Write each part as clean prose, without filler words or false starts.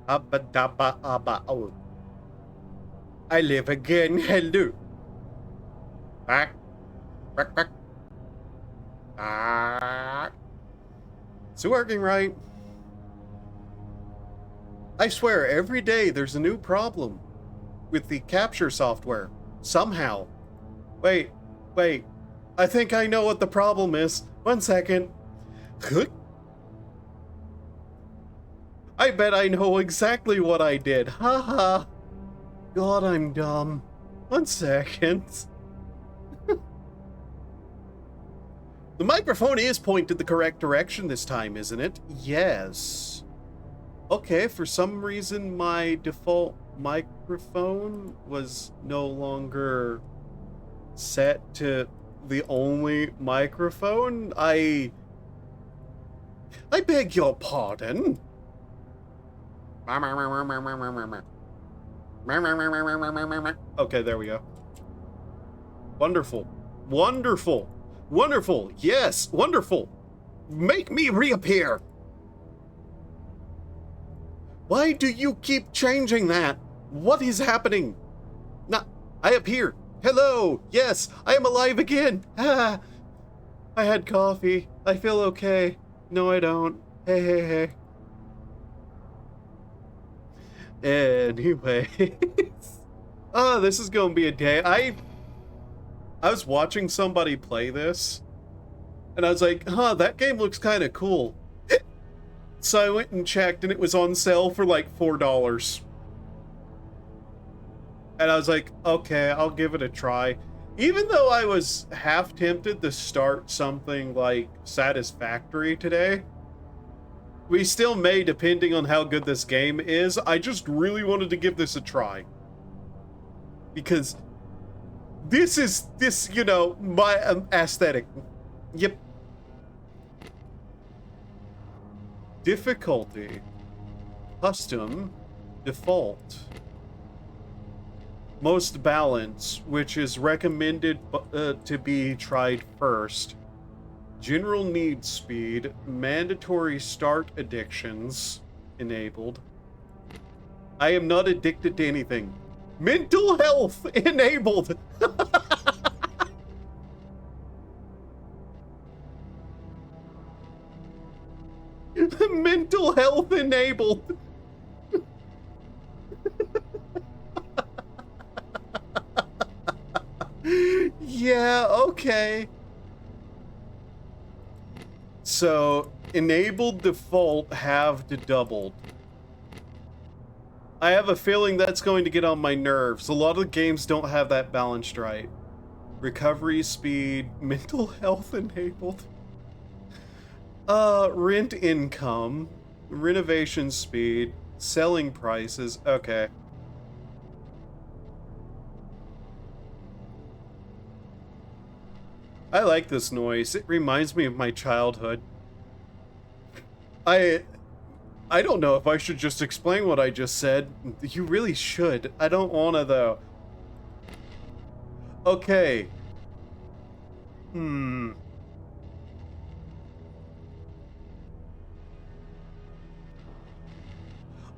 Abba dabba abba oh. I live again. Hello. Back. Back. Back. Back. It's working right. I swear, every day there's a new problem with the capture software. Somehow. Wait. I think I know what the problem is. 1 second. I bet I know exactly what I did. Haha. God, I'm dumb. 1 second. The microphone is pointed the correct direction this time, isn't it? Yes. Okay, for some reason my default microphone was no longer set to the only microphone. I beg your pardon. Okay, there we go. Wonderful. Yes, wonderful. Make me reappear. Why do you keep changing that? What is happening? Nah, I appear. Hello. Yes, I am alive again. Ah, I had coffee. I feel okay. No, I don't. Hey. Anyways. Oh, this is gonna be a day. I was watching somebody play this, and I was like, that game looks kind of cool. So I went and checked, and it was on sale for like $4. And I was like, okay, I'll give it a try. Even though I was half tempted to start something like Satisfactory today, we still may, depending on how good this game is. I just really wanted to give this a try. Because this, you know, my aesthetic. Yep. Difficulty. Custom. Default. Most balance, which is recommended to be tried first. General need speed. Mandatory start addictions. Enabled. I am not addicted to anything. Mental health enabled. Mental health enabled. Yeah, okay. So, enabled default halved to doubled. I have a feeling that's going to get on my nerves. A lot of games don't have that balanced right. Recovery speed, mental health enabled. Rent income, renovation speed, selling prices. Okay. I like this noise. It reminds me of my childhood. I don't know if I should just explain what I just said. You really should. I don't wanna, though. Okay.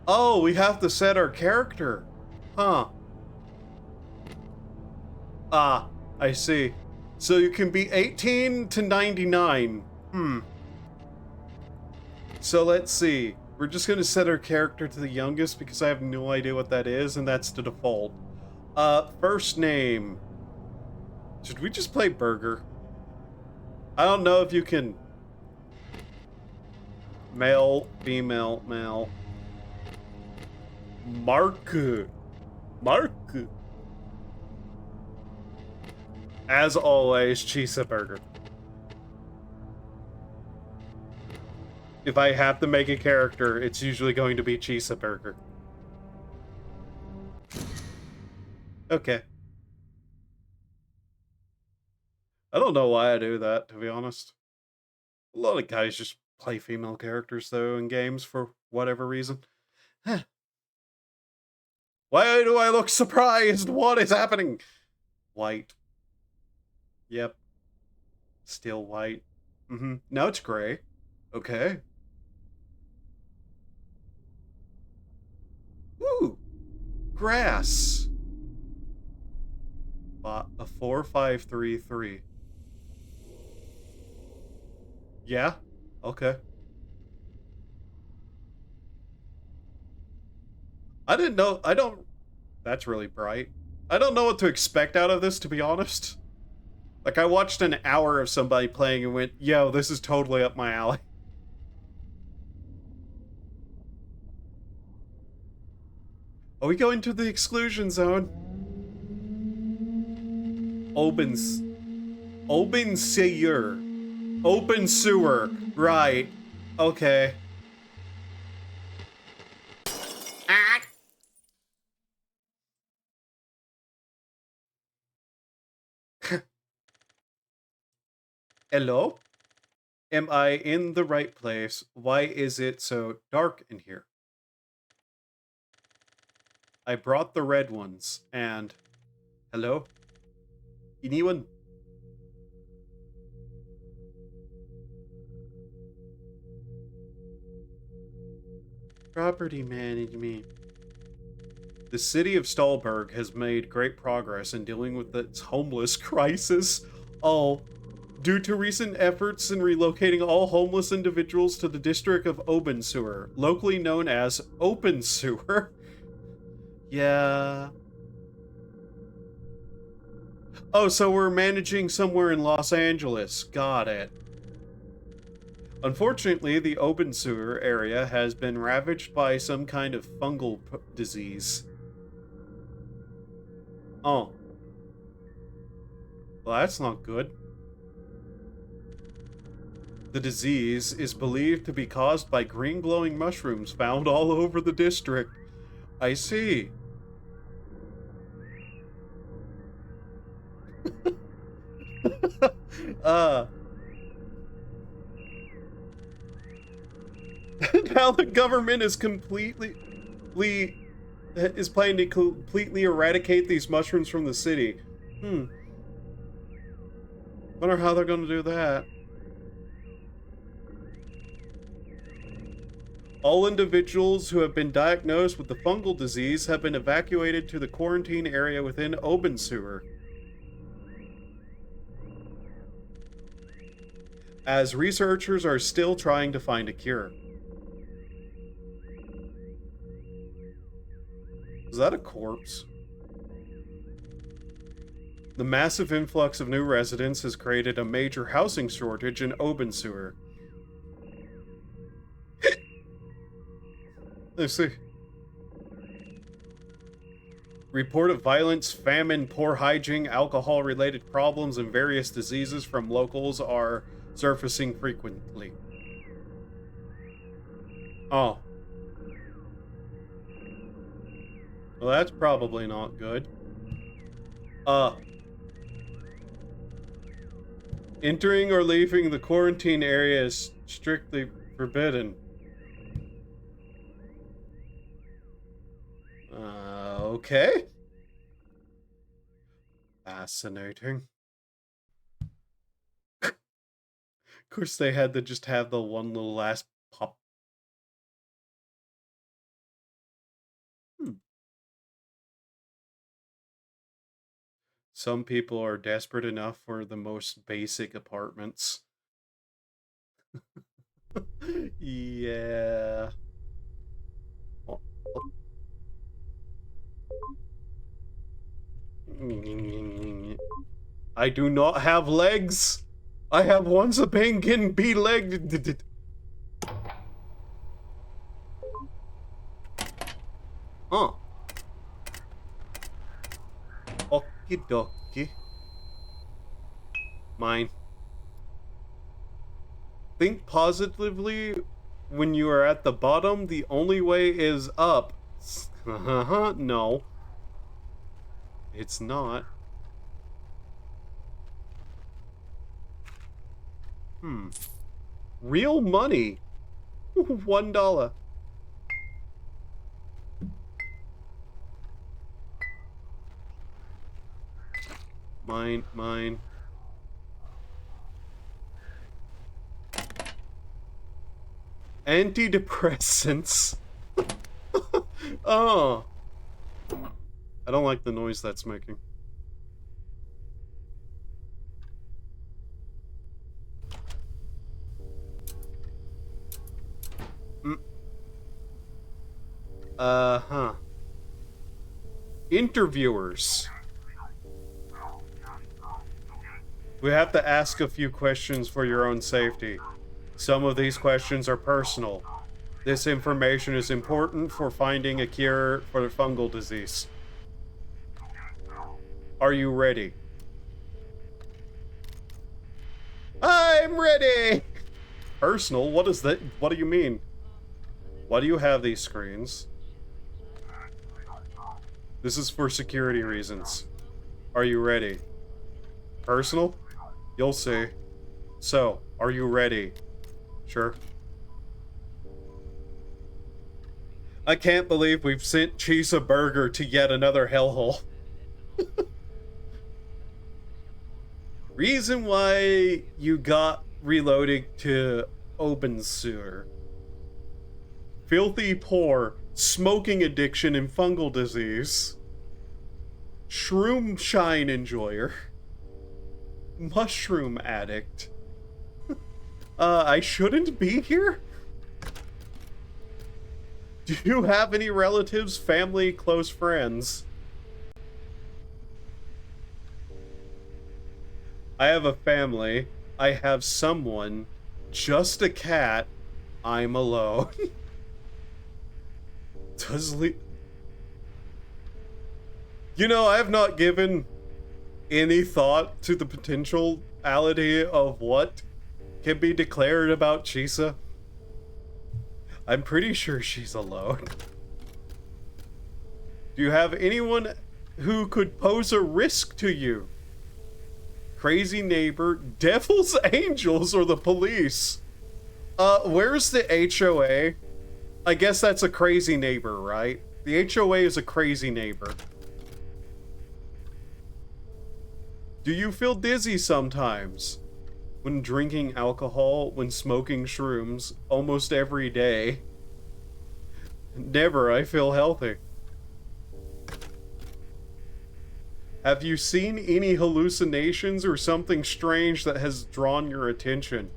Oh, we have to set our character. Huh. Ah, I see. So you can be 18 to 99. So let's see. We're just gonna set our character to the youngest because I have no idea what that is, and that's the default. First name. Should we just play Burger? I don't know if you can... Male, female, male. Mark. As always, cheeseburger. If I have to make a character, it's usually going to be cheeseburger. Okay. I don't know why I do that, to be honest. A lot of guys just play female characters, though, in games for whatever reason. Why do I look surprised? What is happening? White. Yep. Still white. Now it's gray. Okay. Ooh, grass. A 4533. Yeah. Okay. I didn't know. I don't. That's really bright. I don't know what to expect out of this, to be honest. Like, I watched an hour of somebody playing and went, yo, this is totally up my alley. Are we going to the exclusion zone? Obens... Obenseuer. Obenseuer. Right. Okay. Ah. Hello? Am I in the right place? Why is it so dark in here? I brought the red ones, and... Hello? Anyone? Property management. The city of Stahlberg has made great progress in dealing with its homeless crisis. All due to recent efforts in relocating all homeless individuals to the district of Obenseuer, locally known as Obenseuer. Yeah. Oh, so we're managing somewhere in Los Angeles. Got it. Unfortunately, the Obenseuer area has been ravaged by some kind of fungal disease. Oh. Well, that's not good. The disease is believed to be caused by green glowing mushrooms found all over the district. I see. uh Now the government is planning to completely eradicate these mushrooms from the city. Wonder how they're gonna do that. All individuals who have been diagnosed with the fungal disease have been evacuated to the quarantine area within Obenseuer, as researchers are still trying to find a cure. Is that a corpse? The massive influx of new residents has created a major housing shortage in Obenseuer. Let's see. Report of violence, famine, poor hygiene, alcohol-related problems, and various diseases from locals are surfacing frequently. Oh. Well, that's probably not good. Entering or leaving the quarantine area is strictly forbidden. Okay. Fascinating. Of course, they had to just have the one little last pop. Some people are desperate enough for the most basic apartments. Yeah. I do not have legs. I have once a penguin be-legged. Huh. Okie dokie. Mine. Think positively when you are at the bottom. The only way is up. No. It's not. Real money. $1. Mine. Antidepressants. Oh, I don't like the noise that's making. Mm. Huh. Interviewers. We have to ask a few questions for your own safety. Some of these questions are personal. This information is important for finding a cure for the fungal disease. Are you ready? I'm ready! Personal? What is that? What do you mean? Why do you have these screens? This is for security reasons. Are you ready? Personal? You'll see. So, are you ready? Sure. I can't believe we've sent Chisa Burger to yet another hellhole. Reason why you got reloaded to Obenseuer. Filthy poor, smoking addiction and fungal disease. Shroom shine enjoyer. Mushroom addict. I shouldn't be here? Do you have any relatives, family, close friends? I have a family. I have someone. Just a cat. I'm alone. You know, I have not given any thought to the potentiality of what can be declared about Chisa. I'm pretty sure she's alone. Do you have anyone who could pose a risk to you? Crazy neighbor, devil's angels, or the police? Where's the HOA? I guess that's a crazy neighbor, right? The HOA is a crazy neighbor. Do you feel dizzy sometimes? When drinking alcohol, when smoking shrooms, almost every day? Never, I feel healthy. Have you seen any hallucinations or something strange that has drawn your attention?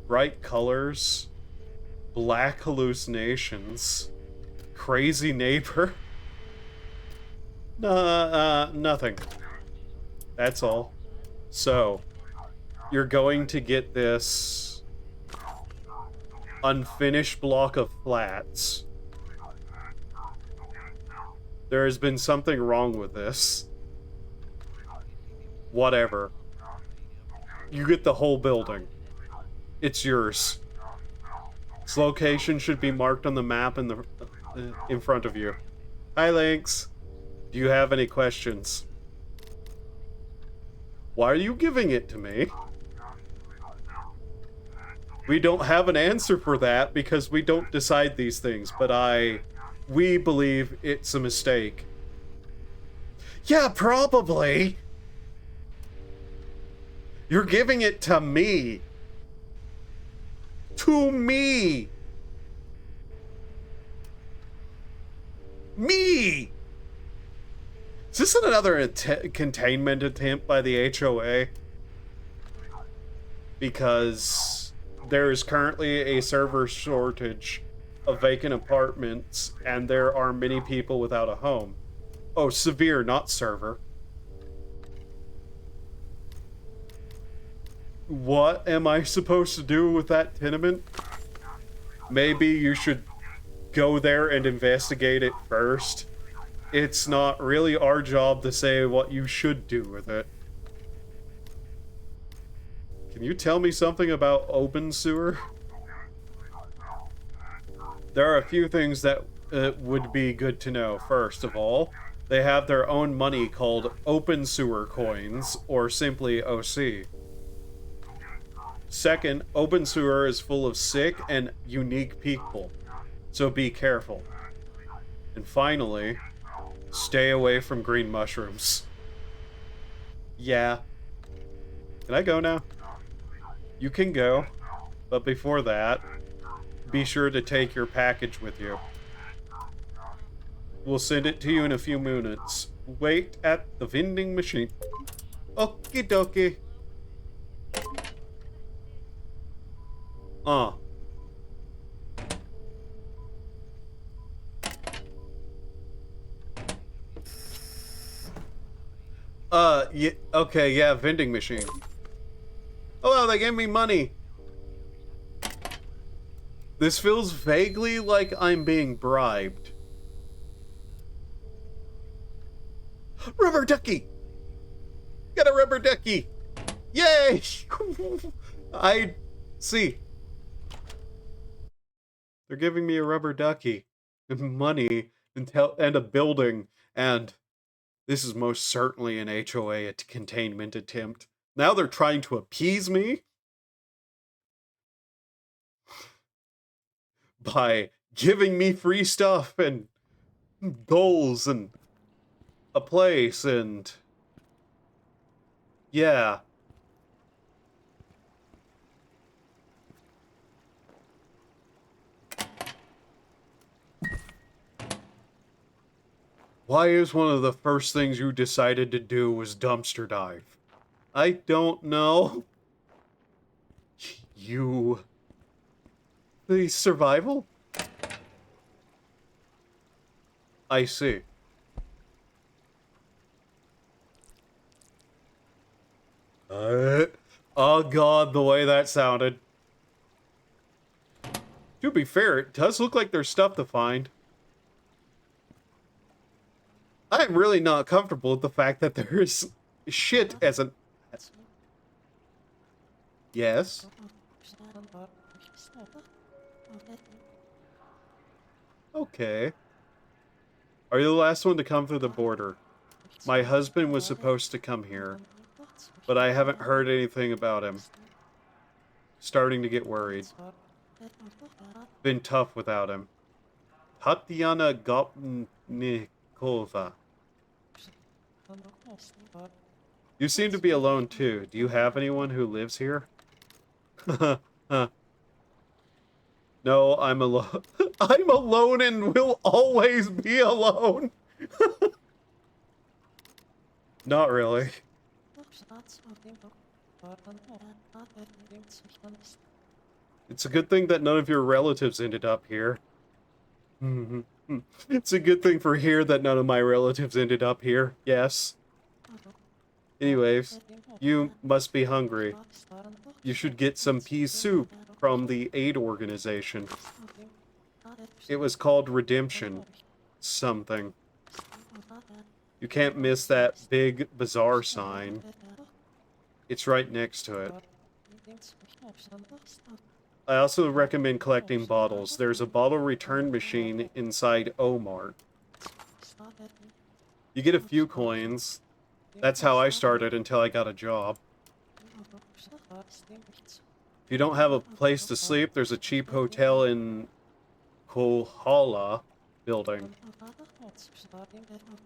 Bright colors, black hallucinations, crazy neighbor. Nothing. That's all. So, you're going to get this unfinished block of flats. There has been something wrong with this. Whatever. You get the whole building. It's yours. Its location should be marked on the map in front of you. Hi, Lynx. Do you have any questions? Why are you giving it to me? We don't have an answer for that because we don't decide these things, but we believe it's a mistake. Yeah, probably. You're giving it to me. To me. Me. Is this another containment attempt by the HOA? Because there is currently a server shortage of vacant apartments, and there are many people without a home. Oh, severe, not server. What am I supposed to do with that tenement? Maybe you should go there and investigate it first. It's not really our job to say what you should do with it. Can you tell me something about Obenseuer? There are a few things that would be good to know. First of all, they have their own money called Obenseuer coins, or simply OC. Second, Obenseuer is full of sick and unique people, so be careful. And finally, stay away from green mushrooms. Yeah. Can I go now? You can go, but before that, be sure to take your package with you. We'll send it to you in a few minutes. Wait at the vending machine. Okie dokie. Uh. Yeah, okay, yeah, vending machine. Oh, wow, they gave me money. This feels vaguely like I'm being bribed. Rubber ducky! Got a rubber ducky! Yay! I see. They're giving me a rubber ducky and money and a building, and this is most certainly an HOA containment attempt. Now they're trying to appease me by giving me free stuff and goals and a place and yeah. Why is one of the first things you decided to do was dumpster dive? I don't know. You... The survival? I see. Oh god, the way that sounded. To be fair, it does look like there's stuff to find. I'm really not comfortable with the fact that there's shit as an... Yes? Okay. Are you the last one to come through the border? My husband was supposed to come here, but I haven't heard anything about him. Starting to get worried. Been tough without him. Tatiana Gopnikova. You seem to be alone too. Do you have anyone who lives here? No, I'm alone. I'm alone and will always be alone. Not really. It's a good thing that none of your relatives ended up here. It's a good thing for here that none of my relatives ended up here. Yes. Anyways, you must be hungry. You should get some pea soup from the aid organization. It was called Redemption. Something. You can't miss that big bazaar sign. It's right next to it. I also recommend collecting bottles. There's a bottle return machine inside Omart. You get a few coins. That's how I started until I got a job. If you don't have a place to sleep, there's a cheap hotel in Kohala building.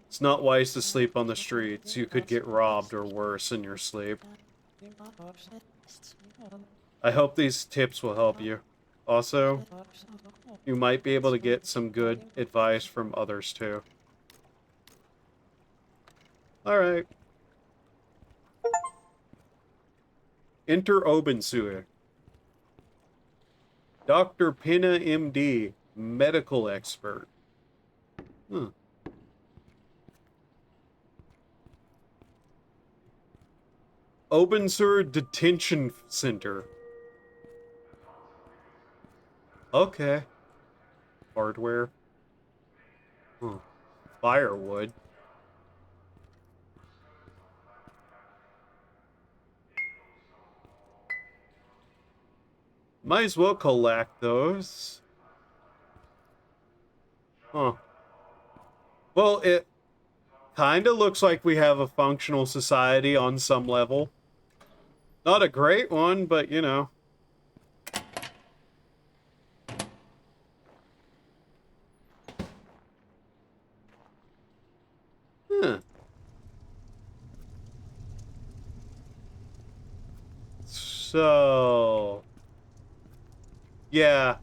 It's not wise to sleep on the streets. You could get robbed or worse in your sleep. I hope these tips will help you. Also, you might be able to get some good advice from others too. Alright. Enter Obenseuer. Dr. Pinna, MD, medical expert. Huh. Obenseuer Detention Center. Okay. Hardware. Huh. Firewood. Might as well collect those. Huh. Well, it kind of looks like we have a functional society on some level. Not a great one, but you know. Huh. So... yeah.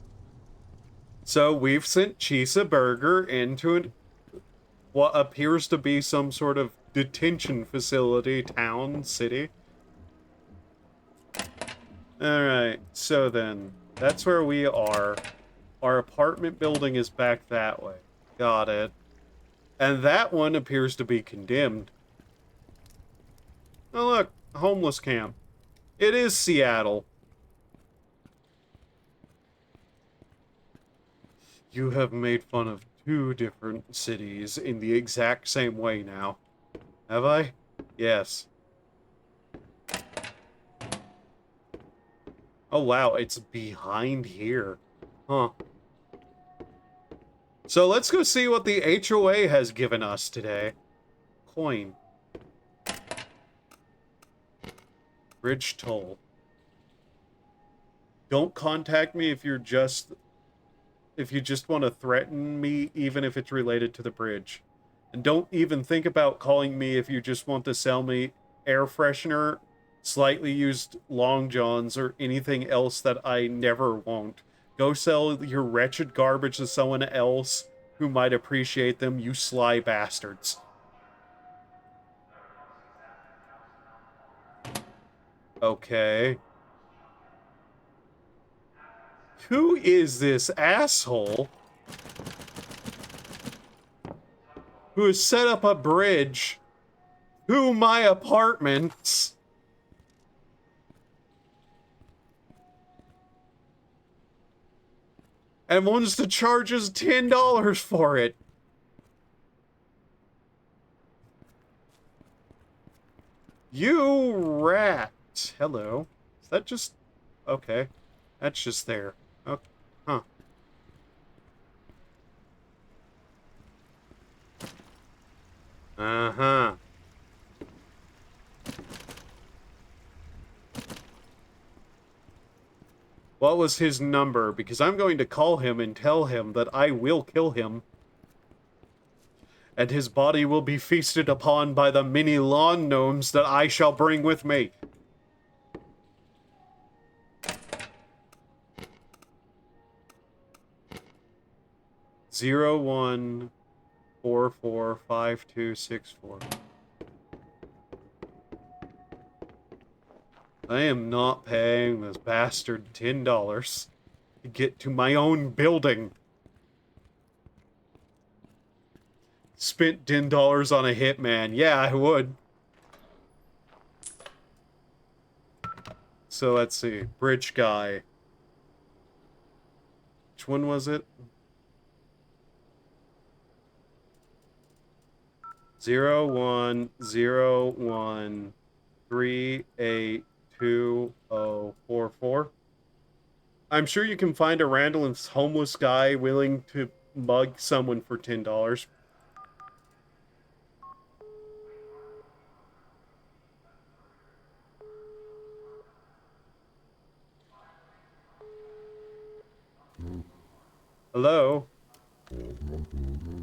So we've sent Cheeseburger into what appears to be some sort of detention facility, town, city. Alright, so then, that's where we are. Our apartment building is back that way. Got it. And that one appears to be condemned. Oh look, homeless camp. It is Seattle. You have made fun of two different cities in the exact same way now. Have I? Yes. Oh wow, it's behind here. Huh. So let's go see what the HOA has given us today. Coin. Bridge toll. Don't contact me if you just want to threaten me, even if it's related to the bridge. And don't even think about calling me if you just want to sell me air freshener, slightly used long johns, or anything else that I never won't. Go sell your wretched garbage to someone else who might appreciate them, you sly bastards. Okay. Who is this asshole who has set up a bridge to my apartments? And wants to charge us $10 for it. You rat. Hello. Is that just... okay. That's just there. Okay. Huh. Uh-huh. What was his number? Because I'm going to call him and tell him that I will kill him. And his body will be feasted upon by the many lawn gnomes that I shall bring with me. Zero 1 4 4 5 2 6 4. I am not paying this bastard $10 to get to my own building. Spent $10 on a hitman. Yeah, I would. So let's see. Bridge guy. Which one was it? 0 1 0 1 3 8 2 0 4 4. I'm sure you can find a random homeless guy willing to mug someone for $10. Hello?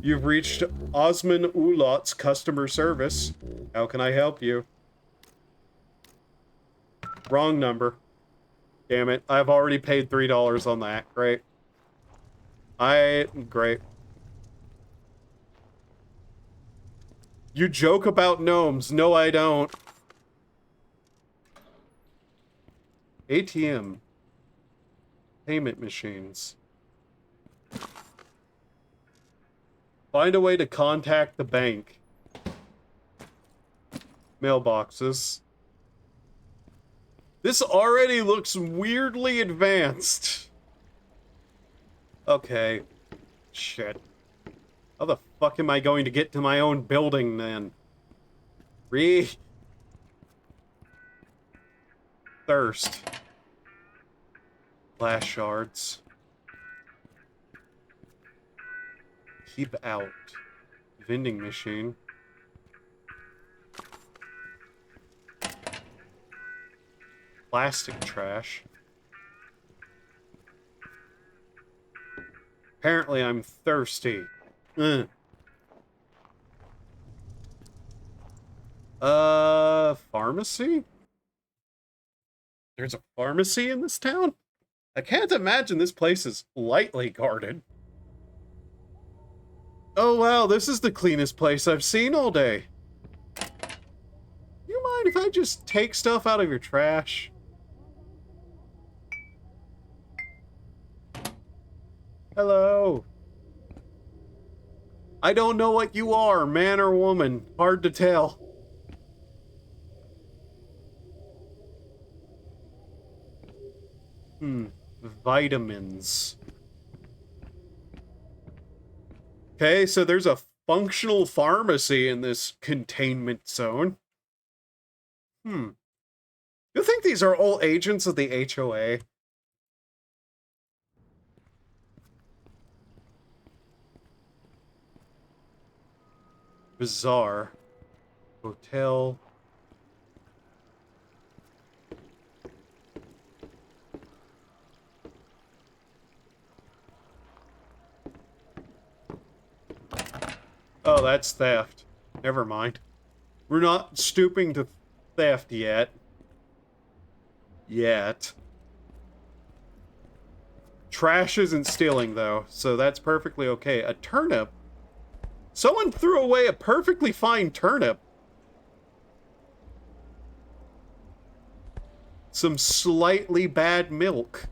You've reached Osman Ulot's customer service. How can I help you? Wrong number. Damn it. I've already paid $3 on that. Great. Great. You joke about gnomes. No, I don't. ATM. Payment machines. Find a way to contact the bank. Mailboxes. This already looks weirdly advanced. Okay. Shit. How the fuck am I going to get to my own building, then? Thirst. Glass shards. Keep out. Vending machine. Plastic trash. Apparently I'm thirsty. Pharmacy? There's a pharmacy in this town? I can't imagine this place is lightly guarded. Oh wow, this is the cleanest place I've seen all day. You mind if I just take stuff out of your trash? Hello. I don't know what you are, man or woman. Hard to tell. Vitamins. Okay, so there's a functional pharmacy in this containment zone. You think these are all agents of the HOA? Bizarre. Hotel. Oh, that's theft. Never mind. We're not stooping to theft yet. Trash isn't stealing, though, so that's perfectly okay. A turnip? Someone threw away a perfectly fine turnip. Some slightly bad milk.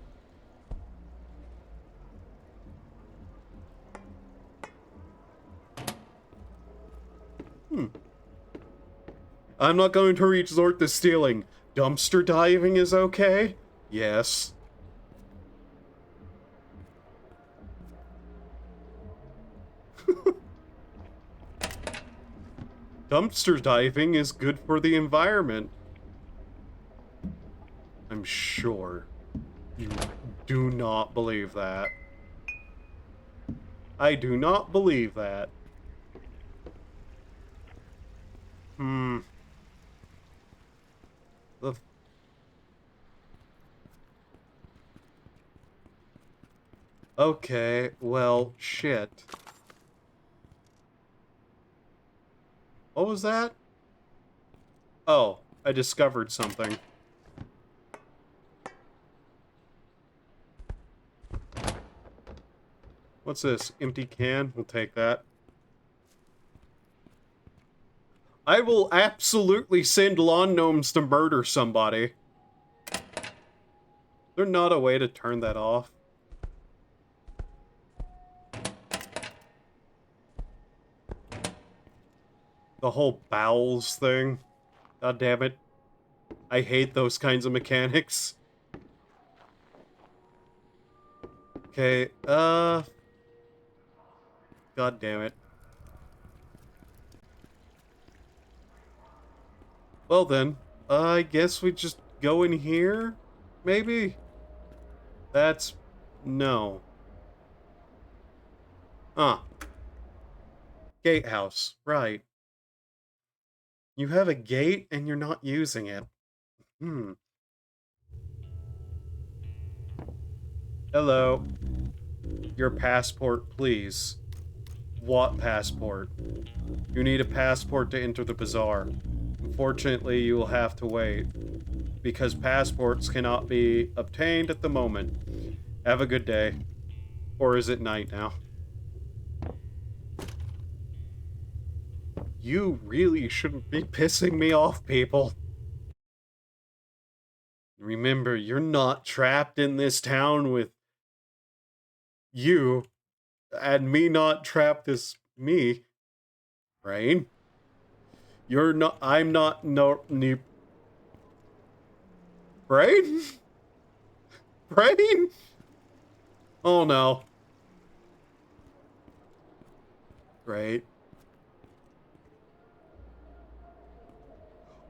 I'm not going to resort to stealing. Dumpster diving is okay? Yes. Dumpster diving is good for the environment. I'm sure you do not believe that. I do not believe that. Okay, well, shit. What was that? Oh, I discovered something. What's this? Empty can? We'll take that. I will absolutely send lawn gnomes to murder somebody. There's not a way to turn that off. The whole bowels thing. God damn it. I hate those kinds of mechanics. Okay, God damn it. Well then, I guess we just go in here? Maybe? That's... no. Huh. Gatehouse, right. You have a gate and you're not using it. Hello. Your passport, please. What passport? You need a passport to enter the bazaar. Unfortunately, you will have to wait, because passports cannot be obtained at the moment. Have a good day. Or is it night now? You really shouldn't be pissing me off, people. Remember, you're not trapped in this town with you, and me not trapped as me. Brain? You're not- I'm not no- Brain? Brain? Oh no. Great.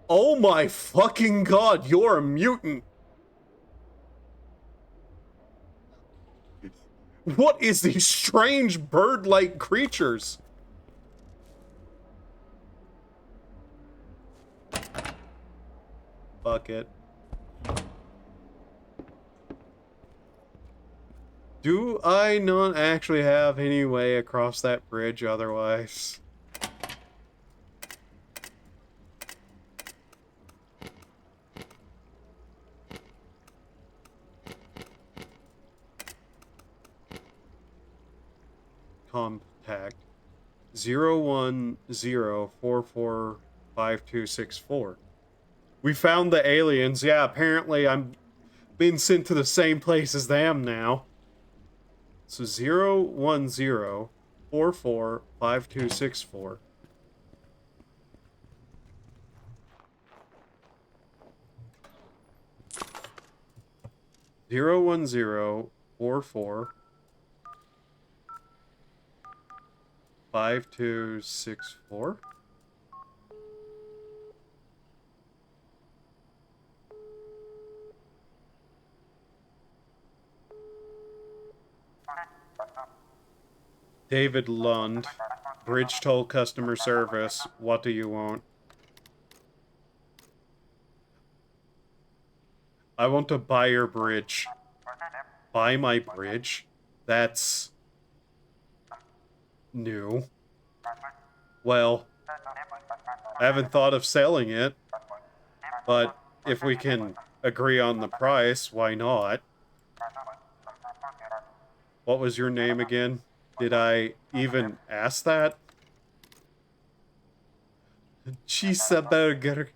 Oh my fucking god, you're a mutant! What is these strange bird-like creatures? Fuck it. Do I not actually have any way across that bridge otherwise? contact 010445264. We found the aliens. Yeah, apparently I'm being sent to the same place as them now. So 010445264. 010445264. David Lund, Bridge Toll Customer Service. What do you want? I want to buy your bridge. Buy my bridge? That's new. Well, I haven't thought of selling it, but if we can agree on the price, why not? What was your name again? Did I even ask that? Cheeseburger.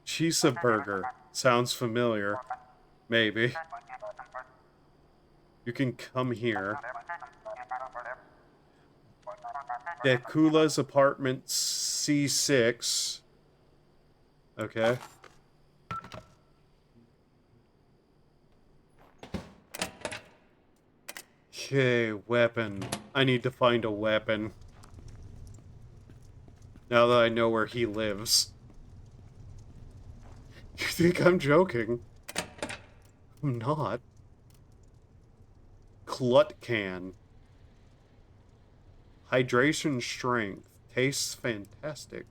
Cheeseburger. Sounds familiar. Maybe. You can come here. Dekula's apartment C6. Okay. Okay, weapon. I need to find a weapon. Now that I know where he lives. You think I'm joking? I'm not. Clut can. Hydration strength. Tastes fantastic.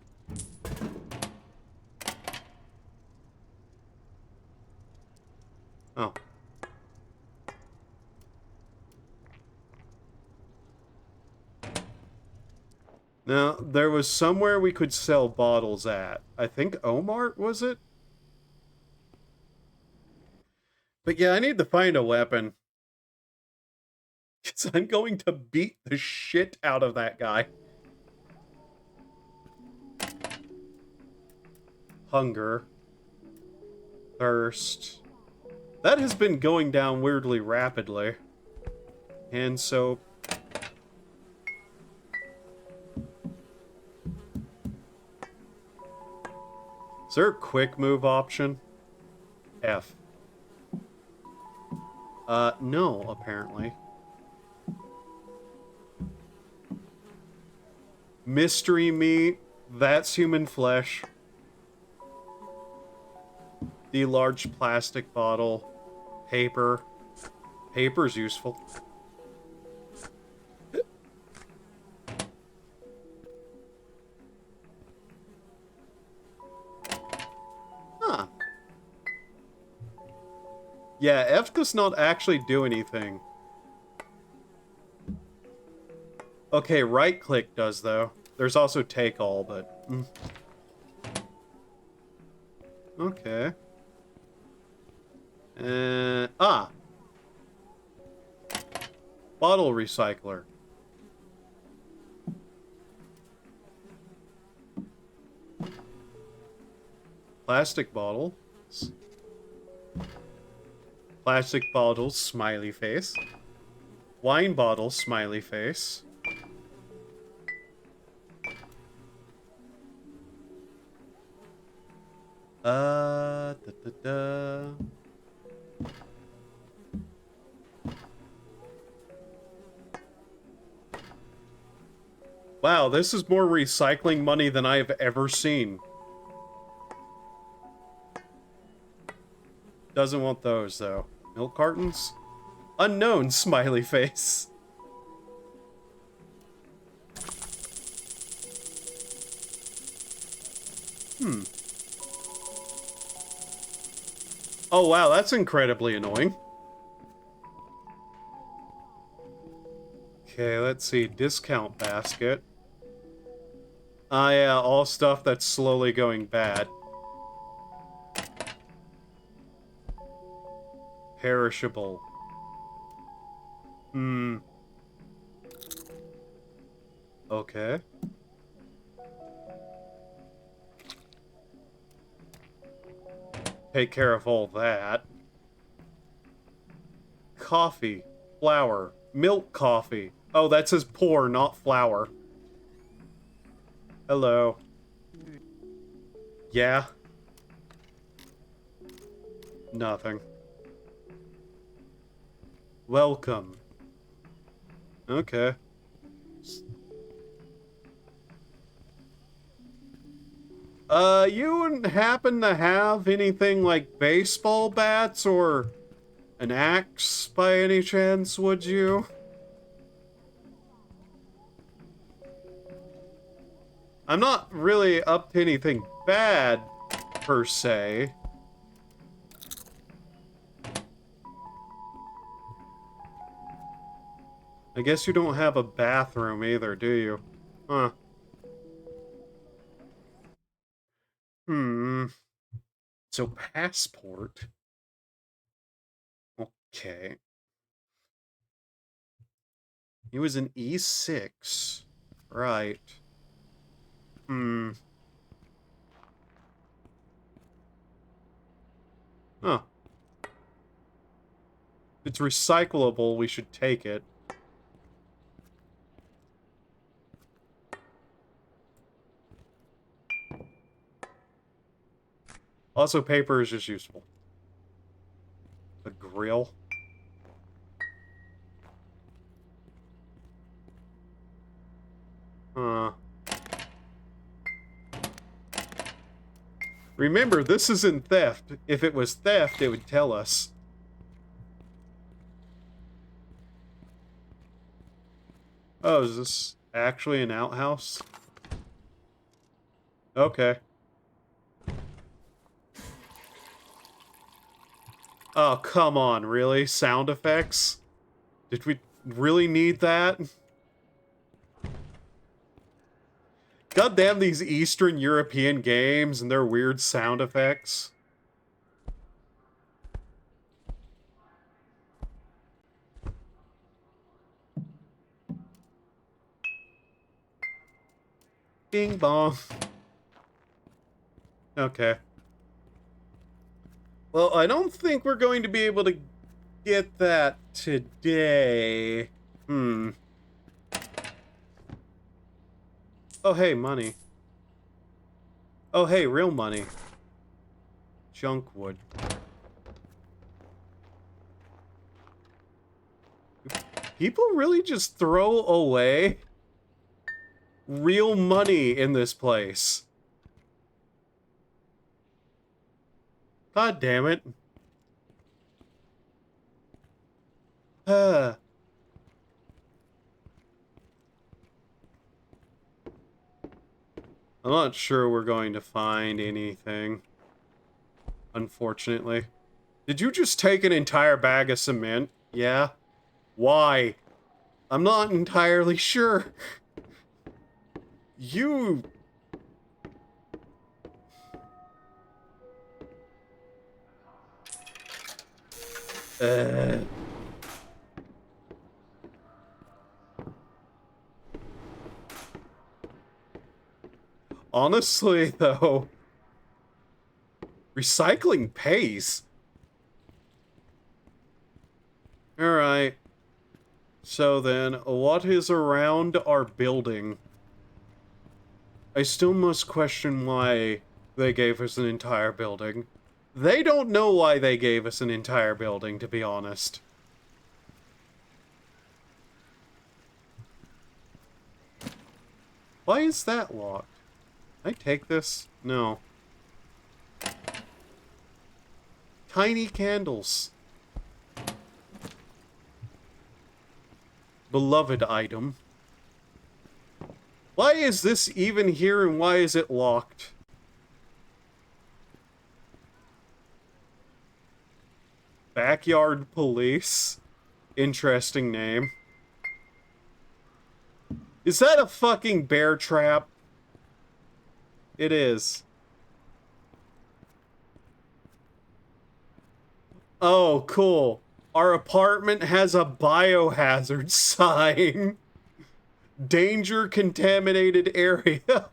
Oh. Now, there was somewhere we could sell bottles at. I think Omart, was it? But yeah, I need to find a weapon. Because I'm going to beat the shit out of that guy. Hunger. Thirst. That has been going down weirdly rapidly. Hand soap. Is there a quick move option? F. No, apparently. Mystery meat. That's human flesh. The large plastic bottle. Paper. Paper's useful. Huh. Yeah, F does not actually do anything. Okay, right click does, though. There's also take all, but... Okay. Ah! Bottle recycler. Plastic bottles. Plastic bottles, smiley face. Wine bottle, smiley face. Da. Wow, this is more recycling money than I have ever seen. Doesn't want those, though. Milk cartons? Unknown, smiley face. Oh, wow, that's incredibly annoying. Okay, let's see. Discount basket. Ah, yeah, all stuff that's slowly going bad. Perishable. Okay. Take care of all that. Coffee. Flour. Milk coffee. Oh, that says pour, not flour. Hello. Yeah? Nothing. Welcome. Okay. You wouldn't happen to have anything like baseball bats or an axe by any chance, would you? I'm not really up to anything bad, per se. I guess you don't have a bathroom either, do you? Huh. Hmm. So, passport. Okay. He was an E6. Right. Hmm. Huh. If it's recyclable, we should take it. Also, paper is just useful. A grill. Huh. Remember, this isn't theft. If it was theft, it would tell us. Oh, is this actually an outhouse? Okay. Oh, come on, really? Sound effects? Did we really need that? God damn these Eastern European games and their weird sound effects. Bing bong. Okay. Well, I don't think we're going to be able to get that today. Hmm. Oh, hey, money. Oh, hey, real money. Junk wood. People really just throw away real money in this place. God damn it. I'm not sure we're going to find anything, unfortunately. Did you just take an entire bag of cement? Yeah? Why? I'm not entirely sure. You... Honestly, though, recycling pays. Alright. So then, what is around our building? I still must question why they gave us an entire building. They don't know why they gave us an entire building, to be honest. Why is that locked? Can I take this? No. Tiny candles. Beloved item. Why is this even here and why is it locked? Backyard police. Interesting name. Is that a fucking bear trap? It is. Oh, cool. Our apartment has a biohazard sign. danger contaminated area.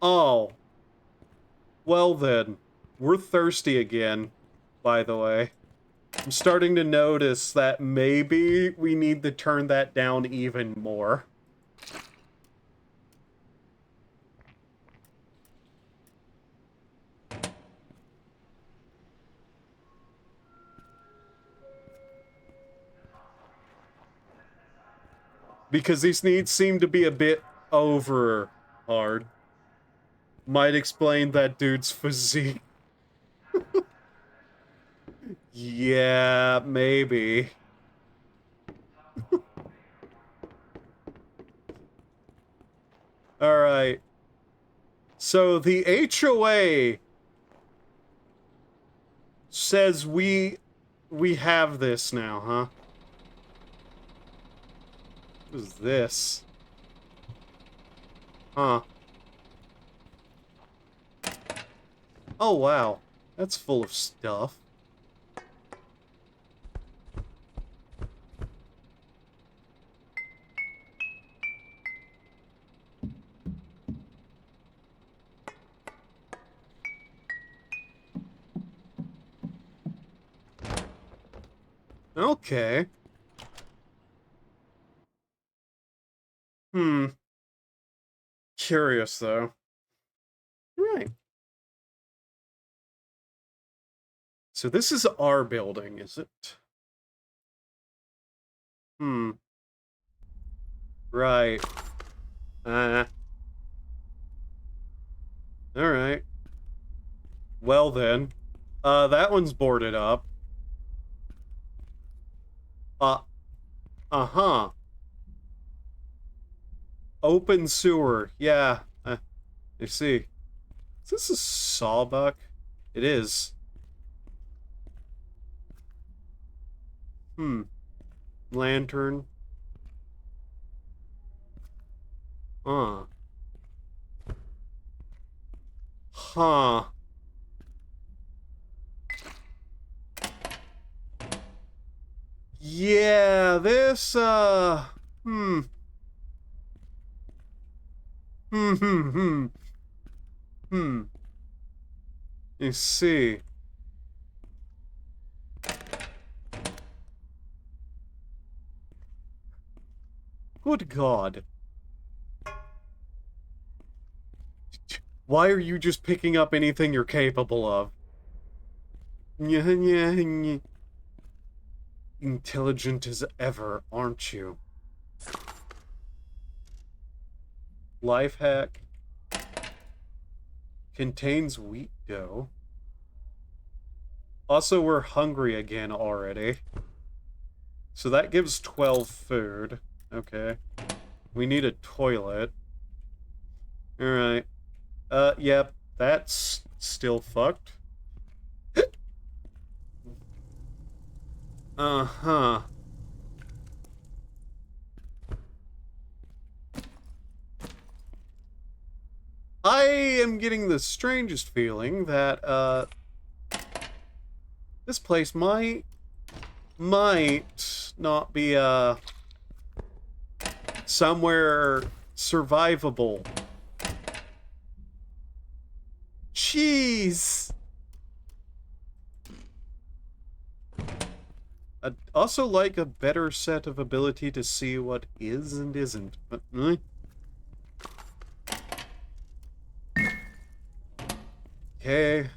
Oh. Well then. We're thirsty again, by the way. I'm starting to notice that maybe we need to turn that down even more. Because these needs seem to be a bit over hard. Might explain that dude's physique. Yeah, maybe. Alright. So the HOA says we have this now, huh? What is this? Huh. Oh, wow. That's full of stuff. Okay. Curious, though. Right. So this is our building, is it? Right. Alright. Well then. That one's boarded up. Uh-huh. Obenseuer. Yeah. You see. Is this a sawbuck? It is. Lantern. Huh. Yeah, this, Hmm. You see. Good God. Why are you just picking up anything you're capable of? Intelligent as ever, aren't you? Life hack. Contains wheat dough. Also, we're hungry again already. So that gives 12 food. Okay. We need a toilet. Alright. Yep. That's still fucked. Uh-huh. I am getting the strangest feeling that, this place might not be, somewhere survivable. Jeez! I'd also like a better set of ability to see what is and isn't, but... Okay.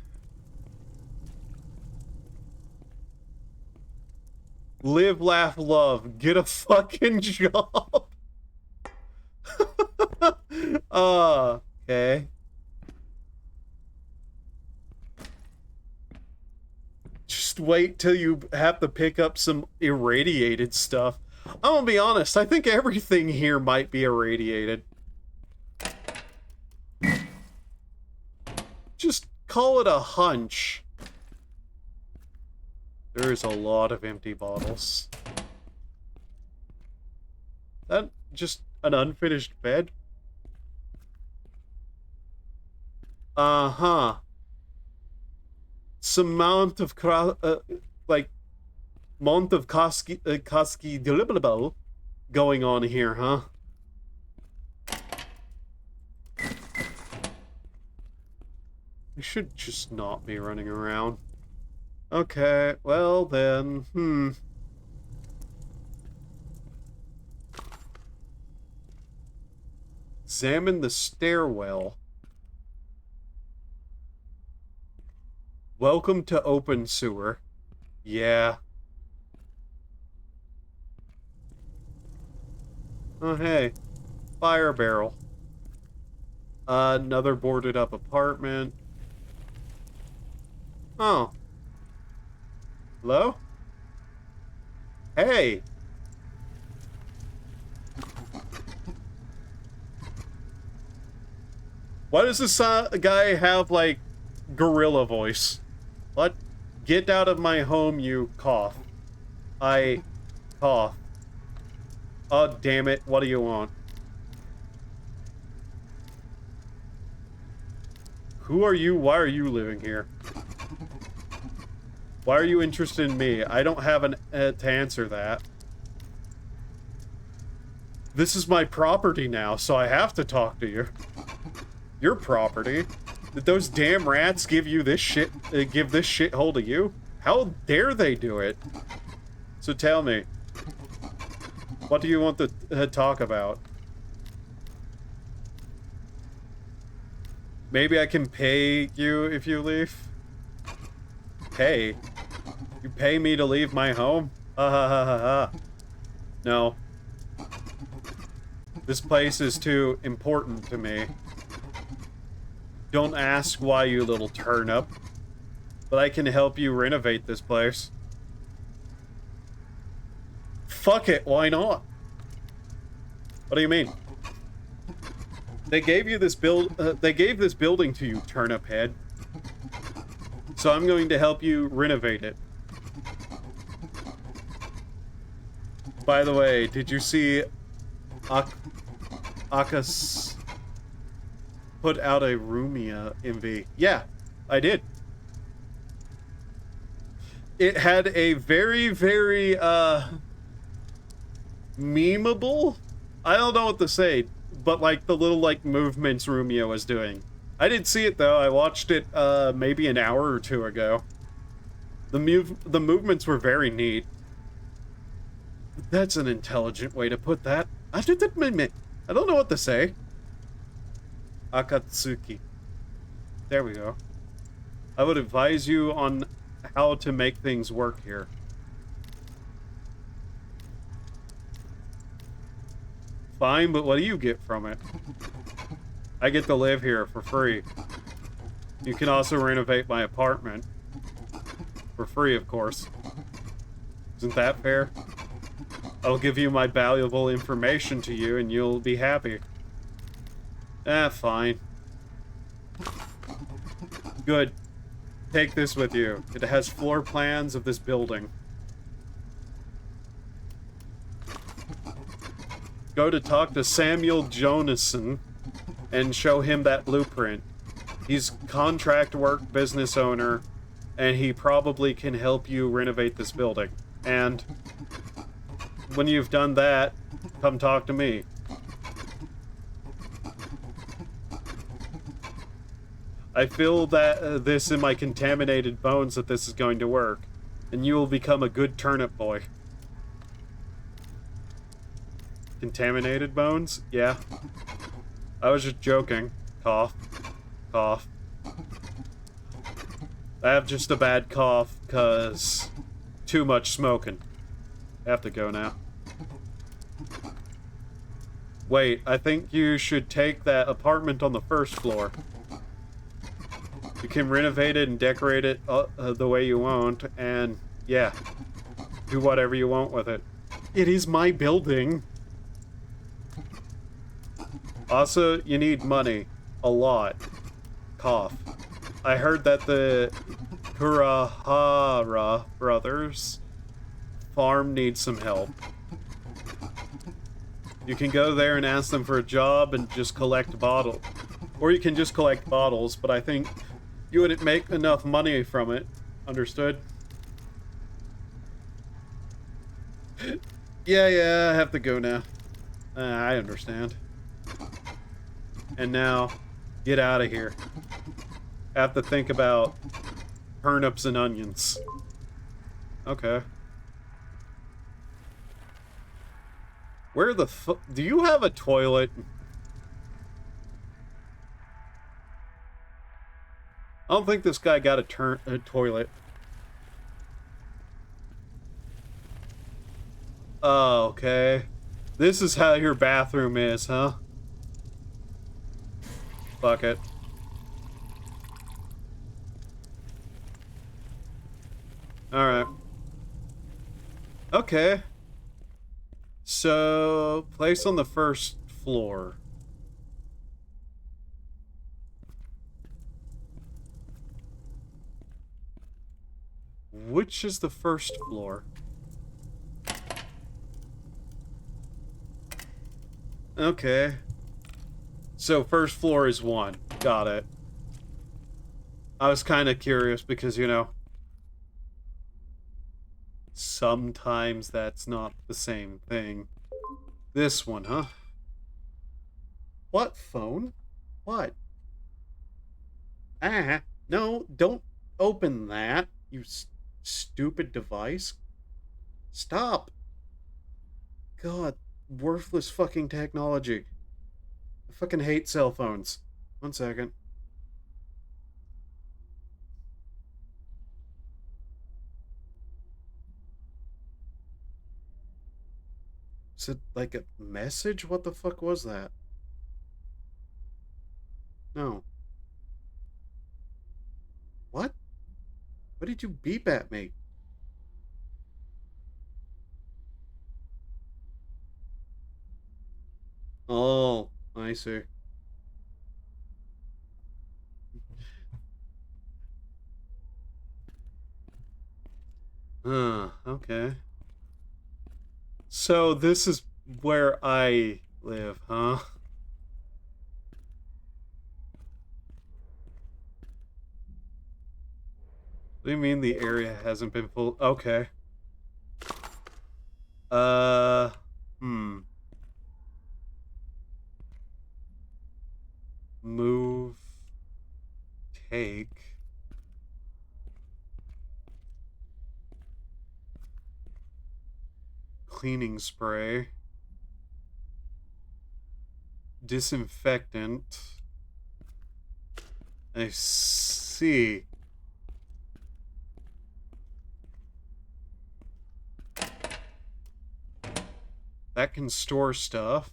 Live, laugh, love. Get a fucking job. Okay. Just wait till you have to pick up some irradiated stuff. I'm gonna be honest, I think everything here might be irradiated. Just call it a hunch. There is a lot of empty bottles. That just an unfinished bed? Uh-huh. Some amount of like month of Koski going on here, huh? We should just not be running around. Okay, well then, Examine the stairwell. Welcome to Obenseuer. Yeah. Oh, hey. Fire barrel. Another boarded up apartment. Oh. Hello? Hey. Why does this guy have, like, gorilla voice? What? Get out of my home, you cough. I cough. Oh, damn it. What do you want? Who are you? Why are you living here? Why are you interested in me? I don't have to answer that. This is my property now, so I have to talk to you. Your property? Did those damn rats give you this shit, give this shithole to you? How dare they do it? So tell me, what do you want to talk about? Maybe I can pay you if you leave? Pay? You pay me to leave my home? Ha ha ha ha ha. No. This place is too important to me. Don't ask why, you little turnip. But I can help you renovate this place. Fuck it, why not? What do you mean? They gave you this they gave this building to you, turnip head. So I'm going to help you renovate it. By the way, did you see Akas put out a Rumia MV? Yeah, I did. It had a very, very, memeable? I don't know what to say, but like the little like movements Rumia was doing. I didn't see it though, I watched it maybe an hour or two ago. The movements were very neat. That's an intelligent way to put that. I don't know what to say. Akatsuki. There we go. I would advise you on how to make things work here. Fine, but what do you get from it? I get to live here for free. You can also renovate my apartment. For free, of course. Isn't that fair? I'll give you my valuable information to you and you'll be happy. Fine. Good. Take this with you. It has floor plans of this building. Go to talk to Samuel Jonason and show him that blueprint. He's contract work business owner, and he probably can help you renovate this building. And when you've done that, come talk to me. I feel that this in my contaminated bones that this is going to work, and you will become a good turnip boy. Contaminated bones? Yeah. I was just joking. Cough. Cough. I have just a bad cough, cause too much smoking. I have to go now. Wait, I think you should take that apartment on the first floor. You can renovate it and decorate it the way you want, and yeah, do whatever you want with it. It is my building. Also, you need money. A lot. Cough. I heard that the Kurahara brothers farm needs some help. You can go there and ask them for a job and just collect bottles. Or you can just collect bottles, but I think you wouldn't make enough money from it. Understood? Yeah, I have to go now. I understand. And now, get out of here. I have to think about turnips and onions. Okay. Where the fuck? Do you have a toilet? I don't think this guy got a toilet. Oh, okay. This is how your bathroom is, huh? Fuck it. Alright. Okay. So, place on the first floor. Which is the first floor? Okay. So, first floor is 1. Got it. I was kind of curious because, you know, sometimes that's not the same thing. This one, huh? What phone? What? Ah, no, don't open that, you stupid device. Stop. God, worthless fucking technology. I fucking hate cell phones. 1 second. Is it like a message? What the fuck was that? No. What? What did you beep at me? Oh, I see. Okay. So this is where I live, huh? What do you mean the area hasn't been full? Okay. Uh, hmm. Move. Take. Cleaning spray. Disinfectant. I see. That can store stuff.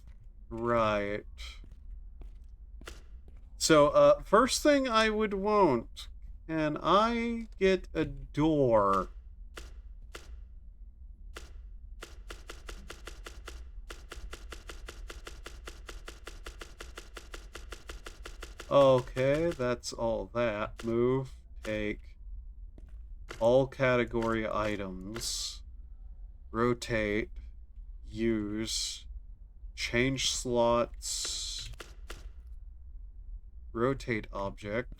Right. So, first thing I would want, can I get a door? Okay, that's all that. Move, take, all category items, rotate, use, change slots, rotate object.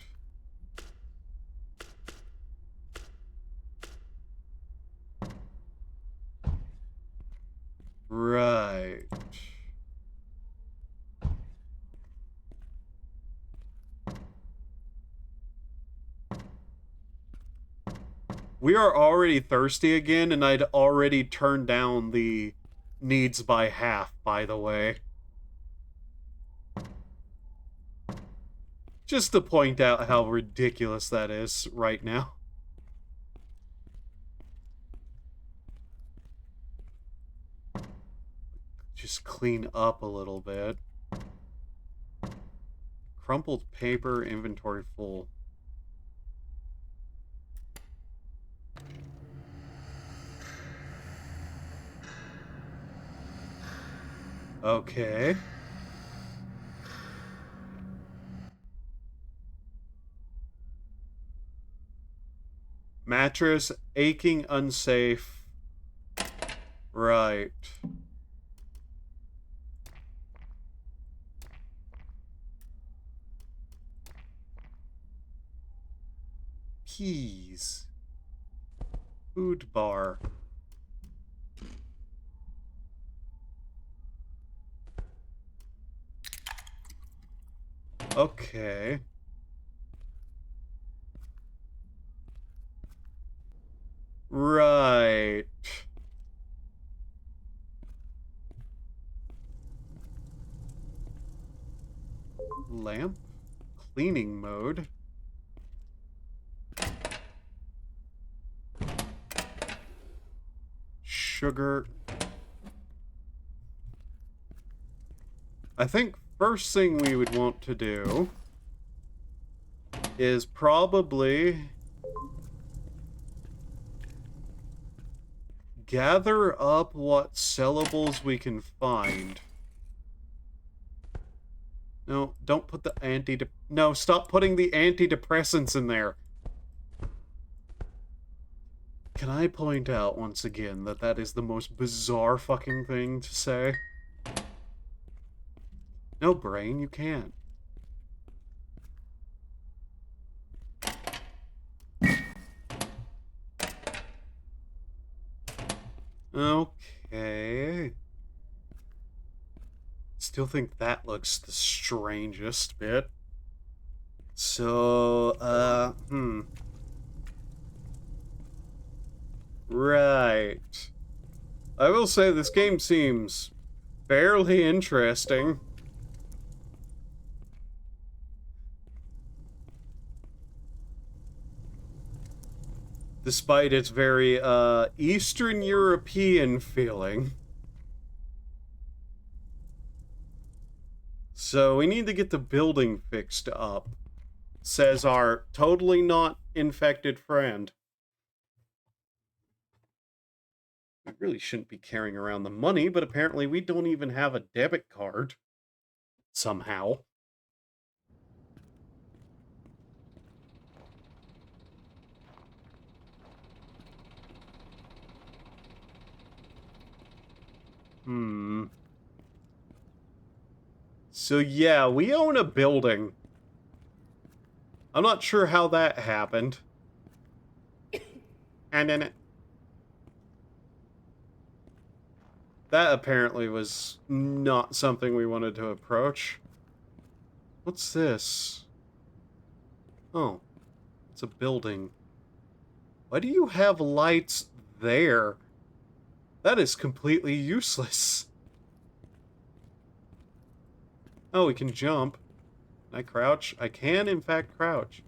Right. We are already thirsty again, and I'd already turned down the needs by half, by the way. Just to point out how ridiculous that is right now. Just clean up a little bit. Crumpled paper, inventory full. Okay. Mattress, aching, unsafe. Right. Keys. Food bar. Okay. Right. Lamp. Cleaning mode. Sugar. I think first thing we would want to do is probably gather up what sellables we can find. No, don't put the No, stop putting the antidepressants in there. Can I point out once again that that is the most bizarre fucking thing to say? No, brain, you can't. Okay. Still think that looks the strangest bit. So, Right. I will say this game seems fairly interesting. Despite its very, Eastern European feeling. So we need to get the building fixed up, says our totally not infected friend. We really shouldn't be carrying around the money, but apparently we don't even have a debit card. Somehow. So yeah, we own a building. I'm not sure how that happened. And then that apparently was not something we wanted to approach. What's this? Oh, it's a building. Why do you have lights there? That is completely useless. Oh, we can jump. Can I crouch? I can, in fact, crouch.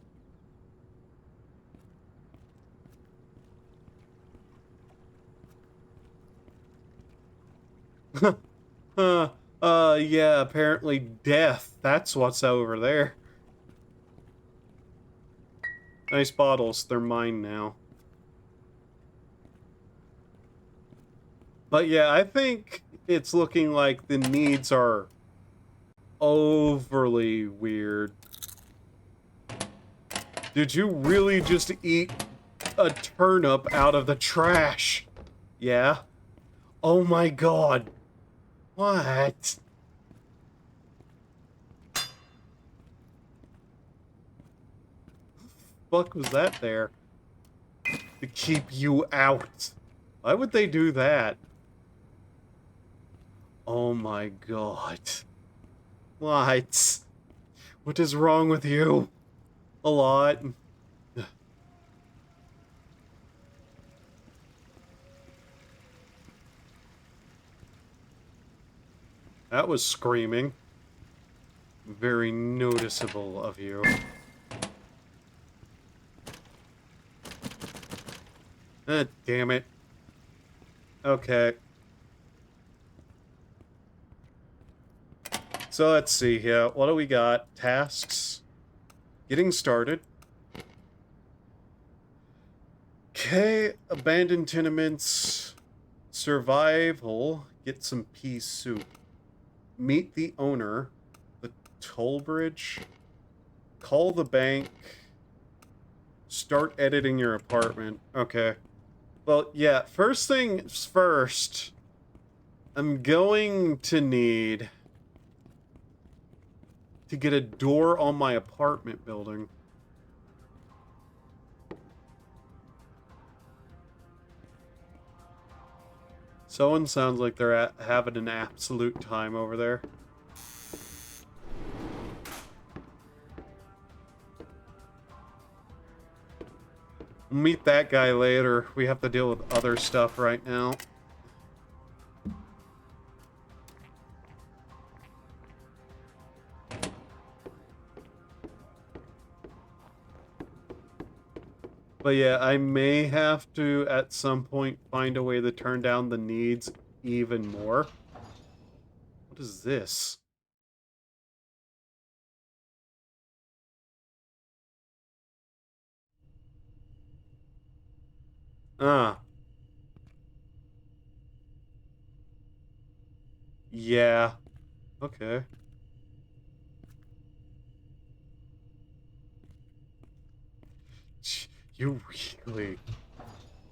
Yeah, apparently death. That's what's over there. Nice bottles. They're mine now. But yeah, I think it's looking like the needs are overly weird. Did you really just eat a turnip out of the trash? Yeah? Oh my god. What? Fuck was that there? To keep you out. Why would they do that? Oh my god. What? What is wrong with you? A lot. That was screaming. Very noticeable of you. Damn it. Okay. So let's see here. What do we got? Tasks. Getting started. Okay. Abandoned tenements. Survival. Get some pea soup. Meet the owner. The toll bridge. Call the bank. Start editing your apartment. Okay. Well, yeah, first things first. I'm going to need to get a door on my apartment building. Someone sounds like they're having an absolute time over there. Meet that guy later. We have to deal with other stuff right now. But yeah, I may have to, at some point, find a way to turn down the needs even more. What is this? Ah. Yeah. Okay. You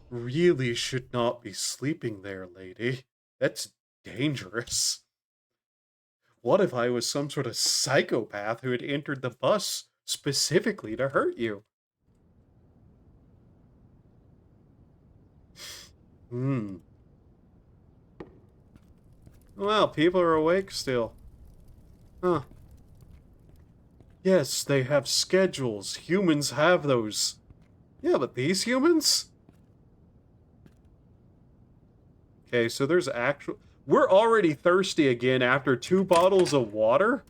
really should not be sleeping there, lady. That's dangerous. What if I was some sort of psychopath who had entered the bus specifically to hurt you? Hmm. Well, people are awake still. Huh. Yes, they have schedules. Humans have those. Yeah, but these humans? Okay, so there's actual... We're already thirsty again after 2 bottles of water?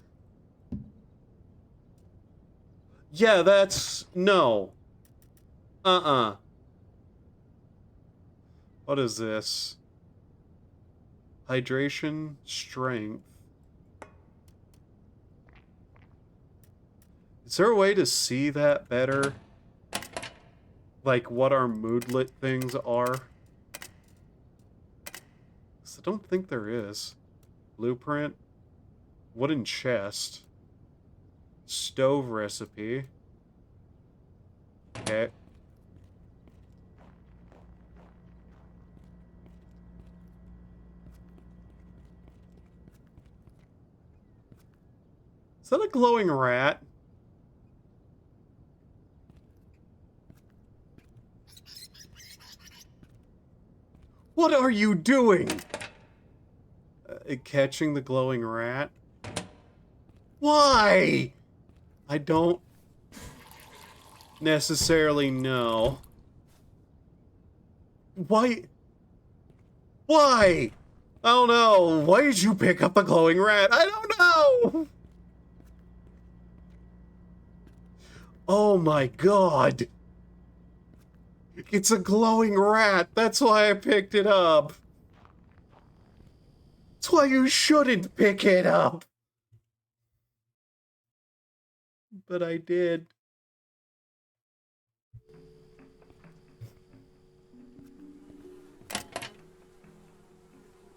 Yeah, that's... No. Uh-uh. What is this? Hydration, strength. Is there a way to see that better? Like, what our moodlet things are? 'Cause I don't think there is. Blueprint. Wooden chest. Stove recipe. Okay. Is that a glowing rat? What are you doing? Catching the glowing rat? Why? I don't necessarily know. Why? Why? I don't know. Why did you pick up the glowing rat? I don't know. Oh my god. It's a glowing rat. That's why I picked it up. That's why you shouldn't pick it up. But I did.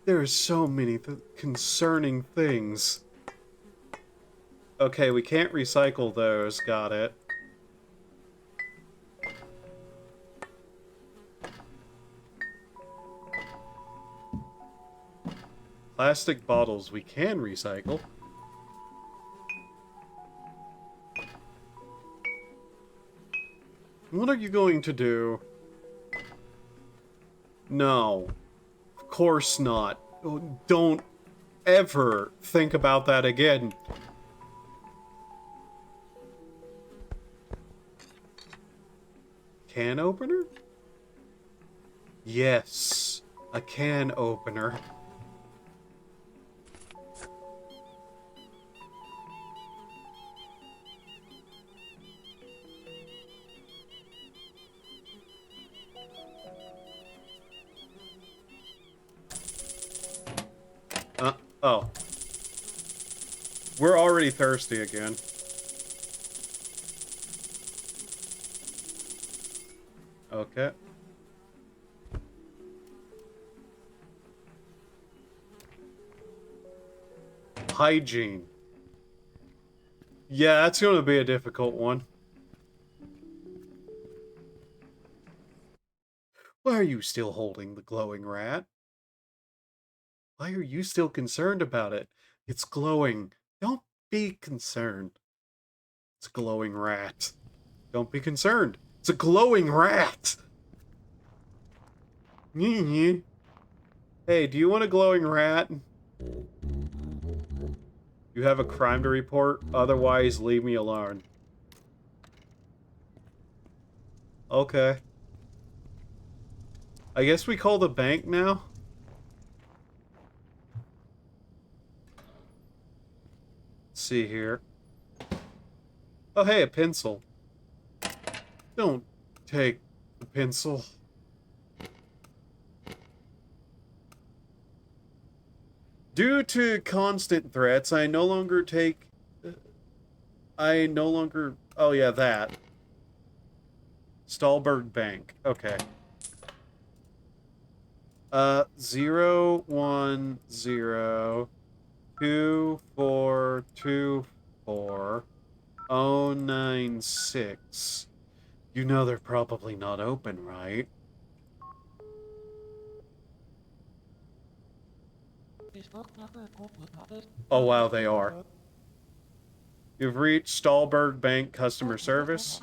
There are so many concerning things. Okay, we can't recycle those. Got it. Plastic bottles we can recycle. What are you going to do? No. Of course not. Don't ever think about that again. Can opener? Yes. A can opener. Oh. We're already thirsty again. Okay. Hygiene. Yeah, that's going to be a difficult one. Why are you still holding the glowing rat? Why are you still concerned about it? It's glowing. Don't be concerned. It's a glowing rat. Don't be concerned. It's a glowing rat! Hey, do you want a glowing rat? You have a crime to report? Otherwise, leave me alone. Okay. I guess we call the bank now. Let's see here. Oh, hey, a pencil. Don't take the pencil. Due to constant threats, I no longer take... Oh, yeah, that. Stahlberg Bank. Okay. 0102424 096. You know they're probably not open, right? Oh, wow, they are. You've reached Stahlberg Bank customer service.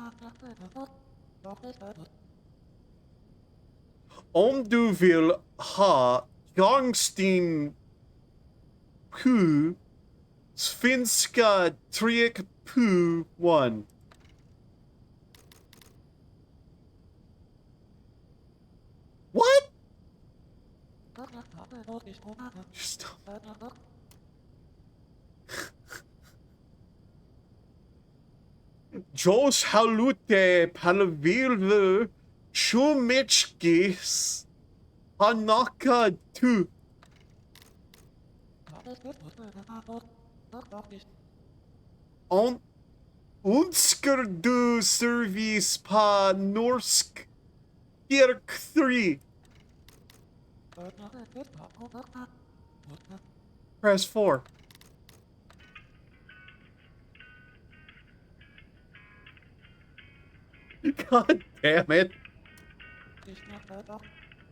Om du vill ha Youngstein Pu Svenska Trick Pu 1. What? Just Jos halute palvilve Shumichkis Hanaka tu. On Unsker du service pa Norsk Kirk 3. Press 4. God damn it.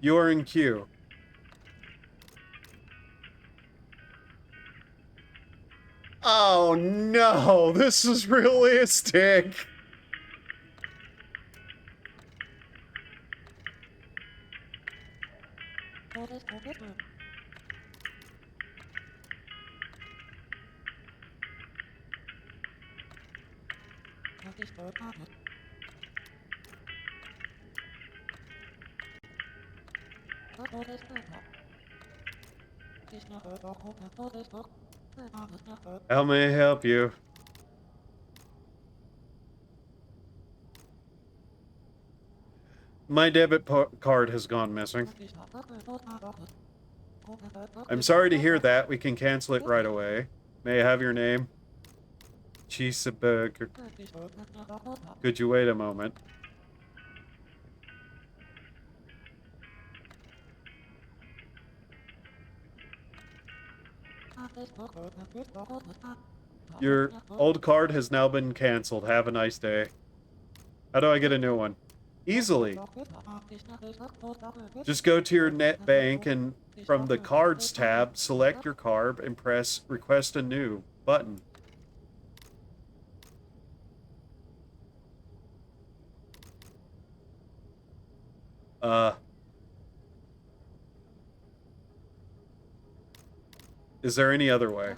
You're in queue. Oh no, this is realistic. How may I help you? My debit card has gone missing. I'm sorry to hear that. We can cancel it right away. May I have your name? Cheeseburger. Could you wait a moment? Your old card has now been canceled. Have a nice day. How do I get a new one? Easily. Just go to your net bank and from the cards tab, select your card and press request a new button. Is there any other way?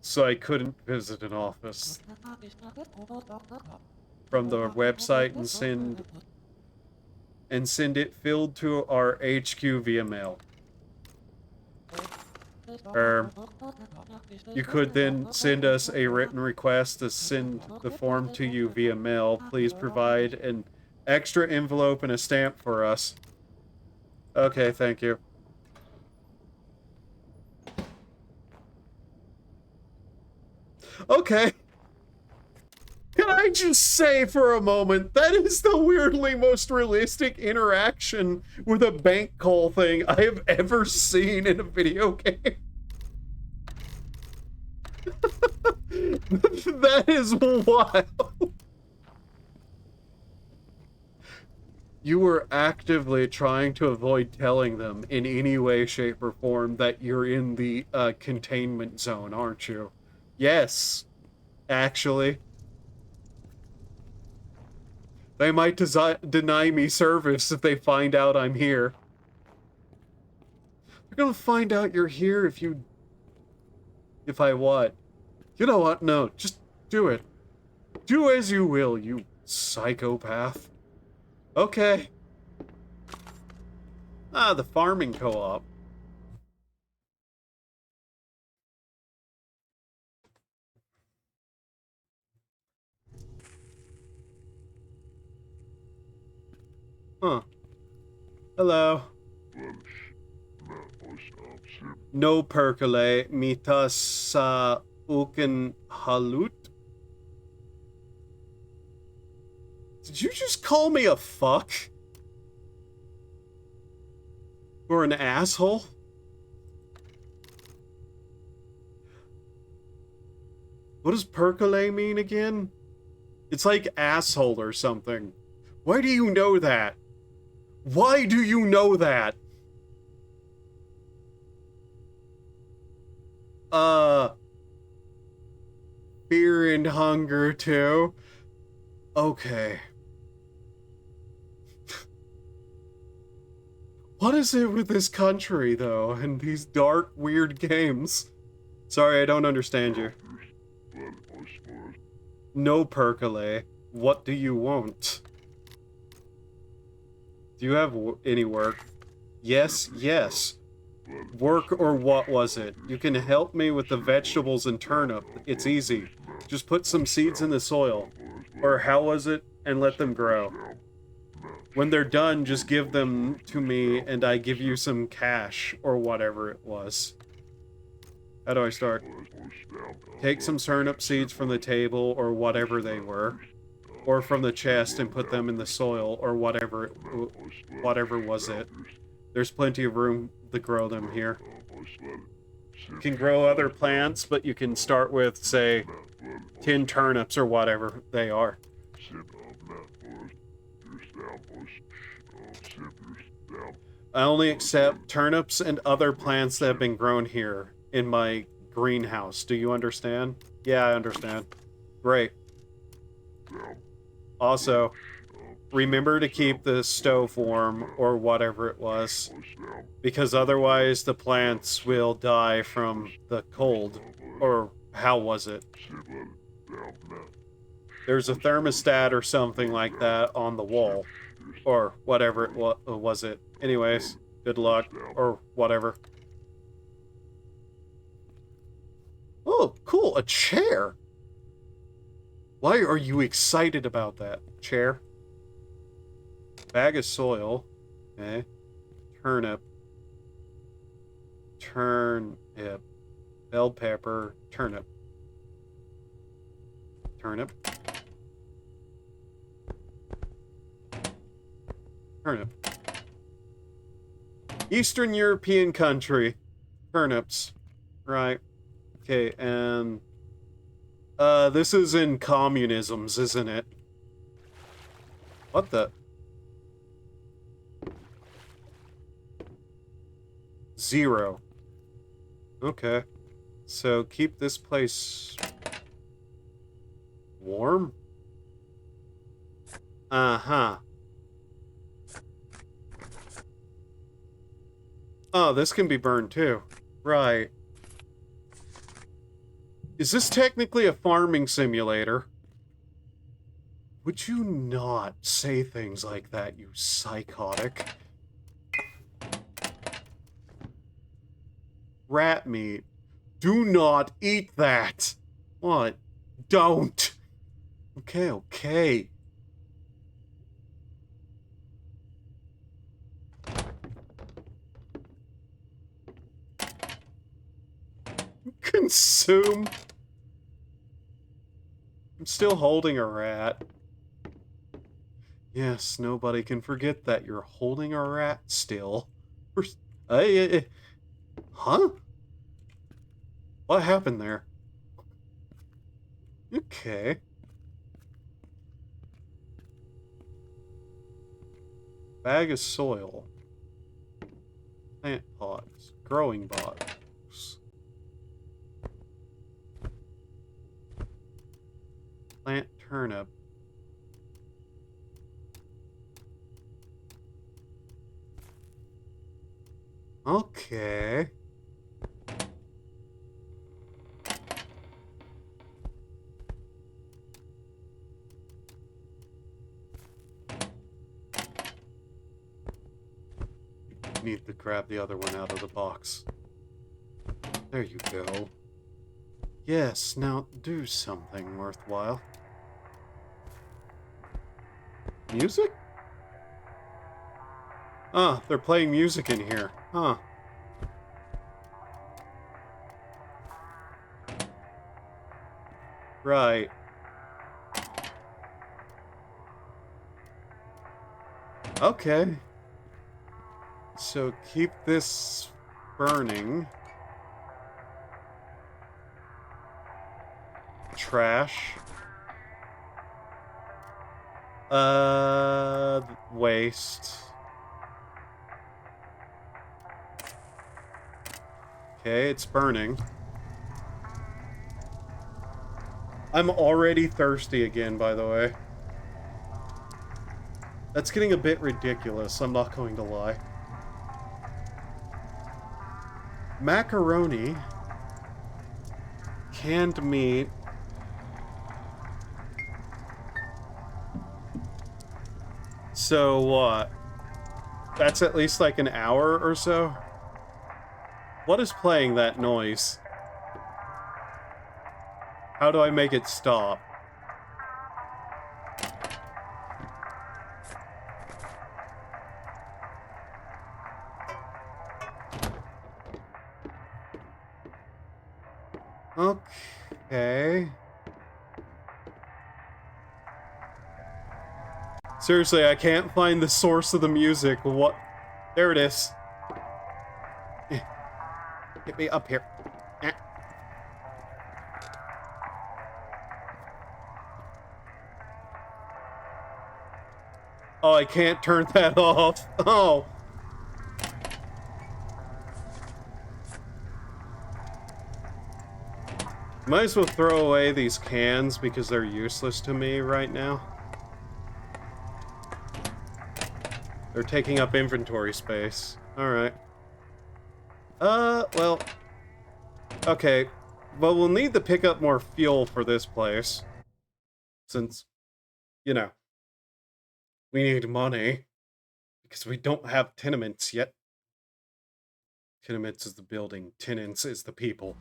So I couldn't visit an office from the website and send it filled to our HQ via mail. You could then send us a written request to send the form to you via mail. Please provide an extra envelope and a stamp for us. Okay, thank you. Okay. Can I just say for a moment, that is the weirdly most realistic interaction with a bank call thing I have ever seen in a video game. That is wild. You were actively trying to avoid telling them in any way, shape, or form that you're in the containment zone, aren't you? Yes, actually. They might deny me service if they find out I'm here. They're gonna find out you're here if you If I what? You know what? No, just do it. Do as you will, you psychopath. Okay. Ah, the farming co-op. Huh. Hello. No percolate, mitas sa uken halut? Did you just call me a fuck? Or an asshole? What does percolate mean again? It's like asshole or something. Why do you know that? Why do you know that? Fear and hunger too? Okay. What is it with this country, though, and these dark, weird games? Sorry, I don't understand you. No percolate. What do you want? Do you have any work? Yes, yes. Work or what was it? You can help me with the vegetables and turnip. It's easy. Just put some seeds in the soil. Or how was it? And let them grow. When they're done, just give them to me and I give you some cash or whatever it was. How do I start? Take some turnip seeds from the table or whatever they were. Or from the chest and put them in the soil or whatever was it. There's plenty of room to grow them here. You can grow other plants, but you can start with, say, 10 turnips or whatever they are. I only accept turnips and other plants that have been grown here in my greenhouse. Do you understand? Yeah, I understand. Great. Also, remember to keep the stove warm or whatever it was, because otherwise the plants will die from the cold. Or how was it? There's a thermostat or something like that on the wall. Or whatever it was it. Anyways, good luck. Or whatever. Oh, cool, a chair! Why are you excited about that? Chair? Bag of soil. Okay. Turnip. Turnip. Bell pepper. Turnip. Turnip. Turnip. Eastern European country. Turnips. Right. Okay, and... this is in communisms, isn't it? What the... 0. Okay. So keep this place... warm? Uh-huh. Oh, this can be burned too. Right. Is this technically a farming simulator? Would you not say things like that, you psychotic? Rat meat. Do not eat that! What? Don't! Okay, okay. Consume. I'm still holding a rat. Yes, nobody can forget that you're holding a rat still. Huh? What happened there? Okay. Bag of soil. Plant pots. Growing box. Plant turnip. Okay. need to grab the other one out of the box. There you go. Yes, now do something worthwhile. Music? Ah, they're playing music in here. Huh. Right. Okay. So keep this burning. Trash. Waste. Okay, it's burning. I'm already thirsty again, by the way. That's getting a bit ridiculous, I'm not going to lie. Macaroni. Canned meat. So what? That's at least like an hour or so? What is playing that noise? How do I make it stop? Okay. Seriously, I can't find the source of the music. What? There it is. Get me up here. Oh, I can't turn that off. Oh. Might as well throw away these cans because they're useless to me right now. They're taking up inventory space. Alright. Well. Okay. Well, we'll need to pick up more fuel for this place. Since, you know, we need money. Because we don't have tenements yet. Tenements is the building. Tenants is the people.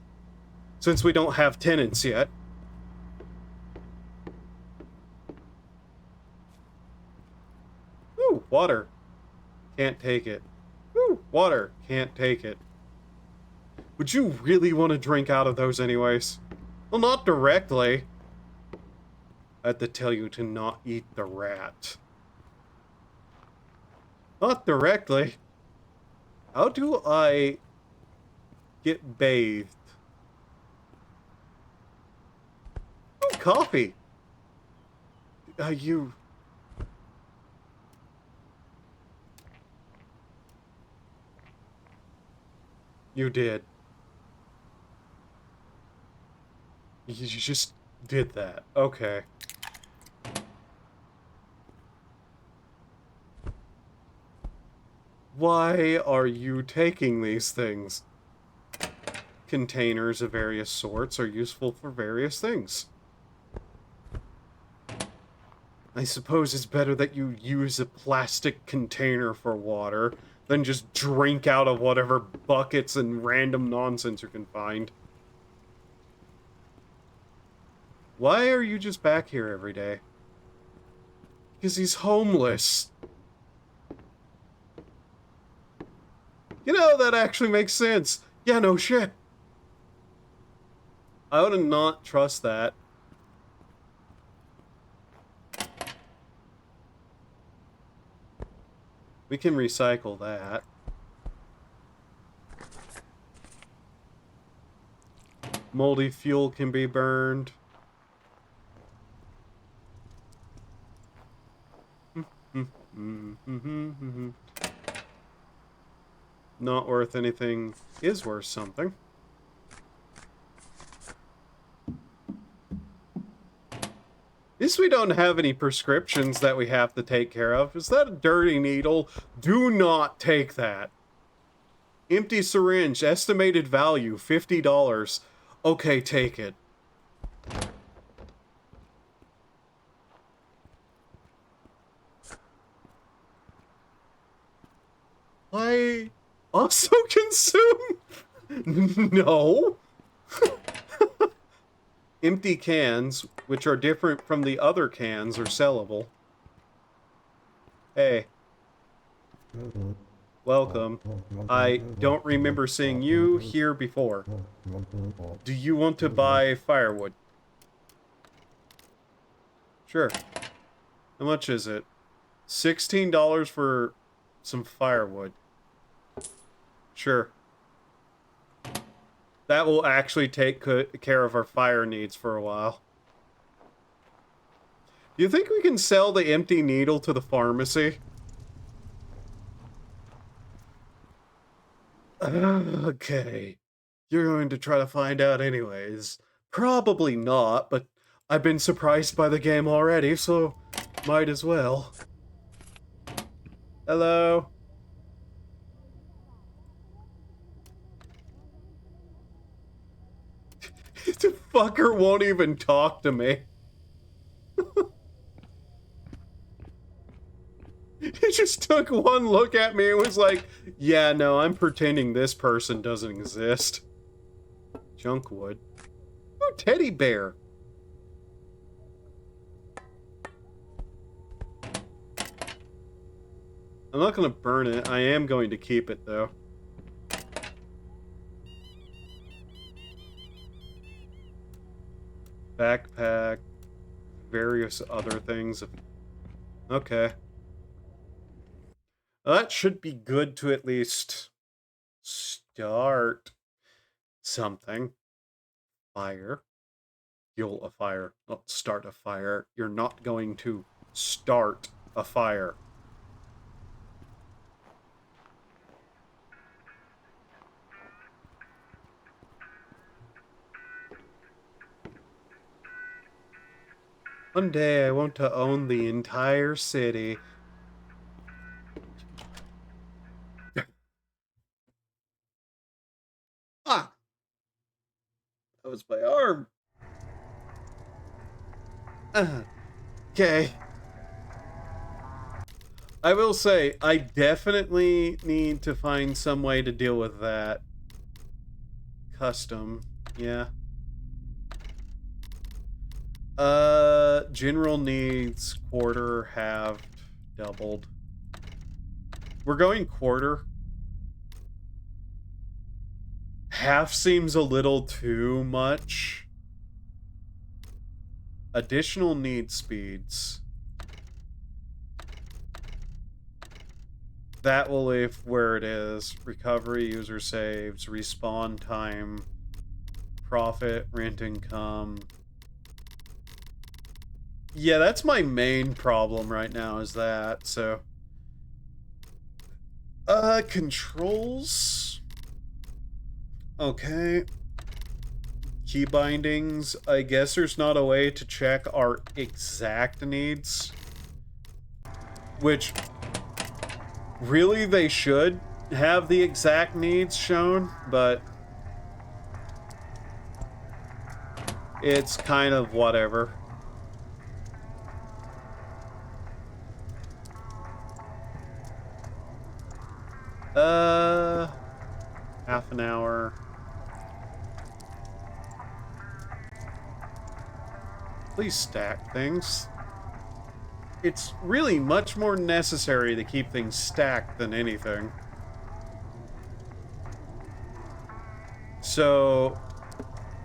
Since we don't have tenants yet. Ooh, water. Can't take it. Ooh, water. Can't take it. Would you really want to drink out of those anyways? Well, not directly. I had to tell you to not eat the rat. Not directly. How do I get bathed? Oh, coffee. You did. You just did that. Okay. Why are you taking these things? Containers of various sorts are useful for various things. I suppose it's better that you use a plastic container for water than just drink out of whatever buckets and random nonsense you can find. Why are you just back here every day? Because he's homeless. You know, that actually makes sense. Yeah, no shit. I would not trust that. We can recycle that. Moldy fuel can be burned. Not worth anything is worth something. At least we don't have any prescriptions that we have to take care of. Is that a dirty needle? Do not take that. Empty syringe, estimated value, $50. Okay, take it. Why also consume? No. Empty cans, which are different from the other cans, are sellable. Hey. Welcome. I don't remember seeing you here before. Do you want to buy firewood? Sure. How much is it? $16 for some firewood. Sure. That will actually take care of our fire needs for a while. Do you think we can sell the empty needle to the pharmacy? Okay. You're going to try to find out anyways. Probably not, but I've been surprised by the game already, so might as well. Hello? The fucker won't even talk to me. He just took one look at me and was like, yeah, no, I'm pretending this person doesn't exist. Junkwood. Oh, teddy bear. I'm not going to burn it. I am going to keep it, though. Backpack. Various other things. Okay. Well, that should be good to at least start something. Fire. Fuel a fire. Not start a fire. You're not going to start a fire. One day I want to own the entire city. Ah! That was my arm. Okay. I will say, I definitely need to find some way to deal with that. Custom. Yeah. General needs quarter, halved, doubled. We're going quarter. Half seems a little too much. Additional need speeds. That will leave where it is. Recovery, user saves, respawn time, profit, rent income. Yeah, that's my main problem right now is that, so. Controls. Okay. Key bindings. I guess there's not a way to check our exact needs. Which, really they should have the exact needs shown, but it's kind of whatever. Half an hour. Please stack things. It's really much more necessary to keep things stacked than anything. So,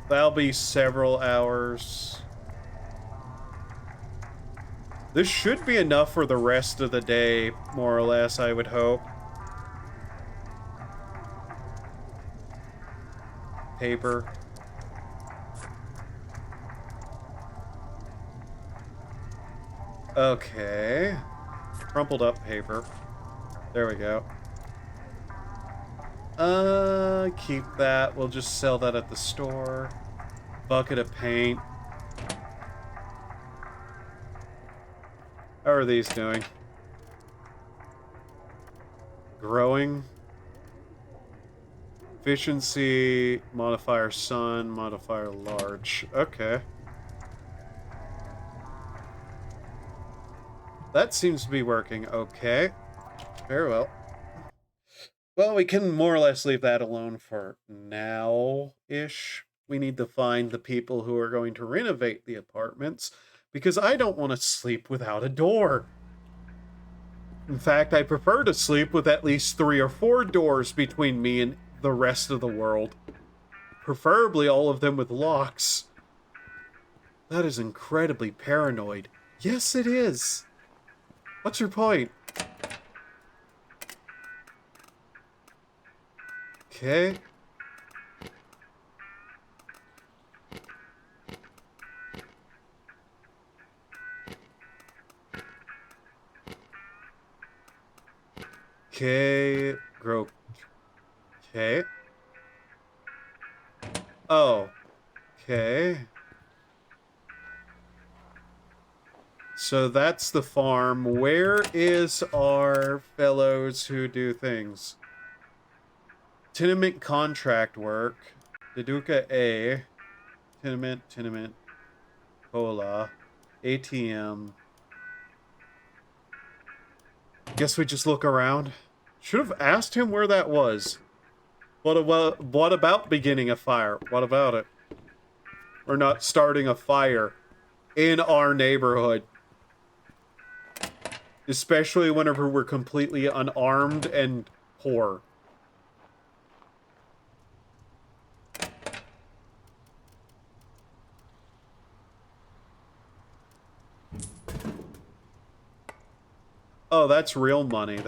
that'll be several hours. This should be enough for the rest of the day, more or less, I would hope. Paper. Okay. Crumpled up paper. There we go. Keep that. We'll just sell that at the store. Bucket of paint. How are these doing? Growing. Efficiency, modifier sun, modifier large. Okay. That seems to be working okay. Very well. Well, we can more or less leave that alone for now-ish. We need to find the people who are going to renovate the apartments, because I don't want to sleep without a door. In fact, I prefer to sleep with at least 3 or 4 doors between me and the rest of the world. Preferably all of them with locks. That is incredibly paranoid. Yes, it is. What's your point? Okay. Okay. Grow. Okay. Oh. Okay. So that's the farm. Where is our fellows who do things? Tenement contract work. Deduca A. Tenement. Cola. ATM. Guess we just look around. Should have asked him where that was. What about beginning a fire? What about it? Or not starting a fire in our neighborhood? Especially whenever we're completely unarmed and poor. Oh, that's real money.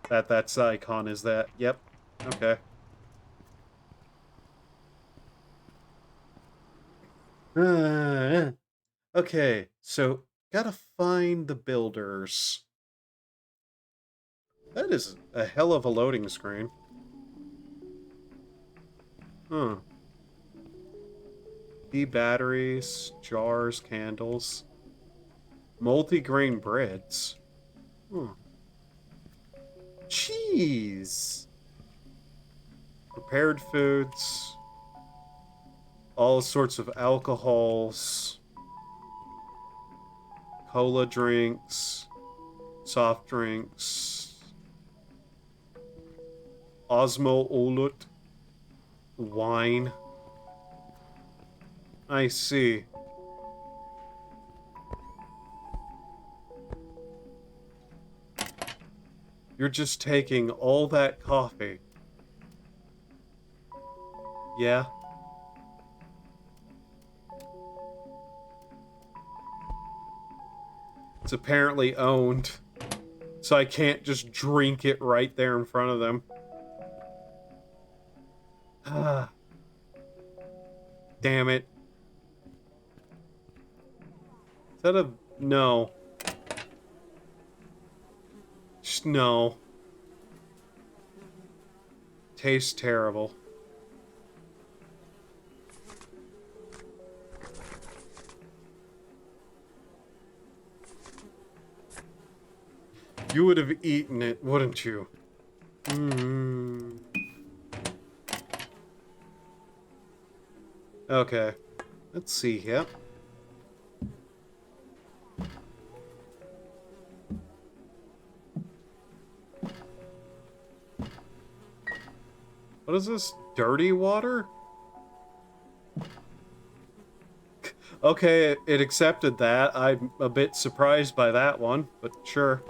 That's icon is that. Yep. Okay. Okay, so gotta find the builders. That is a hell of a loading screen. Huh. Batteries, jars, candles. Multi-grain breads. Huh. Cheese. Prepared foods. All sorts of alcohols. Cola drinks. Soft drinks. Osmo Olut. Wine. I see. You're just taking all that coffee. Yeah. It's apparently owned, so I can't just drink it right there in front of them. Ah. Damn it. Is that a... No. Just no. Tastes terrible. You would have eaten it, wouldn't you? Mm. Okay. Let's see here. What is this? Dirty water? Okay, it accepted that. I'm a bit surprised by that one, but sure.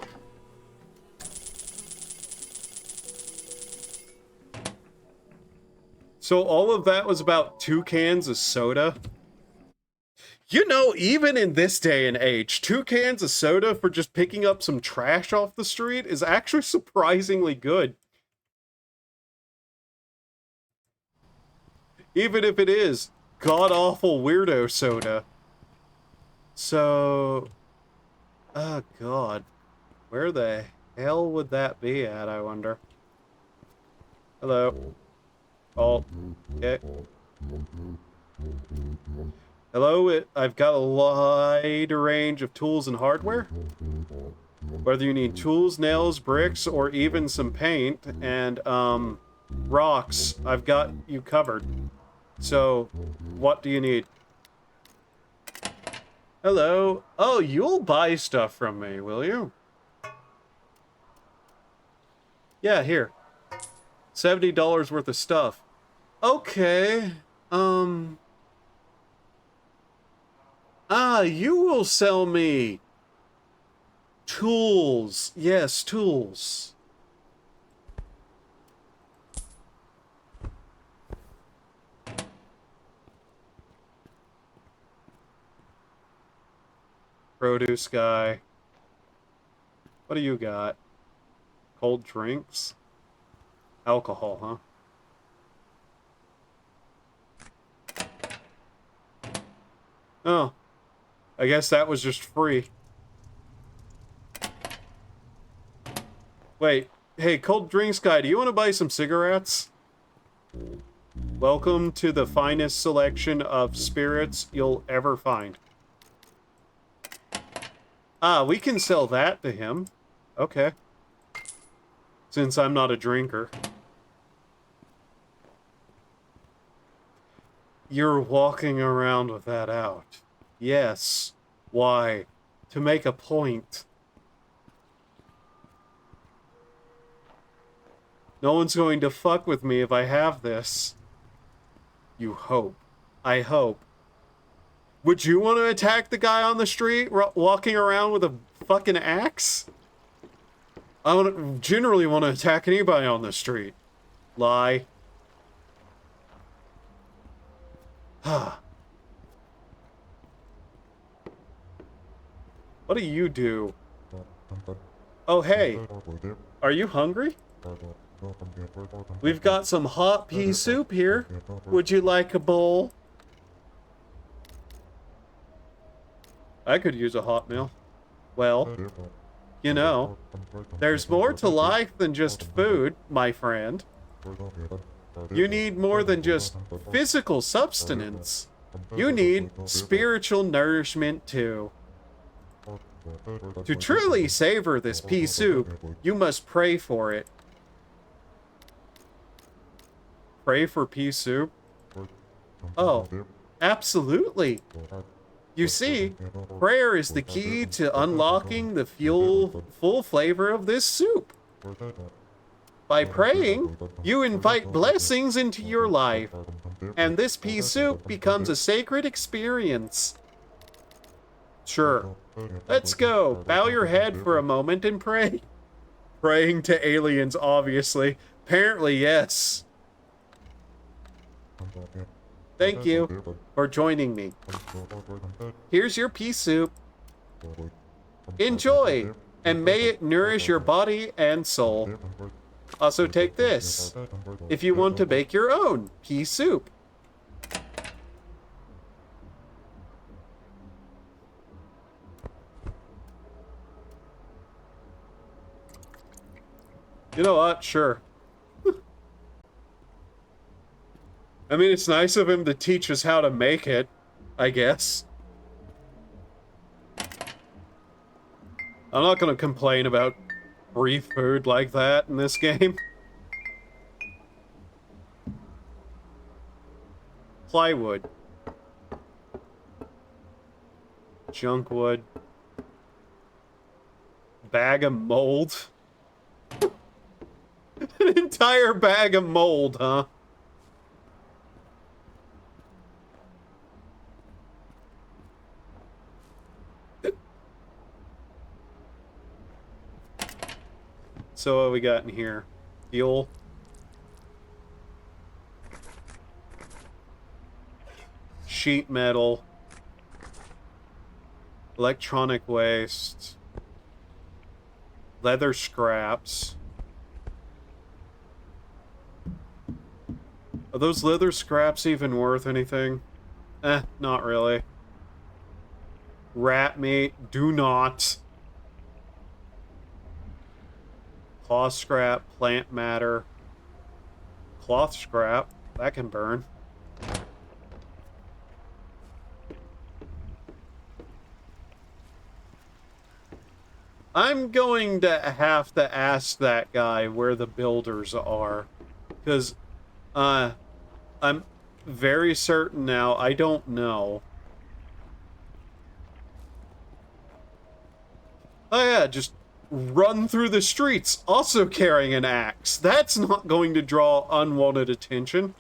So all of that was about 2 cans of soda? You know, even in this day and age, 2 cans of soda for just picking up some trash off the street is actually surprisingly good. Even if it is god-awful weirdo soda. So... Oh, God. Where the hell would that be at, I wonder? Hello. Oh, okay. Hello, I've got a wide range of tools and hardware. Whether you need tools, nails, bricks, or even some paint and, rocks, I've got you covered. So, what do you need? Hello. Oh, you'll buy stuff from me, will you? Yeah, here. $70 worth of stuff. Okay. You will sell me tools. Yes, tools. Produce guy. What do you got? Cold drinks? Alcohol, huh? Oh. I guess that was just free. Wait. Hey, cold drinks guy, do you want to buy some cigarettes? Welcome to the finest selection of spirits you'll ever find. Ah, we can sell that to him. Okay. Since I'm not a drinker. You're walking around with that out. Yes. Why? To make a point. No one's going to fuck with me if I have this. You hope. I hope. Would you want to attack the guy on the street walking around with a fucking axe? I don't generally want to attack anybody on the street. Lie. What do you do? Oh, hey. Are you hungry? We've got some hot pea soup here. Would you like a bowl? I could use a hot meal. Well, you know, there's more to life than just food, my friend. You need more than just physical substance. You need spiritual nourishment too. To truly savor this pea soup, you must pray for it. Pray for pea soup? Oh, absolutely. You see, prayer is the key to unlocking the full flavor of this soup. By praying, you invite blessings into your life, and this pea soup becomes a sacred experience. Sure. Let's go. Bow your head for a moment and pray. Praying to aliens, obviously. Apparently, yes. Thank you for joining me. Here's your pea soup. Enjoy, and may it nourish your body and soul. Also take this, if you want to bake your own pea soup. You know what? Sure. I mean, it's nice of him to teach us how to make it, I guess. I'm not gonna complain about free food like that in this game. Plywood. Junk wood. Bag of mold. An entire bag of mold, huh? So what we got in here? Fuel. Sheet metal. Electronic waste. Leather scraps. Are those leather scraps even worth anything? Not really. Rat meat. Do not. Cloth scrap, plant matter, cloth scrap, that can burn. I'm going to have to ask that guy where the builders are, because I'm very certain now I don't know. Oh yeah, just run through the streets also carrying an axe. That's not going to draw unwanted attention.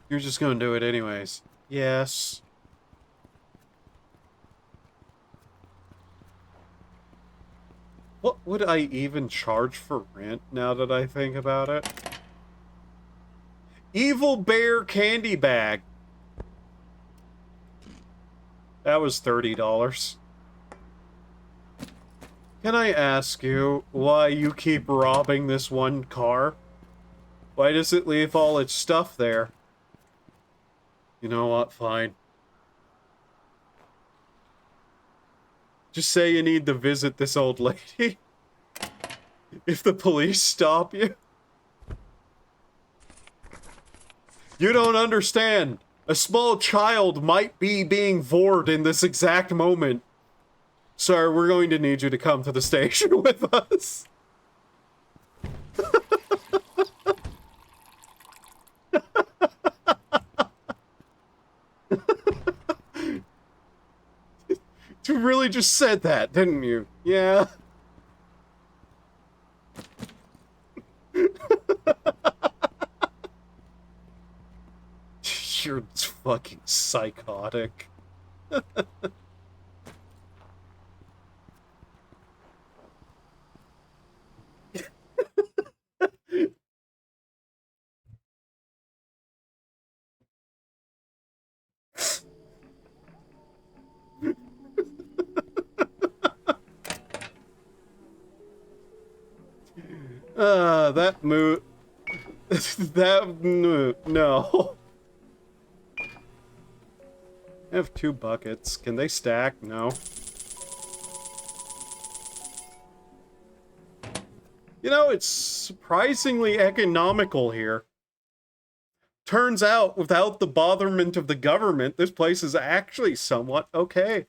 You're just gonna do it anyways. Yes. What would I even charge for rent now that I think about it? Evil Bear Candy Bag. That was $30. Can I ask you why you keep robbing this one car? Why does it leave all its stuff there? You know what? Fine. Just say you need to visit this old lady. If the police stop you. You don't understand. A small child might be being vored in this exact moment. Sir, we're going to need you to come to the station with us. You really just said that, didn't you? Yeah. You're fucking psychotic. That move. No. I have 2 buckets. Can they stack? No. You know, it's surprisingly economical here. Turns out, without the botherment of the government, this place is actually somewhat okay.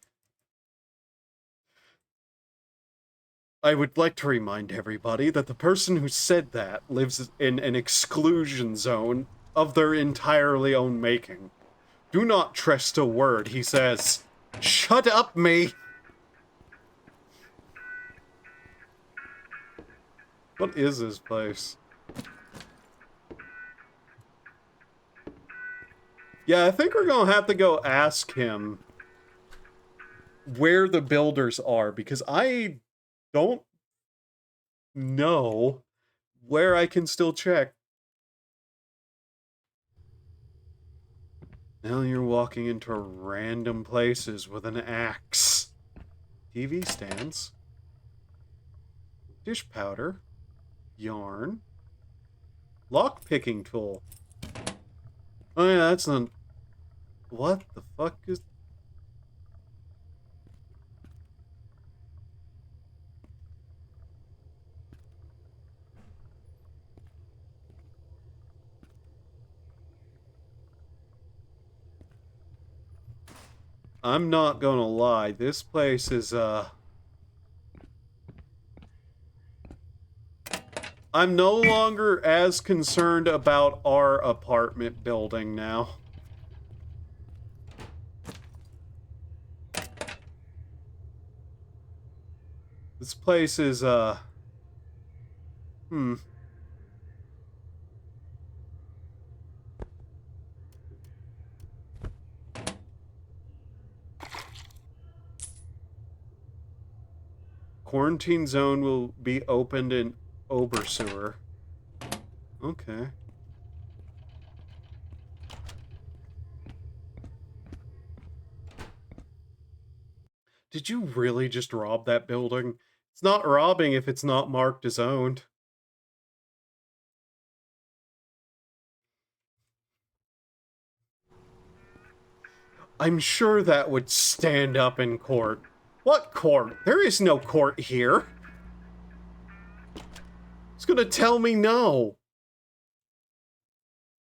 I would like to remind everybody that the person who said that lives in an exclusion zone of their entirely own making. Do not trust a word he says. Shut up, me! What is this place? Yeah, I think we're gonna have to go ask him where the builders are, because I don't know where I can still check. Now you're walking into random places with an axe. TV stands. Dish powder. Yarn. Lock-picking tool. Oh yeah, that's not... What the fuck is... I'm not gonna lie, this place is, I'm no longer as concerned about our apartment building now. This place is, Quarantine zone will be opened in Obenseuer. Okay. Did you really just rob that building? It's not robbing if it's not marked as owned. I'm sure that would stand up in court. What court? There is no court here. It's gonna tell me no.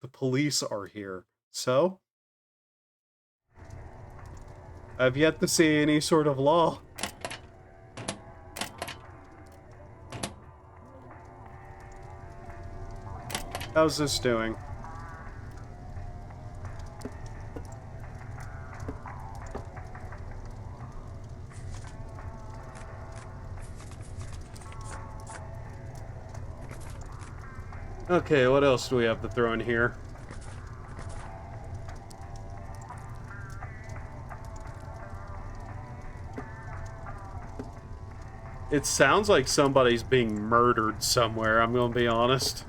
The police are here. So? I've yet to see any sort of law. How's this doing? Okay, what else do we have to throw in here? It sounds like somebody's being murdered somewhere, I'm gonna be honest.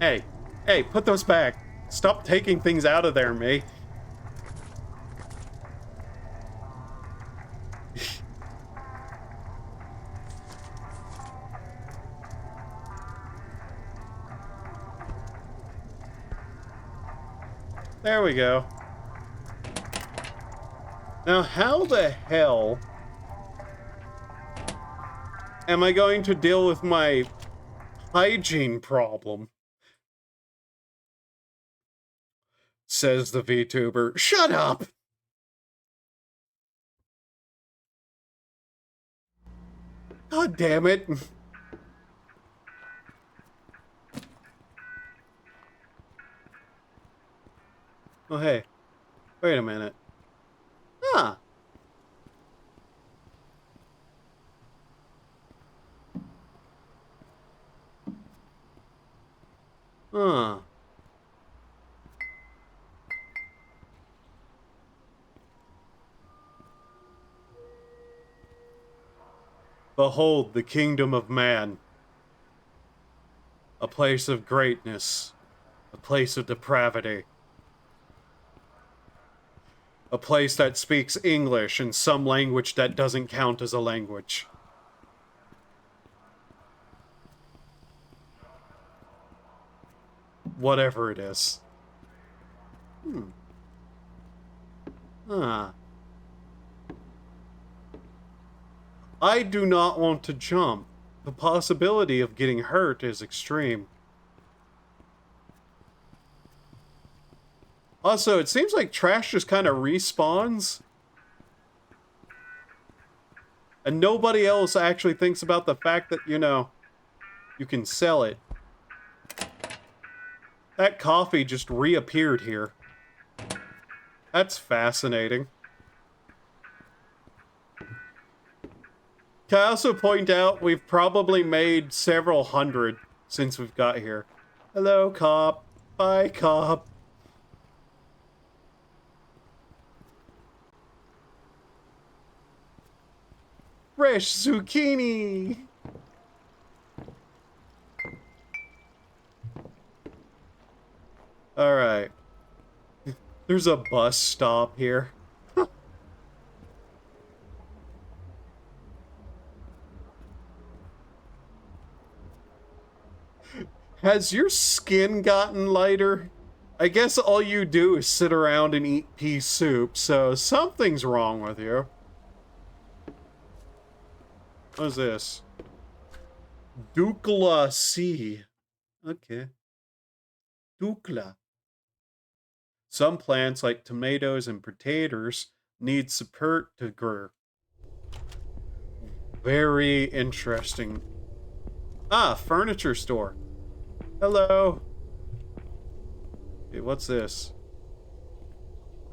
Hey, hey, put those back. Stop taking things out of there, me. There we go. Now, how the hell am I going to deal with my hygiene problem? Says the VTuber. Shut up! God damn it. Oh, hey. Wait a minute. Huh. Huh. Behold the kingdom of man. A place of greatness. A place of depravity. A place that speaks English and some language that doesn't count as a language. Whatever it is. Huh. I do not want to jump. The possibility of getting hurt is extreme. Also, it seems like trash just kind of respawns. And nobody else actually thinks about the fact that, you know, you can sell it. That coffee just reappeared here. That's fascinating. Can I also point out, we've probably made several hundred since we've got here. Hello, cop. Bye, cop. Fresh zucchini! Alright. There's a bus stop here. Has your skin gotten lighter? I guess all you do is sit around and eat pea soup, so something's wrong with you. What's this? Dukla C. Okay. Dukla. Some plants, like tomatoes and potatoes, need support to grow. Very interesting. Ah, furniture store. Hello. Okay, what's this?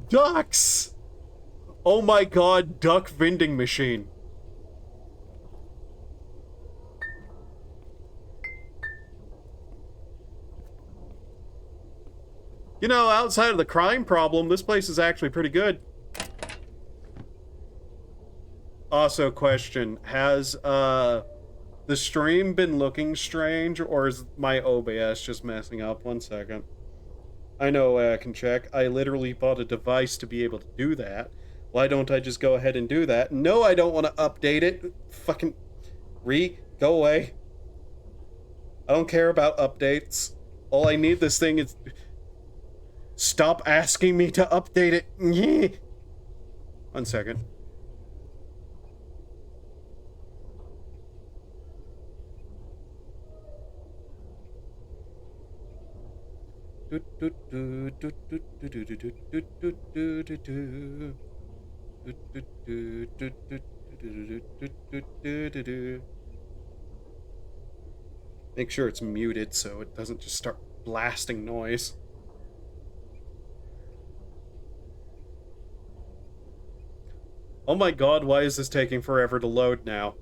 Ducks! Oh my god, duck vending machine. You know, outside of the crime problem, this place is actually pretty good. Also, question, has, the stream been looking strange, or is my OBS just messing up? 1 second. I know I can check. I literally bought a device to be able to do that. Why don't I just go ahead and do that? No, I don't want to update it. Fucking... go away. I don't care about updates. All I need this thing is... Stop asking me to update it. 1 second. Make sure it's muted so it doesn't just start blasting noise. Oh my god, why is this taking forever to load now?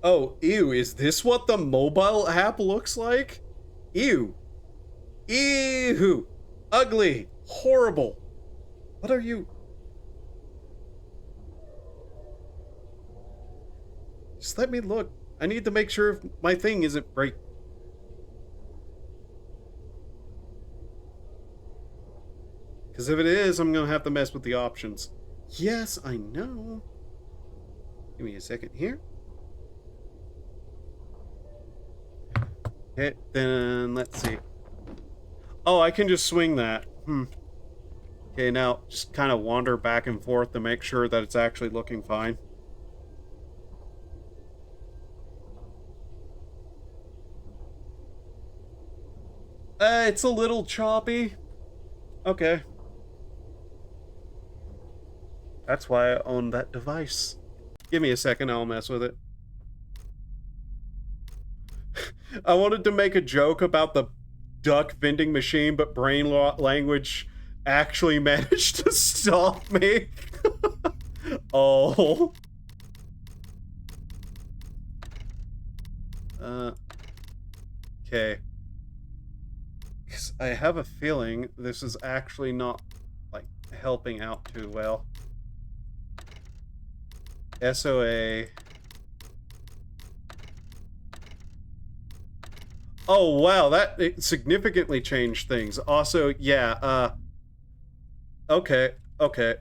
Oh, ew, is this what the mobile app looks like? Ew. Ew. Ugly. Horrible. What are you? Just let me look. I need to make sure if my thing isn't break. Because if it is, I'm going to have to mess with the options. Yes, I know. Give me a second here. Okay, then let's see. Oh, I can just swing that. Okay, now just kind of wander back and forth to make sure that it's actually looking fine. It's a little choppy. Okay. That's why I own that device. Give me a second, I'll mess with it. I wanted to make a joke about the duck vending machine, but brain language actually managed to stop me. Oh. Okay. Because I have a feeling this is actually not, like, helping out too well. SOA. Oh, wow, that it significantly changed things. Also, yeah, okay, okay.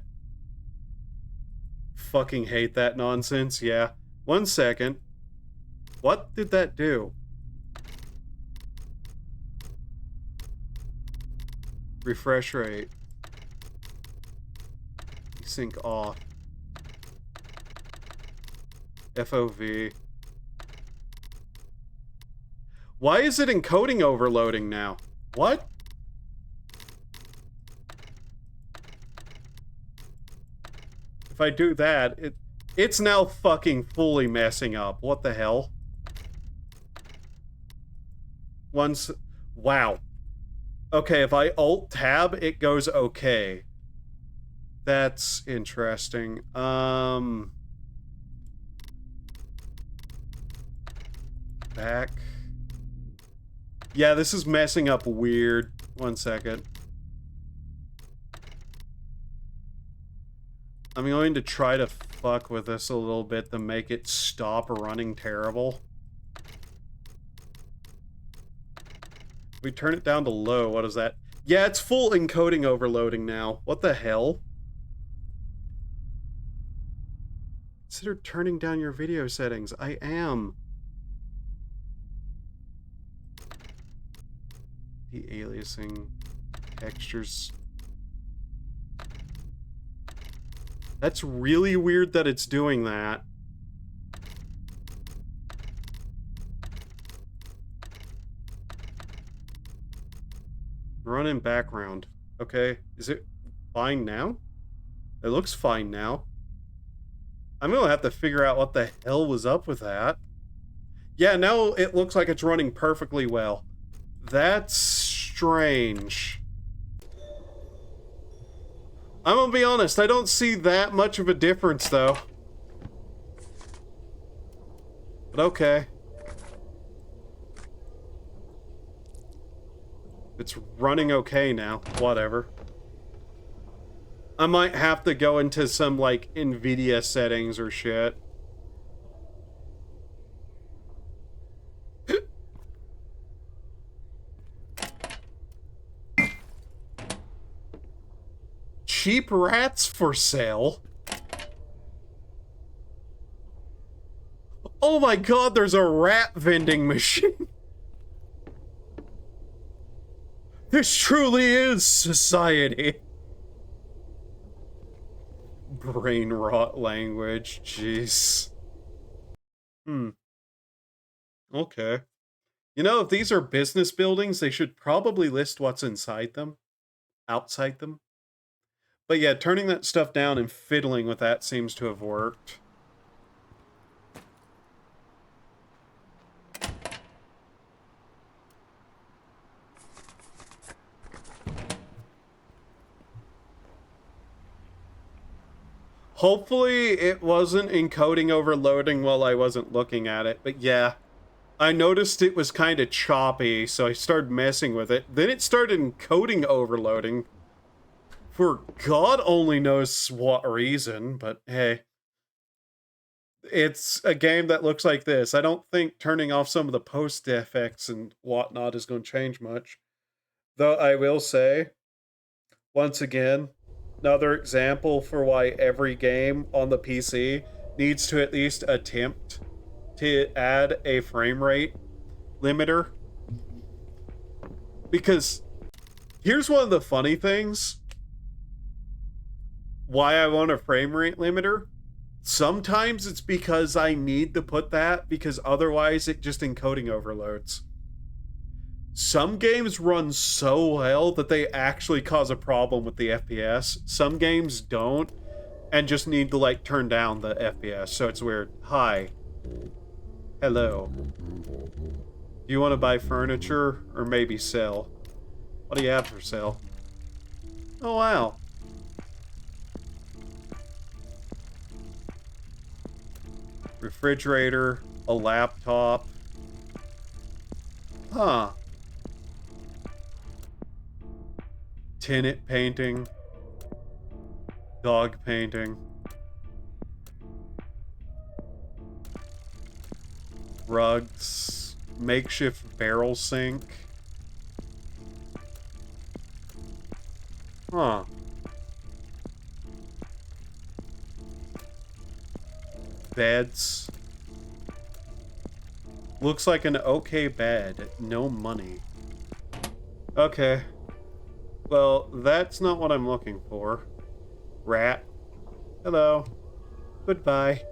Fucking hate that nonsense, yeah. 1 second. What did that do? Refresh rate. Sync off. FOV. Why is it encoding overloading now? What? If I do that, it's now fucking fully messing up. What the hell? Once... Wow. Okay, if I Alt-Tab, it goes okay. That's interesting. Back. Yeah, this is messing up weird. 1 second. I'm going to try to fuck with this a little bit to make it stop running terrible. We turn it down to low, what is that? Yeah, it's full encoding overloading now. What the hell? Consider turning down your video settings. I am. De-aliasing. Textures. That's really weird that it's doing that. Run in background. Okay. Is it fine now? It looks fine now. I'm gonna have to figure out what the hell was up with that. Yeah, now it looks like it's running perfectly well. That's strange. I'm gonna be honest, I don't see that much of a difference, though. But okay. It's running okay now. Whatever. I might have to go into some, like, NVIDIA settings or shit. Cheap rats for sale? Oh my god, there's a rat vending machine! This truly is society! Brain rot language, jeez. Okay. You know, if these are business buildings, they should probably list what's inside them. Outside them. But yeah, turning that stuff down and fiddling with that seems to have worked. Hopefully it wasn't encoding overloading while I wasn't looking at it, but yeah. I noticed it was kind of choppy, so I started messing with it. Then it started encoding overloading. For God only knows what reason, but hey. It's a game that looks like this. I don't think turning off some of the post effects and whatnot is going to change much. Though I will say, once again, another example for why every game on the PC needs to at least attempt to add a frame rate limiter. Because here's one of the funny things why I want a frame rate limiter. Sometimes it's because I need to put that because otherwise it just encoding overloads. Some games run so well that they actually cause a problem with the FPS. Some games don't and just need to like turn down the FPS, so it's weird. Hi. Hello. Do you want to buy furniture or maybe sell? What do you have for sale? Oh wow. Refrigerator, a laptop. Huh. Tenant painting. Dog painting. Rugs. Makeshift barrel sink. Huh. Beds. Looks like an okay bed. No money. Okay. Well, that's not what I'm looking for. Rat. Hello. Goodbye.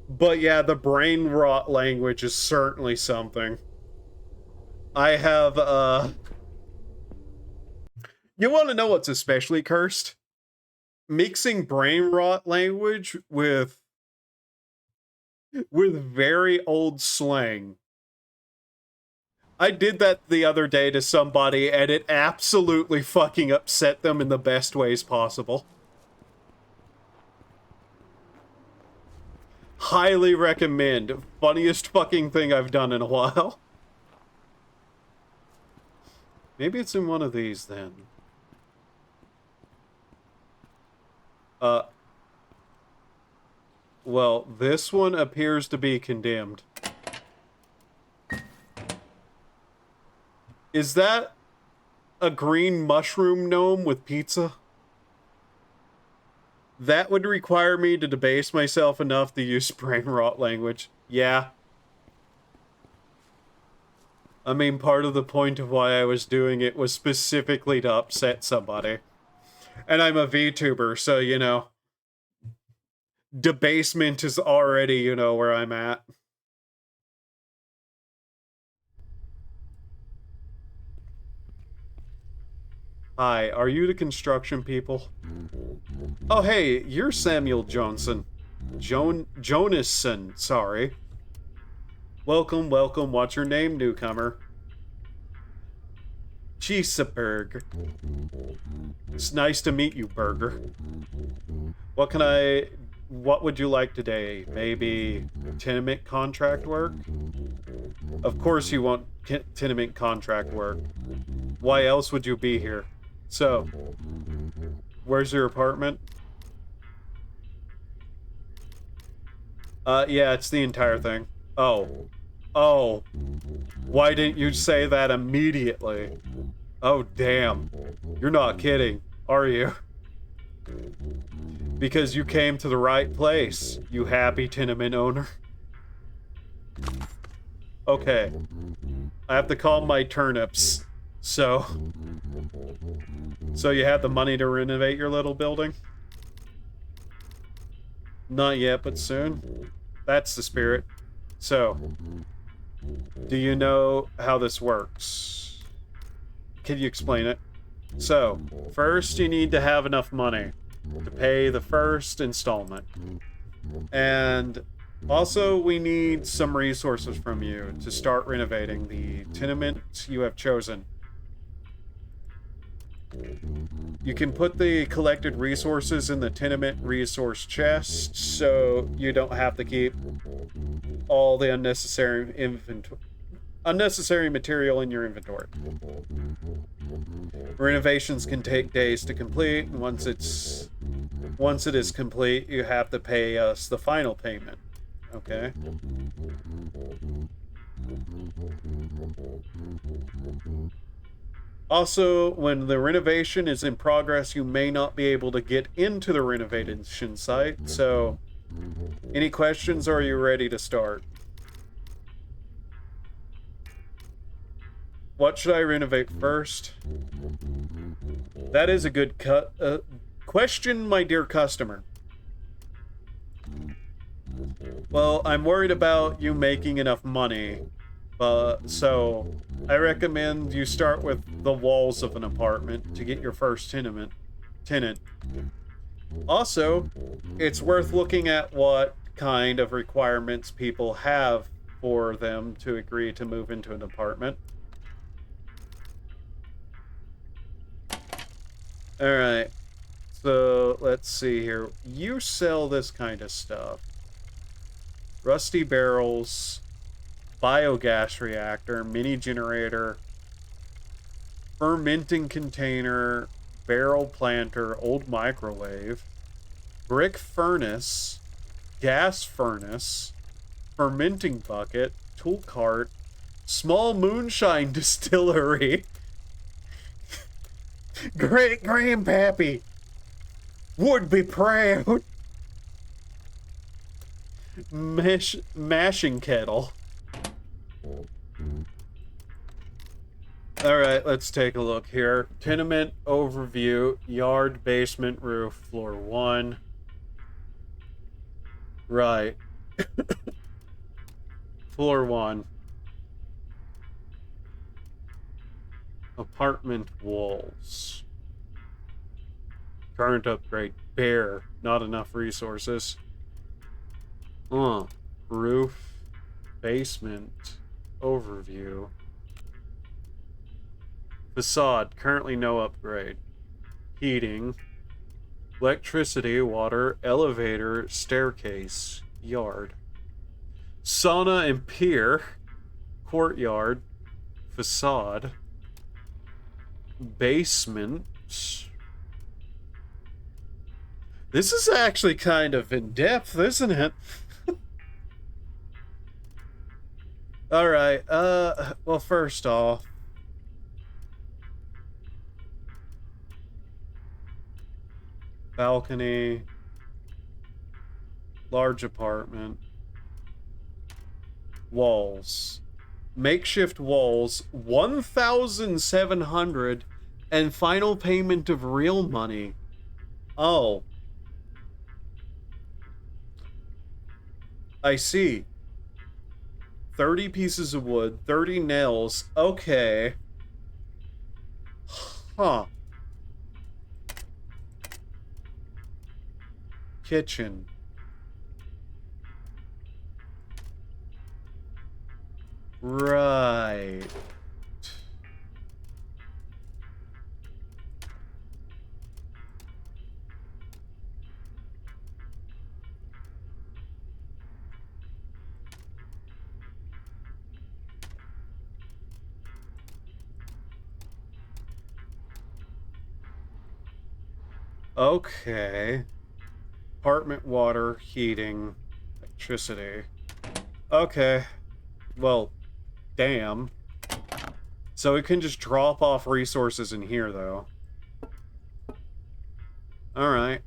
But yeah, the brain rot language is certainly something. I have, You want to know what's especially cursed? Mixing brain rot language with very old slang. I did that the other day to somebody, and it absolutely fucking upset them in the best ways possible. Highly recommend. Funniest fucking thing I've done in a while. Maybe it's in one of these, then. Well, this one appears to be condemned. Is that a green mushroom gnome with pizza? That would require me to debase myself enough to use brain rot language. Yeah. I mean, part of the point of why I was doing it was specifically to upset somebody. And I'm a VTuber, so, you know, debasement is already, you know, where I'm at. Hi, are you the construction people? Oh, hey, you're Samuel Johnson. Jonasson, sorry. Welcome, welcome. What's your name, newcomer? Cheeseburger. It's nice to meet you, Burger. What would you like today? Maybe tenement contract work? Of course you want tenement contract work. Why else would you be here? So, where's your apartment? Yeah, it's the entire thing. Oh. Oh. Why didn't you say that immediately? Oh, damn. You're not kidding, are you? Because you came to the right place, you happy tenement owner. Okay. I have to call my turnips. So you have the money to renovate your little building? Not yet, but soon. That's the spirit. So, do you know how this works? Can you explain it? So, first you need to have enough money to pay the first installment. And also we need some resources from you to start renovating the tenement you have chosen. You can put the collected resources in the tenement resource chest, so you don't have to keep all the unnecessary material in your inventory. Renovations can take days to complete, and once it is complete, you have to pay us the final payment. Okay? Also, when the renovation is in progress, you may not be able to get into the renovation site, so any questions, or are you ready to start? What should I renovate first? That is a good question, my dear customer. Well, I'm worried about you making enough money, so I recommend you start with the walls of an apartment to get your first tenant. Also, it's worth looking at what kind of requirements people have for them to agree to move into an apartment. Alright, so let's see here. You sell this kind of stuff. Rusty barrels, biogas reactor, mini generator, fermenting container, barrel planter, old microwave, brick furnace, gas furnace, fermenting bucket, tool cart, small moonshine distillery. Great grandpappy would be proud. Mashing kettle. Alright, let's take a look here. Tenement overview, yard, basement, roof, floor 1. Right. Floor 1. Apartment walls. Current upgrade. Bare. Not enough resources. Roof. Basement. Overview. Facade. Currently no upgrade. Heating. Electricity, water, elevator, staircase, yard. Sauna and pier. Courtyard. Facade. Basement. This is actually kind of in-depth, isn't it? Alright, well, first off, balcony, large apartment, walls. Makeshift walls, 1,700, and final payment of real money. Oh. I see. 30 pieces of wood, 30 nails. Okay. Huh. Kitchen. Right. Okay. Apartment water, heating, electricity. Okay. Well, damn. So we can just drop off resources in here, though. Alright.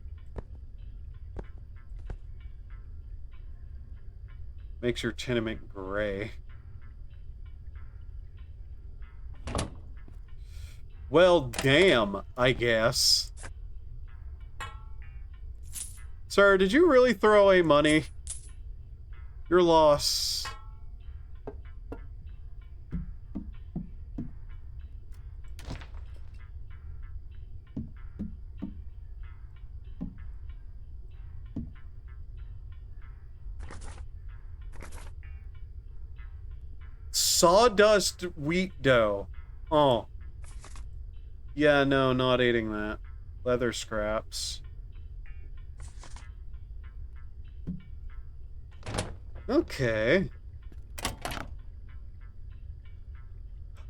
Makes your tenement gray. Well, damn, I guess. Sir, did you really throw away money? Your loss. Sawdust wheat dough. Oh. Yeah, no, not eating that. Leather scraps. Okay.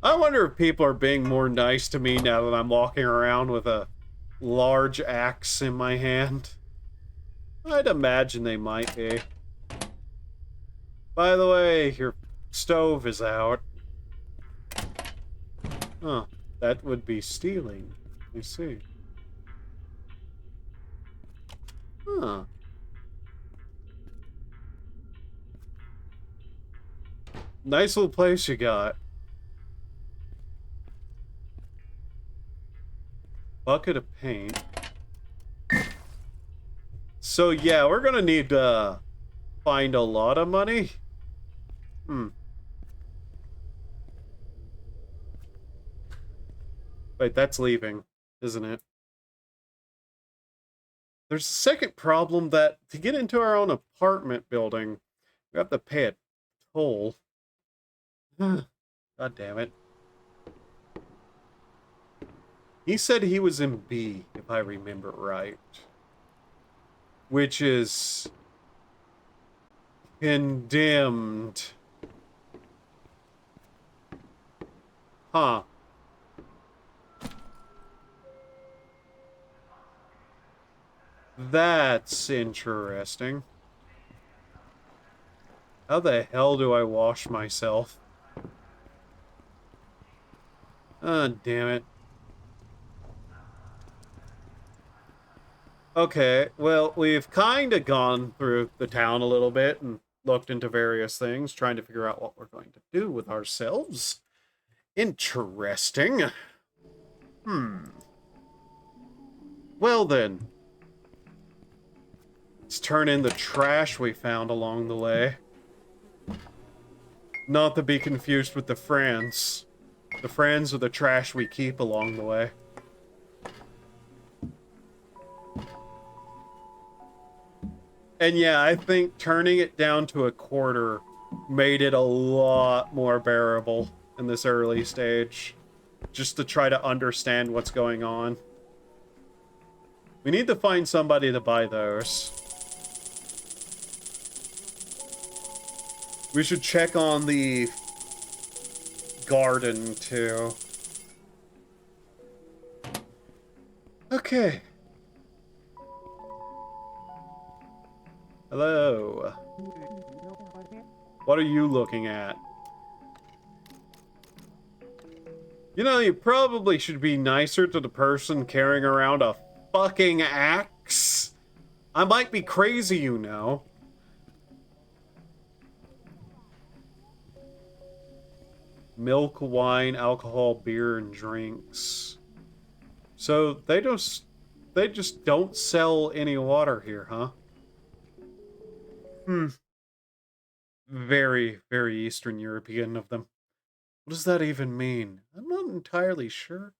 I wonder if people are being more nice to me now that I'm walking around with a large axe in my hand. I'd imagine they might be. By the way, your stove is out. Huh. That would be stealing. I see. Huh. Nice little place you got. Bucket of paint. So yeah, we're gonna need to find a lot of money. Hmm. Wait, that's leaving, isn't it? There's a second problem that to get into our own apartment building, we have to pay a toll. God damn it. He said he was in B, if I remember right. Which is condemned. Huh. That's interesting. How the hell do I wash myself? Ah, damn it. Okay, well, we've kind of gone through the town a little bit and looked into various things, trying to figure out what we're going to do with ourselves. Interesting. Hmm. Well then, let's turn in the trash we found along the way. Not to be confused with the friends. The friends are the trash we keep along the way. And yeah, I think turning it down to a quarter made it a lot more bearable in this early stage. Just to try to understand what's going on. We need to find somebody to buy those. We should check on the garden, too. Okay. Hello. What are you looking at? You know, you probably should be nicer to the person carrying around a fucking axe. I might be crazy, you know. Milk, wine, alcohol, beer, and drinks. So they just don't sell any water here, huh? Hmm. Very, very Eastern European of them. What does that even mean? I'm not entirely sure.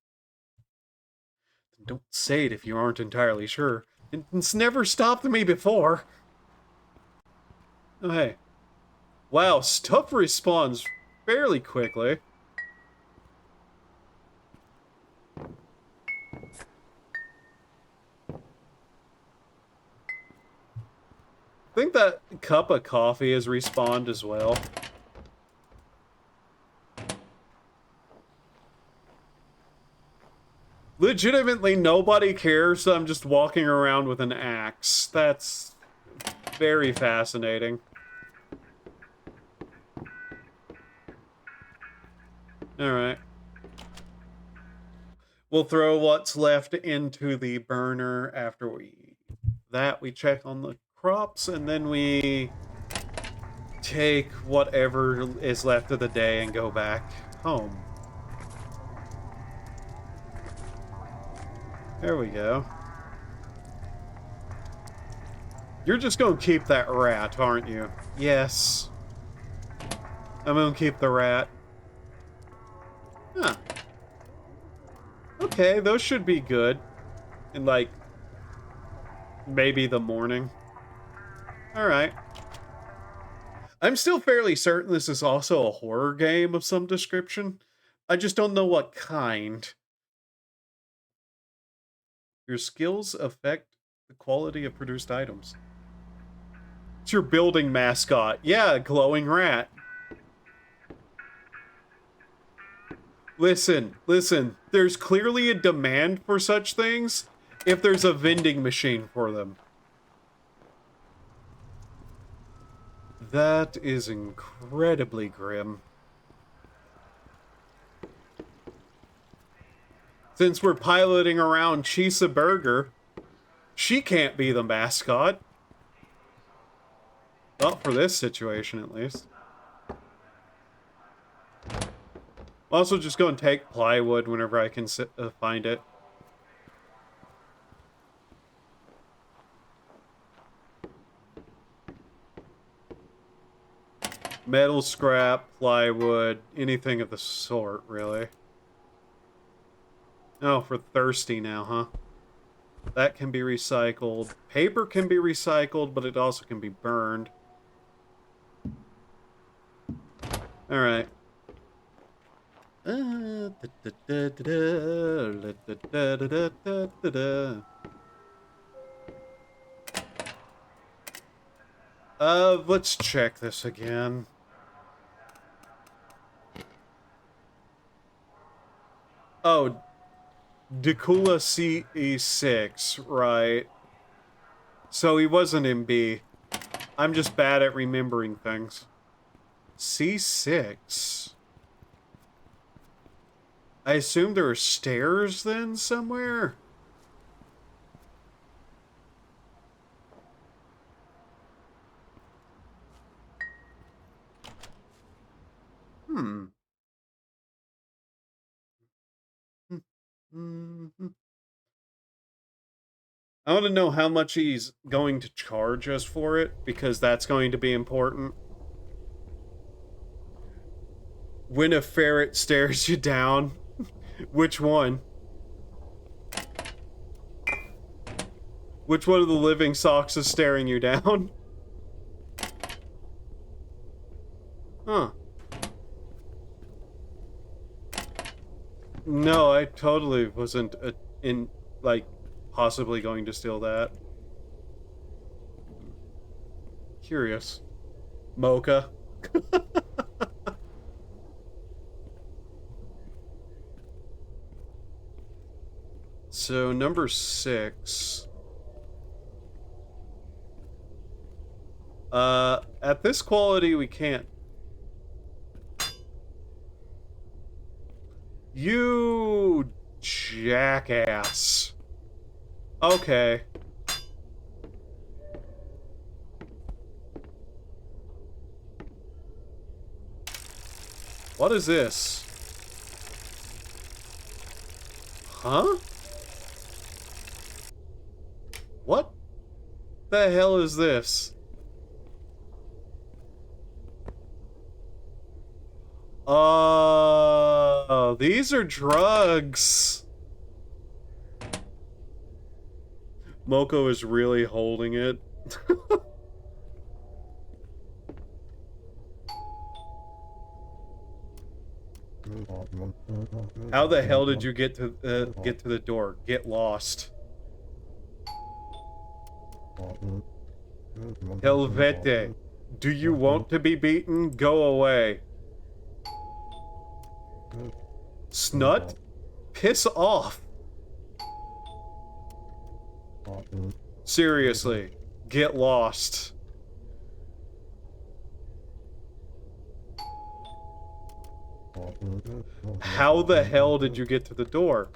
Don't say it if you aren't entirely sure. It's never stopped me before. Oh, hey. Wow, stuff respawns fairly quickly. I think that cup of coffee has respawned as well. Legitimately, nobody cares, so I'm just walking around with an axe. That's very fascinating. Alright. We'll throw what's left into the burner after we check on the crops, and then we take whatever is left of the day and go back home. There we go. You're just gonna keep that rat, aren't you? Yes. I'm gonna keep the rat. Huh. Okay, those should be good. In, like, maybe the morning. Alright. I'm still fairly certain this is also a horror game of some description. I just don't know what kind. Your skills affect the quality of produced items. It's your building mascot. Yeah, glowing rat. Listen. There's clearly a demand for such things if there's a vending machine for them. That is incredibly grim. Since we're piloting around Chisa Burger, she can't be the mascot. Well, for this situation, at least. I'll also just go and take plywood whenever I can find it. Metal scrap, plywood, anything of the sort, really. Oh, for thirsty now, huh? That can be recycled. Paper can be recycled, but it also can be burned. Alright. Let's check this again. Oh, Decula CE6, right. So he wasn't in B. I'm just bad at remembering things. C6. I assume there are stairs then somewhere? I want to know how much he's going to charge us for it, because that's going to be important. When a ferret stares you down. Which one? Which one of the living socks is staring you down? Huh. No, I totally wasn't possibly going to steal that. Curious. Mocha. So, number 6. At this quality, we can't. You jackass. Okay. What is this? Huh? What the hell is this? Oh, these are drugs. Moko is really holding it. How the hell did you get to the door? Get lost. Helvete, do you want to be beaten? Go away. Snut? Piss off. Seriously, get lost. How the hell did you get to the door?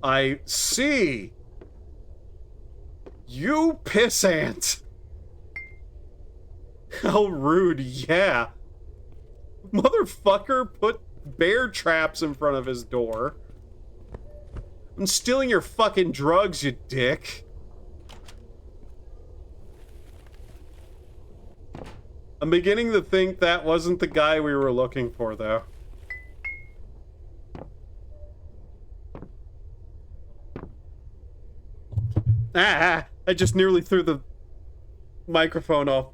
I see. You pissant. How rude, yeah. Motherfucker put bear traps in front of his door. I'm stealing your fucking drugs, you dick. I'm beginning to think that wasn't the guy we were looking for, though. I just nearly threw the microphone off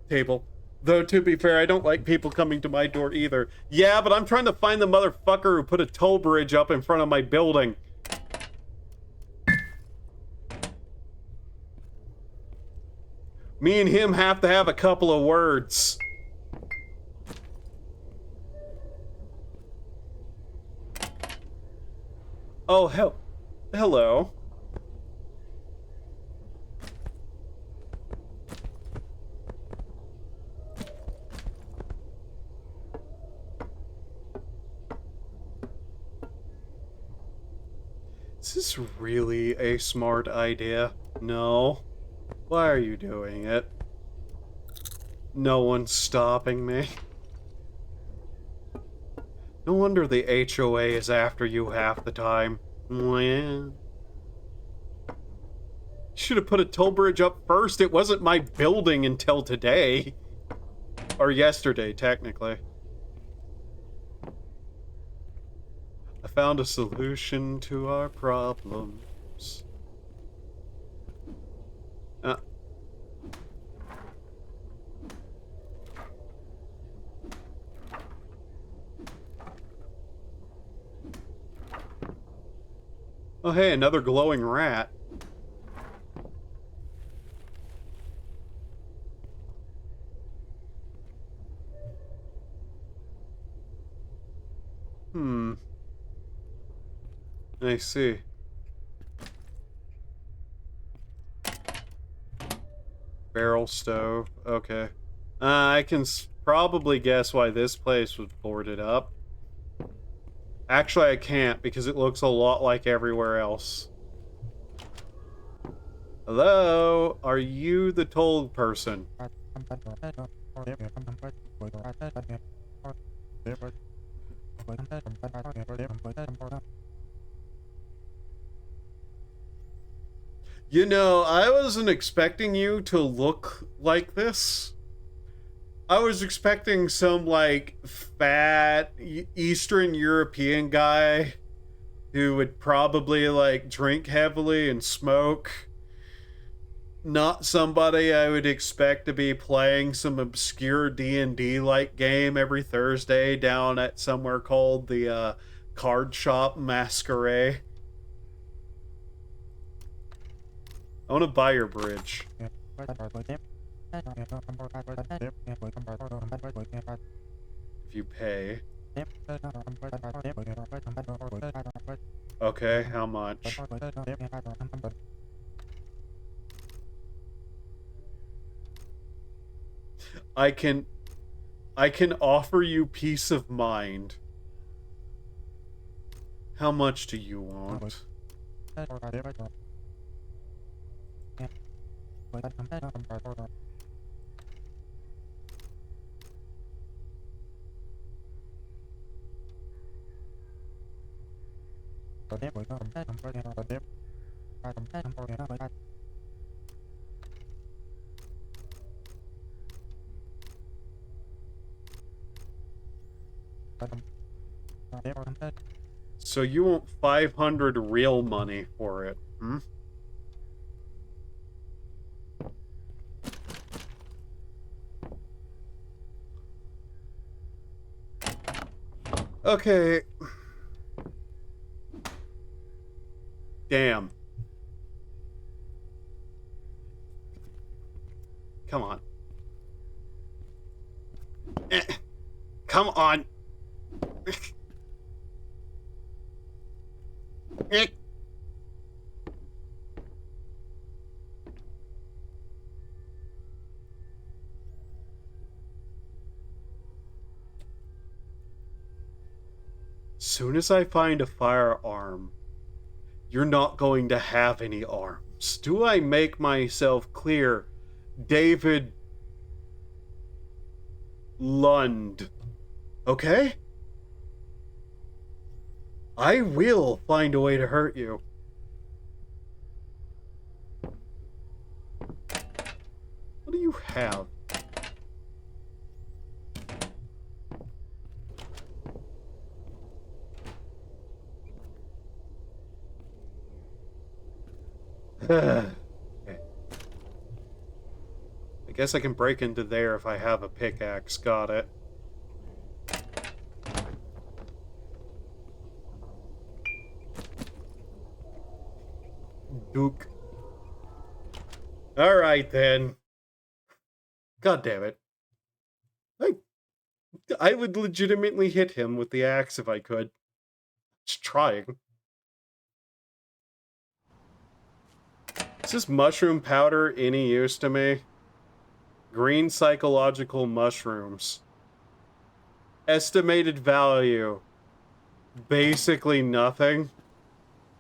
table. Though, to be fair, I don't like people coming to my door either. Yeah, but I'm trying to find the motherfucker who put a toll bridge up in front of my building. Me and him have to have a couple of words. Oh, hello. Is this really a smart idea? No. Why are you doing it? No one's stopping me. No wonder the HOA is after you half the time. Well, should have put a toll bridge up first. It wasn't my building until today. Or yesterday, technically. I found a solution to our problems. Oh hey, another glowing rat. I see. Barrel stove. Okay. I can probably guess why this place was boarded up. Actually, I can't because it looks a lot like everywhere else. Hello? Are you the toll person? You know, I wasn't expecting you to look like this. I was expecting some, like, fat Eastern European guy who would probably, like, drink heavily and smoke. Not somebody I would expect to be playing some obscure D&D-like game every Thursday down at somewhere called the, Card Shop Masquerade. I want to buy your bridge. If you pay. Okay, how much? I can offer you peace of mind. How much do you want? So you want 500 real money for it, hmm? Okay. Damn. Come on. Come on. Soon as I find a firearm, you're not going to have any arms. Do I make myself clear, David Lund? Okay? I will find a way to hurt you. What do you have? Guess I can break into there if I have a pickaxe. Got it. Duke. Alright then. God damn it. I would legitimately hit him with the axe if I could. Just trying. Is this mushroom powder any use to me? Green psychological mushrooms. Estimated value. Basically nothing.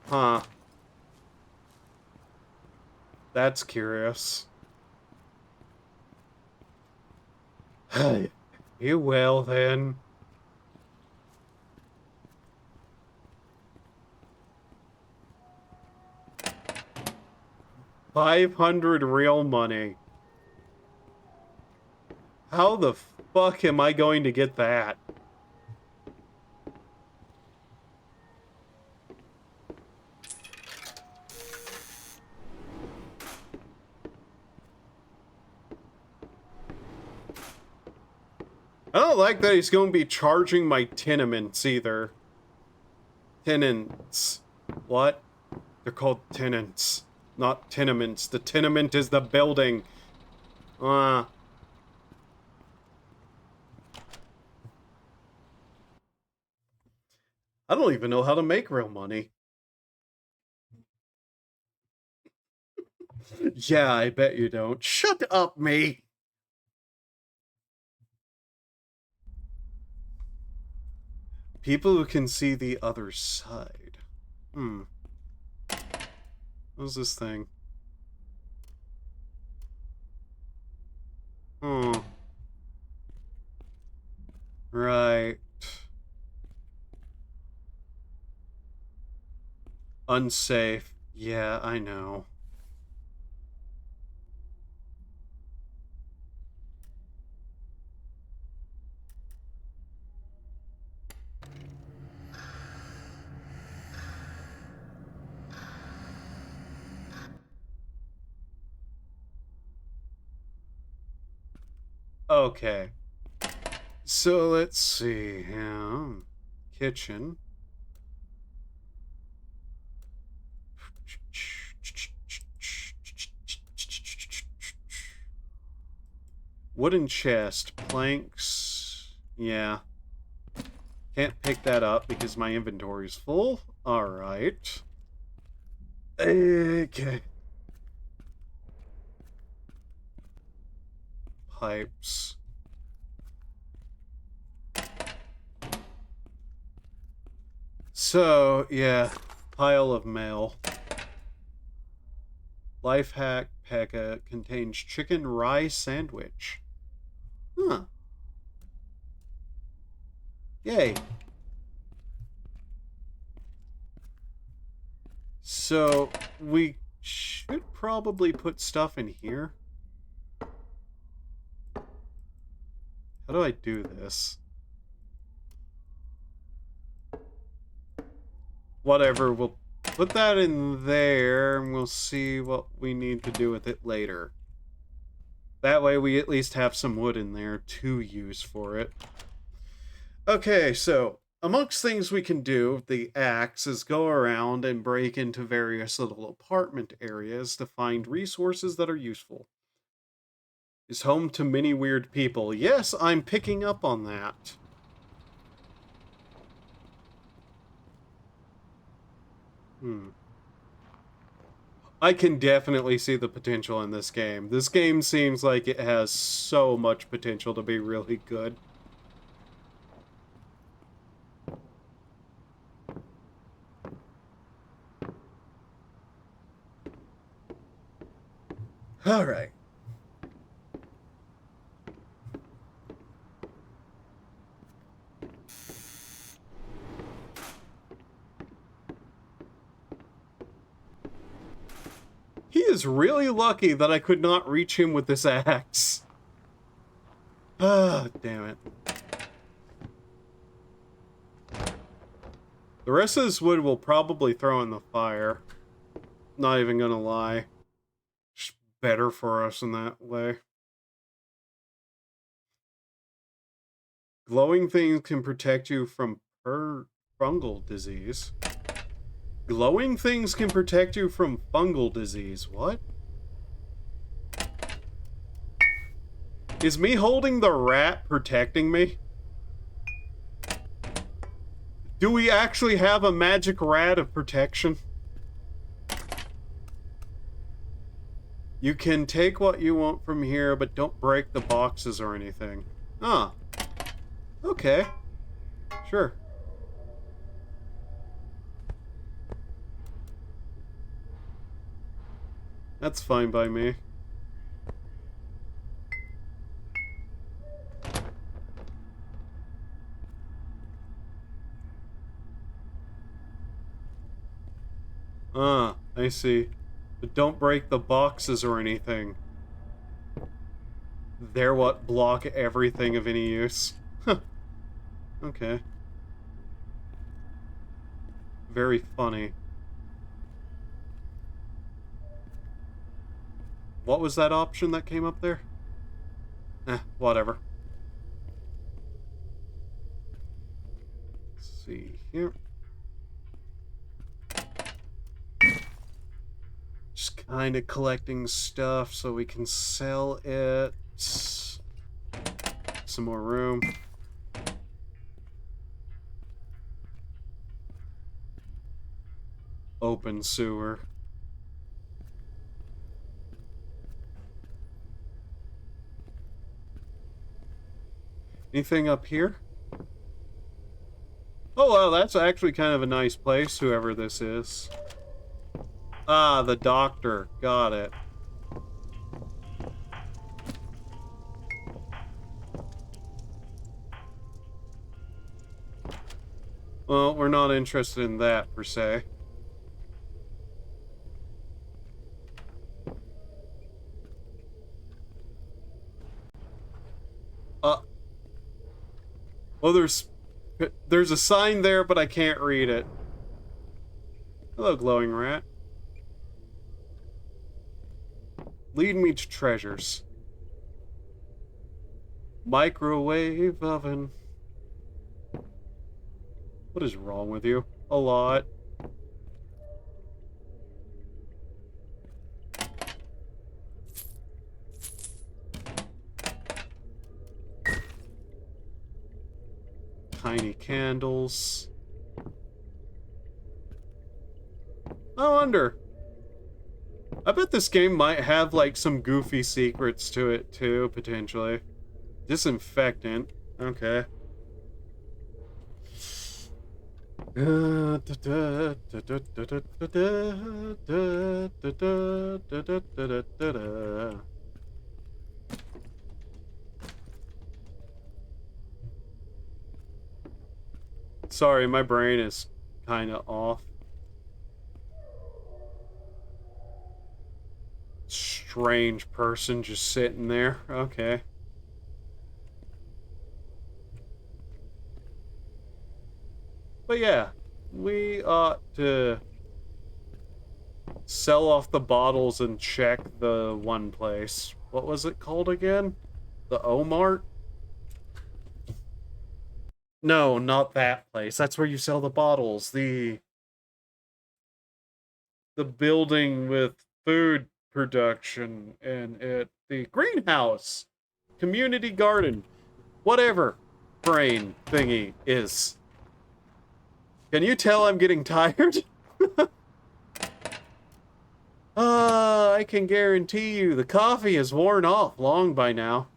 Huh. That's curious. You will then. 500 real money. How the fuck am I going to get that? I don't like that he's going to be charging my tenements either. Tenants. What? They're called tenants, not tenements. The tenement is the building. I don't even know how to make real money. Yeah, I bet you don't. Shut up, me! People who can see the other side. What's this thing? Right. Unsafe. Yeah, I know. Okay. So let's see. Kitchen. Wooden chest. Planks. Yeah. Can't pick that up because my inventory's full. Alright. Okay. Pipes. So, yeah. Pile of mail. Life hack packet contains chicken rye sandwich. Huh. Yay. So, we should probably put stuff in here. How do I do this? Whatever, we'll put that in there, and we'll see what we need to do with it later. That way we at least have some wood in there to use for it. Okay, so amongst things we can do with the axe is go around and break into various little apartment areas to find resources that are useful. Is home to many weird people. Yes, I'm picking up on that. I can definitely see the potential in this game. This game seems like it has so much potential to be really good. All right. He is really lucky that I could not reach him with this axe. Ah, damn it. The rest of this wood will probably throw in the fire. Not even gonna lie. Just better for us in that way. Glowing things can protect you from fungal disease. Glowing things can protect you from fungal disease. What? Is me holding the rat protecting me? Do we actually have a magic rat of protection? You can take what you want from here, but don't break the boxes or anything. Ah. Okay. Sure. That's fine by me. Ah, I see. But don't break the boxes or anything. They're what block everything of any use. Huh. Okay. Very funny. What was that option that came up there? Whatever. Let's see here. Just kind of collecting stuff so we can sell it. Some more room. Obenseuer. Anything up here? Oh, well, that's actually kind of a nice place, whoever this is. Ah, the doctor. Got it. Well, we're not interested in that, per se. Well, there's a sign there, but I can't read it. Hello, glowing rat. Lead me to treasures. Microwave oven. What is wrong with you? A lot. Tiny candles. I wonder. I bet this game might have, like, some goofy secrets to it, too, potentially. Disinfectant. Okay. Sorry, my brain is kind of off. Strange person just sitting there. Okay. But yeah, we ought to sell off the bottles and check the one place. What was it called again? The O-Mart? No, not that place. That's where you sell the bottles. The building with food production in it. The greenhouse. Community garden. Whatever brain thingy is. Can you tell I'm getting tired? I can guarantee you the coffee is worn off long by now.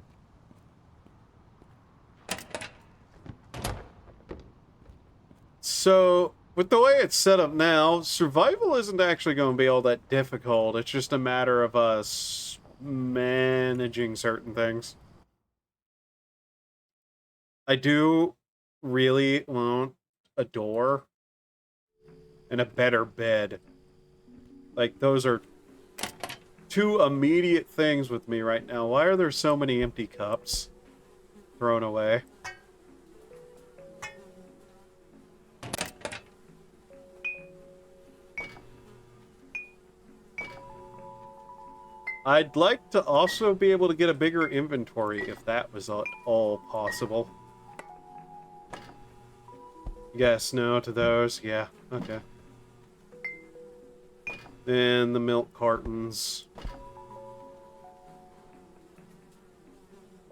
So, with the way it's set up now, survival isn't actually going to be all that difficult. It's just a matter of us managing certain things. I do really want a door and a better bed. Like, those are two immediate things with me right now. Why are there so many empty cups thrown away? I'd like to also be able to get a bigger inventory if that was at all possible. Yes, no to those. Yeah, okay. And the milk cartons.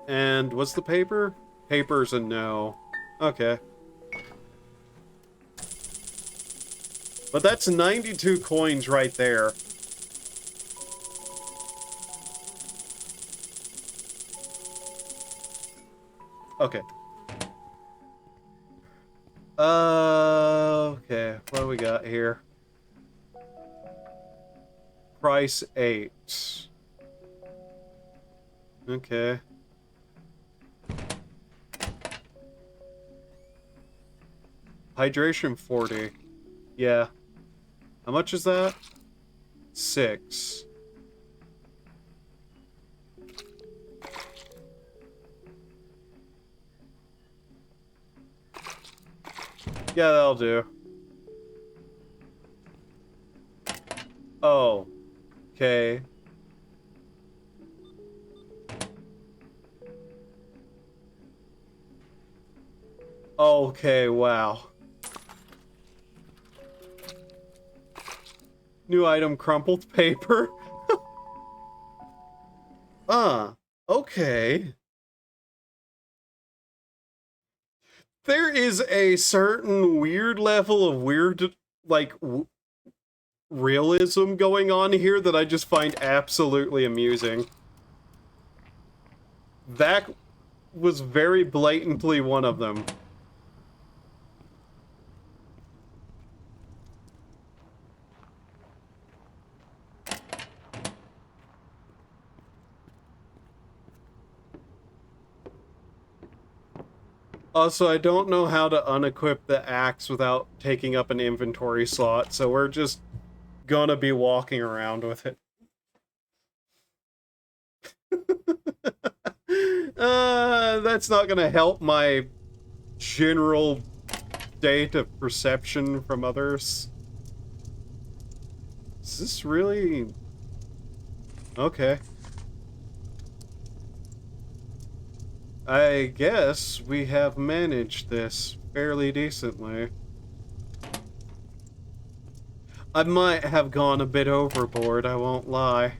And what's the paper? Paper's a no. Okay. But that's 92 coins right there. Okay. Okay. What do we got here? Price 8. Okay. Hydration 40. Yeah. How much is that? 6. Yeah, that'll do. Oh. Okay. Okay, wow. New item, crumpled paper. Okay. There is a certain weird level of weird, like, realism going on here that I just find absolutely amusing. That was very blatantly one of them. Also, I don't know how to unequip the axe without taking up an inventory slot, so we're just gonna be walking around with it. That's not gonna help my general state of perception from others. Is this really... Okay. I guess we have managed this fairly decently. I might have gone a bit overboard, I won't lie.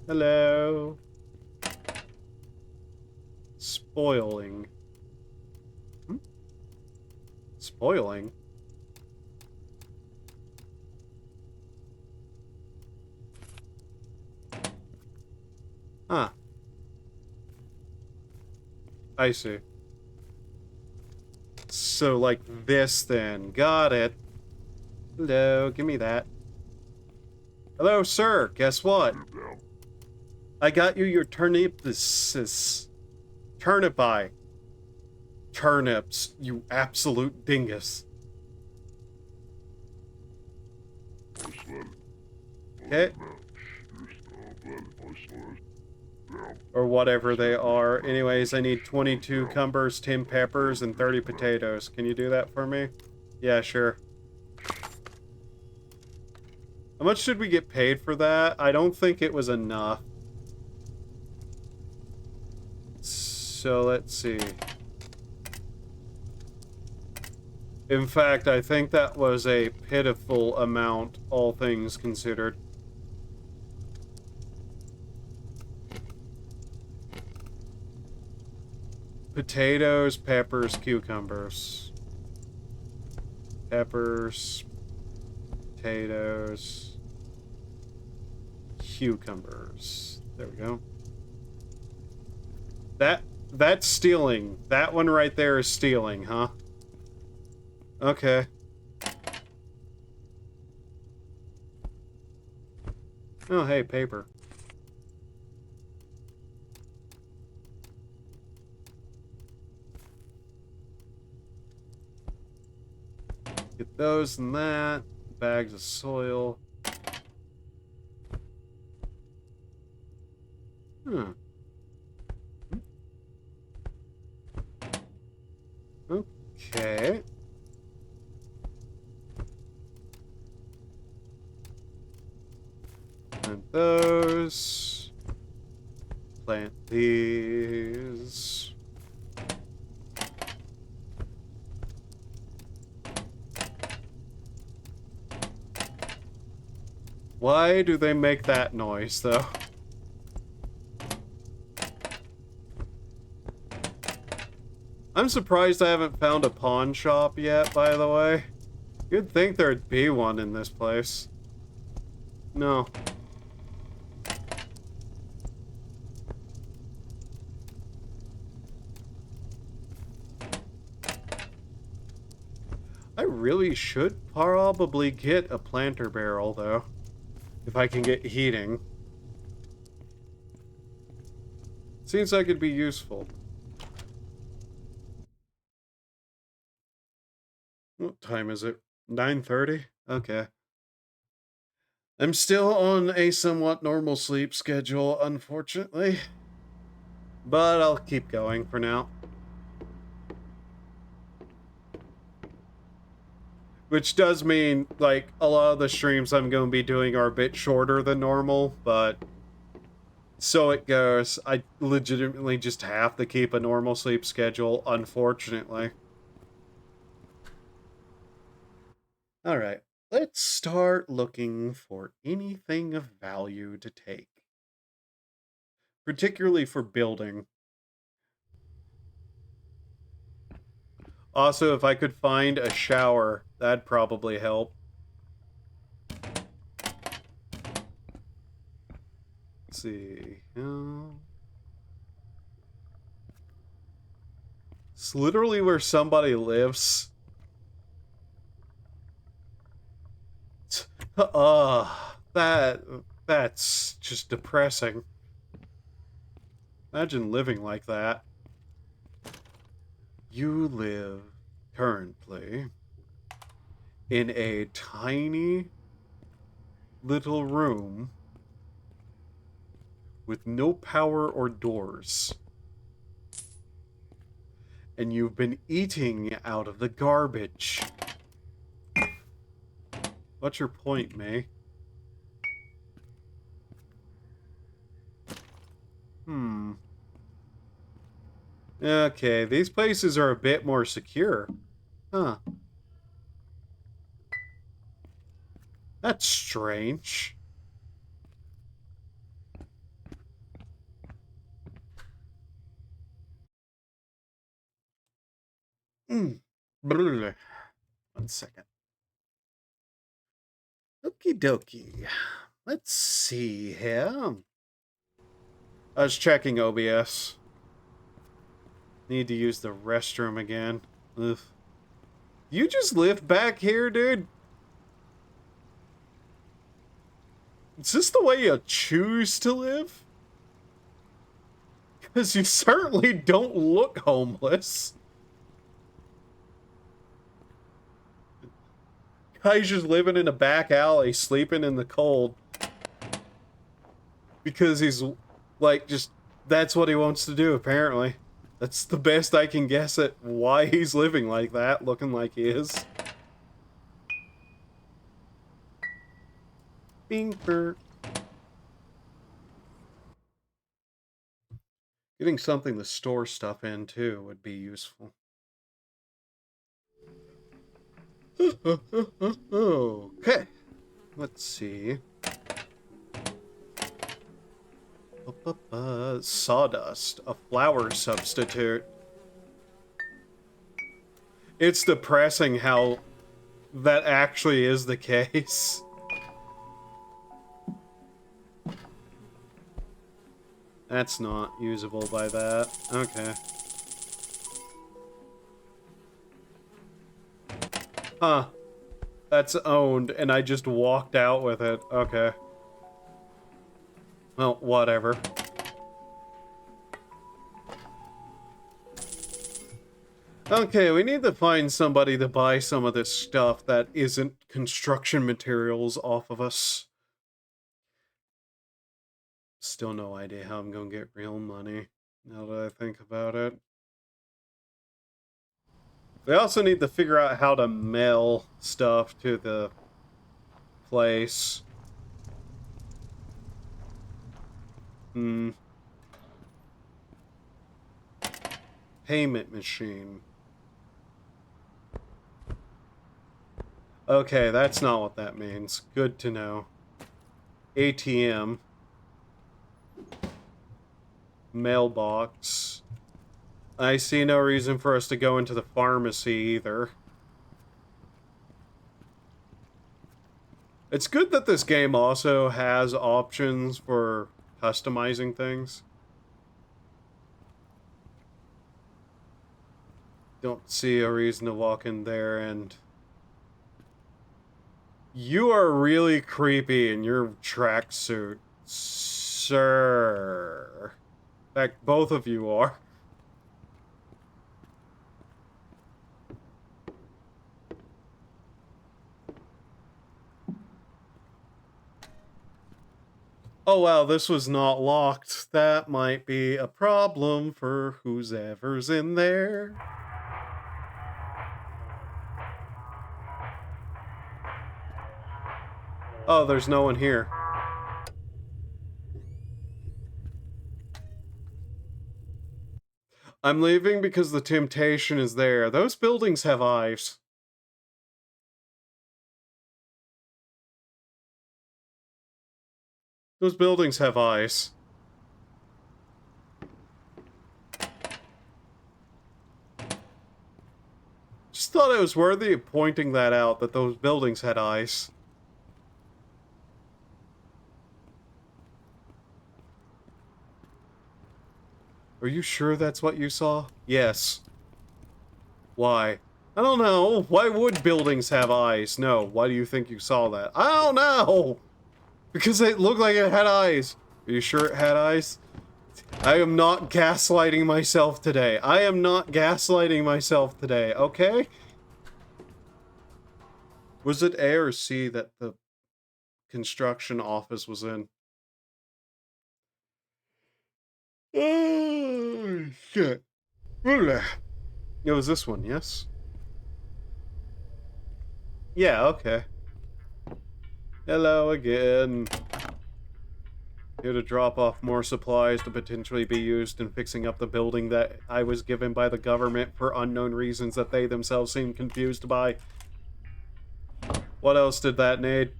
Hello. Spoiling. Hmm? Spoiling? Huh. I see. So, like this then. Got it. Hello, give me that. Hello, sir. Guess what? I got you your turnips. Turnipi. Turnips, you absolute dingus. Okay. Or whatever they are. Anyways, I need 22 cucumbers, 10 peppers, and 30 potatoes. Can you do that for me? Yeah, sure. How much should we get paid for that? I don't think it was enough. So, let's see. In fact, I think that was a pitiful amount, all things considered. Potatoes, peppers, cucumbers. Peppers, potatoes, cucumbers. There we go. That's stealing. That one right there is stealing, huh? Okay. Oh, hey, paper. Get those and that. Bags of soil. Huh. Okay. Plant those. Plant these. Why do they make that noise, though? I'm surprised I haven't found a pawn shop yet, by the way. You'd think there'd be one in this place. No. I really should probably get a planter barrel, though. If I can get heating. Seems like it'd be useful. What time is it? 9:30? Okay. I'm still on a somewhat normal sleep schedule, unfortunately. But I'll keep going for now. Which does mean, like, a lot of the streams I'm going to be doing are a bit shorter than normal, but so it goes. I legitimately just have to keep a normal sleep schedule, unfortunately. Alright, let's start looking for anything of value to take. Particularly for building. Also, if I could find a shower, that'd probably help. Let's see. It's literally where somebody lives. That's just depressing. Imagine living like that. You live currently in a tiny little room with no power or doors. And you've been eating out of the garbage. What's your point, May? Okay, these places are a bit more secure. Huh. That's strange. One second. Okie dokie. Let's see here. I was checking OBS. Need to use the restroom again. Ugh. You just live back here, dude? Is this the way you choose to live? Because you certainly don't look homeless. Guy's just living in a back alley, sleeping in the cold. Because he's, like, just... That's what he wants to do, apparently. That's the best I can guess at why he's living like that, looking like he is. Binker. Getting something to store stuff in, too, would be useful. Okay. Let's see. Sawdust, a flour substitute. It's depressing how that actually is the case. That's not usable by that. Okay. Huh. That's owned, and I just walked out with it. Okay. Well, whatever. Okay, we need to find somebody to buy some of this stuff that isn't construction materials off of us. Still no idea how I'm gonna get real money, now that I think about it. We also need to figure out how to mail stuff to the place. Payment machine. Okay, that's not what that means. Good to know. ATM. Mailbox. I see no reason for us to go into the pharmacy either. It's good that this game also has options for customizing things. Don't see a reason to walk in there and... You are really creepy in your tracksuit, sir. In fact, both of you are. Oh wow, this was not locked. That might be a problem for who's ever's in there. Oh, there's no one here. I'm leaving because the temptation is there. Those buildings have eyes. Those buildings have eyes. Just thought it was worthy of pointing that out, that those buildings had eyes. Are you sure that's what you saw? Yes. Why? I don't know. Why would buildings have eyes? No. Why do you think you saw that? I don't know! Because it looked like it had eyes. Are you sure it had eyes? I am not gaslighting myself today. I am not gaslighting myself today, okay? Was it A or C that the construction office was in? Oh, shit. It was this one, yes? Yeah, okay. Hello again. Here to drop off more supplies to potentially be used in fixing up the building that I was given by the government for unknown reasons that they themselves seem confused by. What else did that need?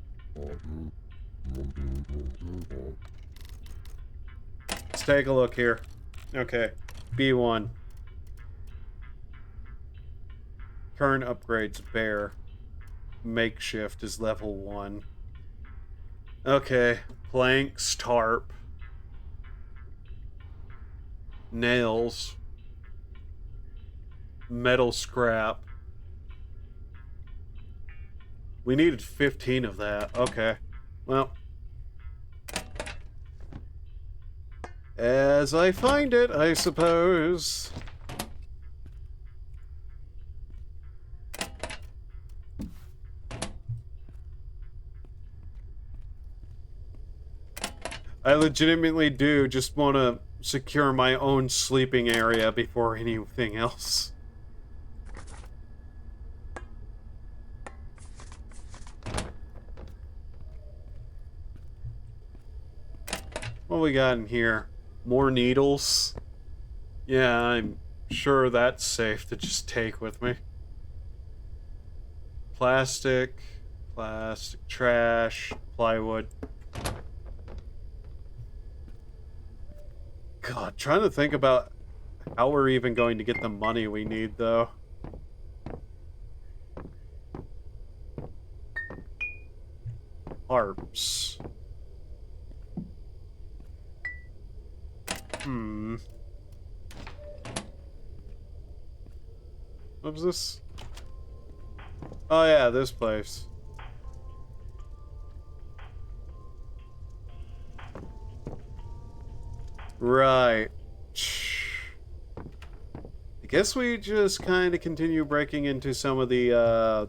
Let's take a look here. Okay. B1. Current upgrades bare. Makeshift is level 1. Okay. Planks, tarp. Nails. Metal scrap. We needed 15 of that. Okay. Well. As I find it, I suppose. I legitimately do just want to secure my own sleeping area before anything else. What we got in here? More needles? Yeah, I'm sure that's safe to just take with me. Plastic, trash, plywood. God, trying to think about how we're even going to get the money we need, though. Harps. What was this? Oh yeah, this place. Right. I guess we just kind of continue breaking into some of the,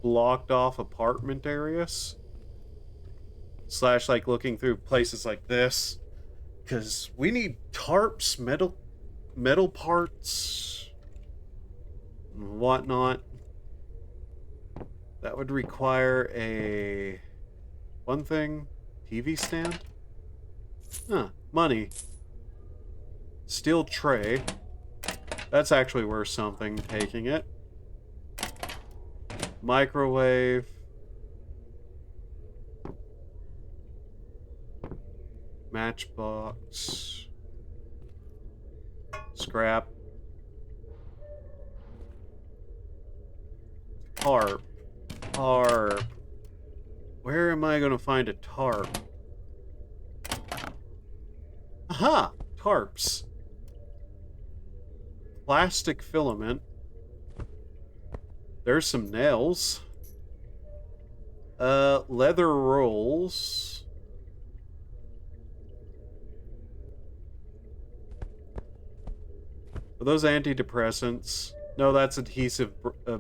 blocked off apartment areas. Slash, like, looking through places like this. Because we need tarps, metal parts, and whatnot. That would require a... one thing? TV stand? Huh. Money. Steel tray. That's actually worth something, taking it. Microwave. Matchbox. Scrap. Tarp. Tarp. Where am I going to find a tarp? Aha! Tarps. Plastic filament. There's some nails. Leather rolls. Are those antidepressants? No, that's adhesive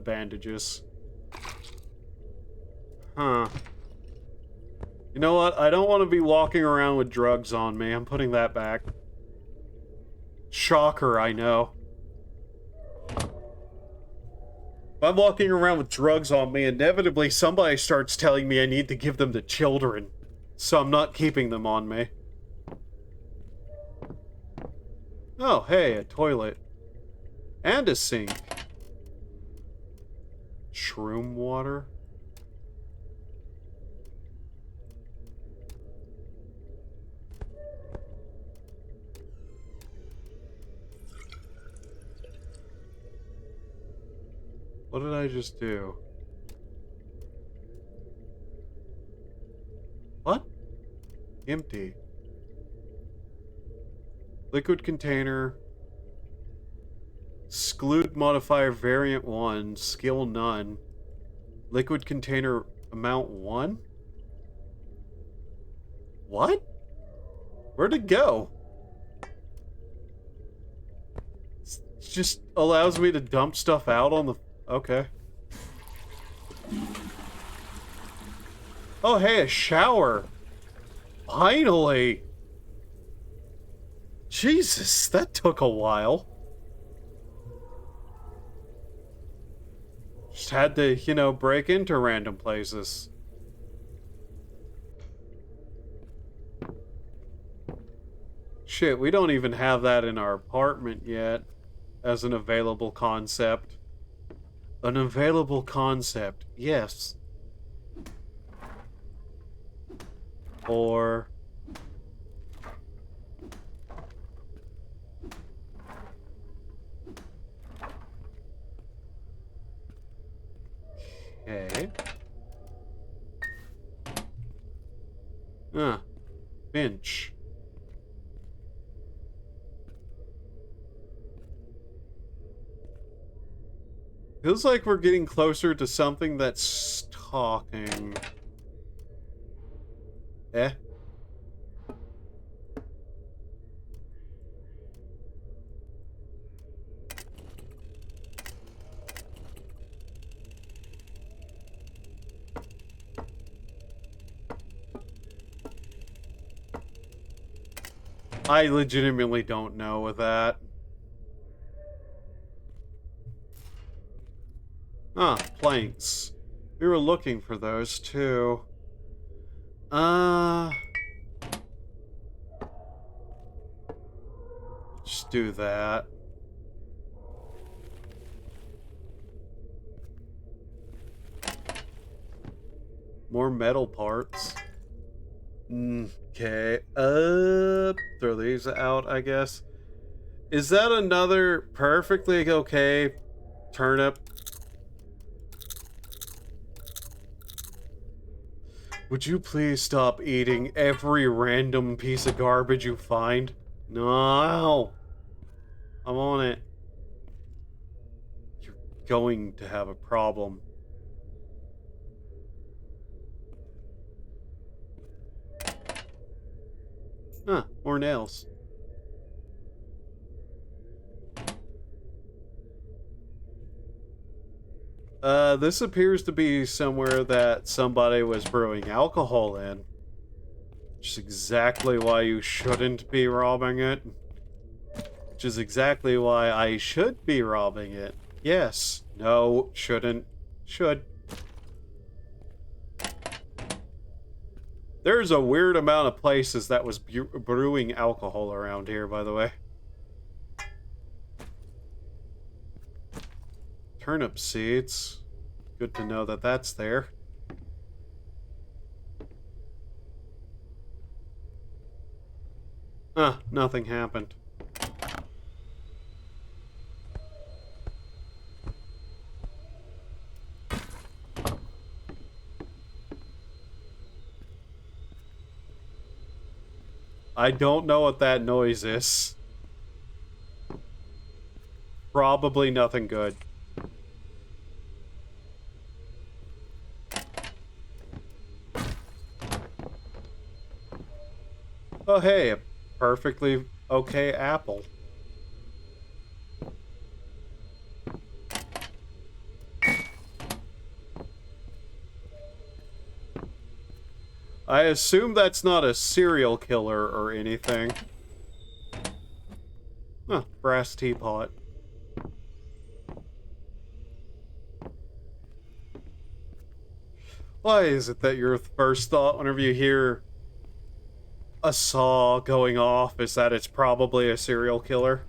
bandages. Huh. You know what? I don't want to be walking around with drugs on me. I'm putting that back. Shocker, I know. If I'm walking around with drugs on me, inevitably somebody starts telling me I need to give them to children. So I'm not keeping them on me. Oh, hey, a toilet. And a sink. Shroom water? What did I just do? What? Empty. Liquid container. Exclude modifier variant 1. Skill none. Liquid container amount 1? What? Where'd it go? It just allows me to dump stuff out on the... Okay. Oh, hey, a shower. Finally. Jesus, that took a while. Just had to, you know, break into random places. Shit, we don't even have that in our apartment yet as an available concept. An available concept, yes. Or... Okay. Bench. Feels like we're getting closer to something that's talking. Eh? I legitimately don't know with that. Ah, planks. We were looking for those too. Just do that. More metal parts. Okay. Throw these out, I guess. Is that another perfectly okay turnip? Would you please stop eating every random piece of garbage you find? No. I'm on it. You're going to have a problem. Huh, more nails. This appears to be somewhere that somebody was brewing alcohol in. Which is exactly why you shouldn't be robbing it. Which is exactly why I should be robbing it. Yes. No, shouldn't. Should. There's a weird amount of places that was brewing alcohol around here, by the way. Turnip seeds. Good to know that that's there. Huh, nothing happened. I don't know what that noise is. Probably nothing good. Oh hey, a perfectly okay apple. I assume that's not a serial killer or anything. Huh, brass teapot. Why is it that your first thought whenever you hear a saw going off is that it's probably a serial killer?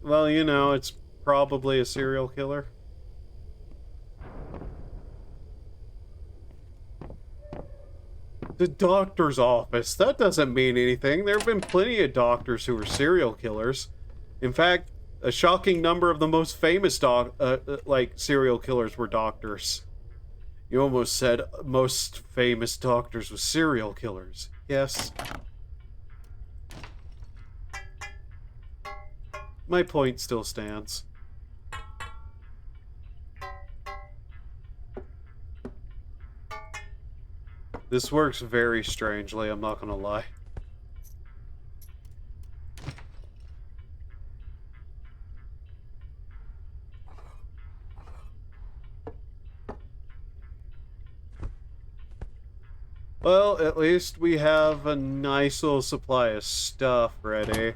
Well, you know, it's probably a serial killer. The doctor's office. That doesn't mean anything. There have been plenty of doctors who were serial killers. In fact, a shocking number of the most famous serial killers were doctors. You almost said most famous doctors were serial killers. Yes. My point still stands. This works very strangely, I'm not gonna lie. Well, at least we have a nice little supply of stuff ready.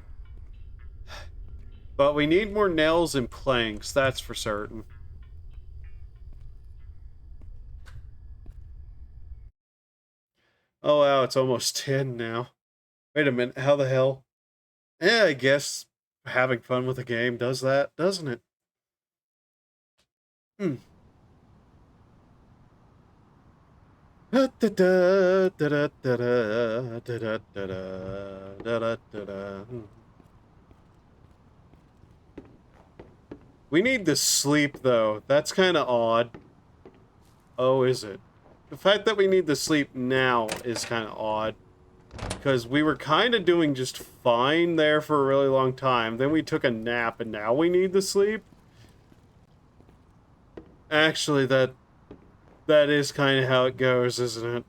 But we need more nails and planks, that's for certain. Oh wow, it's almost 10 now. Wait a minute, how the hell? Yeah, I guess having fun with a game does that, doesn't it? Hmm. We need to sleep, though. That's kind of odd. Oh, is it? The fact that we need to sleep now is kind of odd. Because we were kind of doing just fine there for a really long time. Then we took a nap, and now we need to sleep? Actually, that is kind of how it goes, isn't it?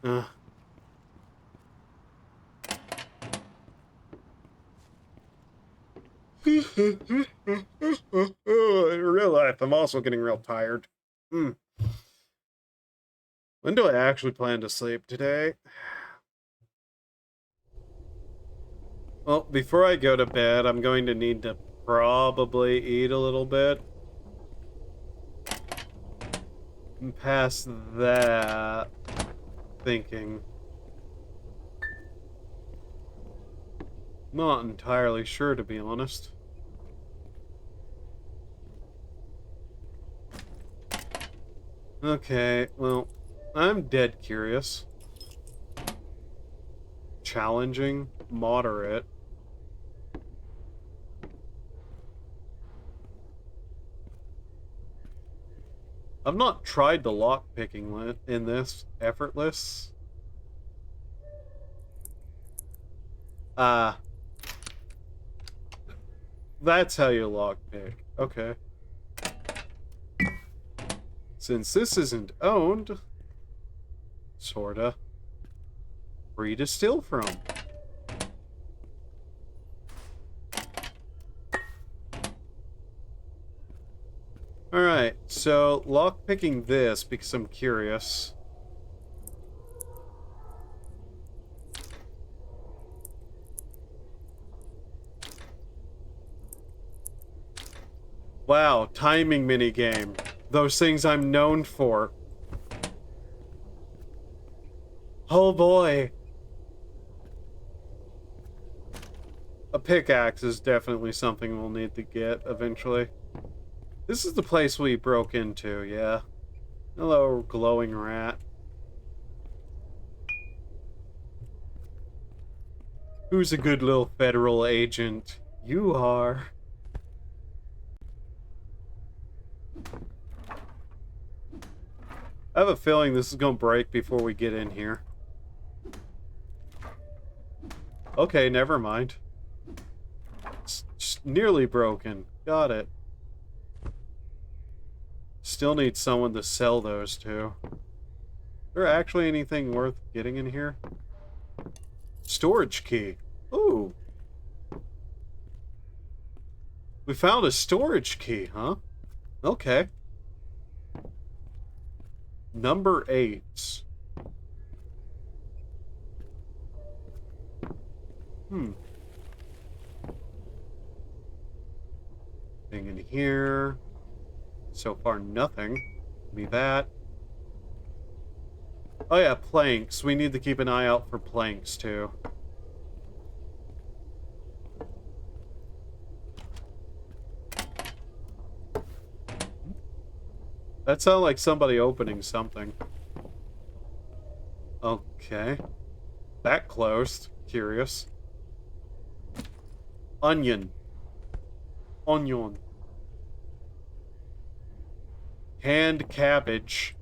In real life, I'm also getting real tired. When do I actually plan to sleep today? Well, before I go to bed, I'm going to need to probably eat a little bit. And past that, thinking. Not entirely sure, to be honest. Okay, well, I'm dead curious. Challenging, moderate. I've not tried the lockpicking in this. Effortless. That's how you lockpick. Okay. Since this isn't owned, sorta, free to steal from. Alright, so lockpicking this because I'm curious. Wow, timing minigame. Those things I'm known for. Oh boy. A pickaxe is definitely something we'll need to get eventually. This is the place we broke into, yeah. Hello, glowing rat. Who's a good little federal agent? You are. I have a feeling this is gonna break before we get in here. Okay, never mind. It's just nearly broken. Got it. Still need someone to sell those to. Is there actually anything worth getting in here? Storage key. Ooh. We found a storage key, huh? Okay. Number 8. Thing in here. So far, nothing. Give me that. Oh yeah, planks. We need to keep an eye out for planks, too. That sounded like somebody opening something. Okay. That closed. Curious. Onion. Onion. Canned cabbage.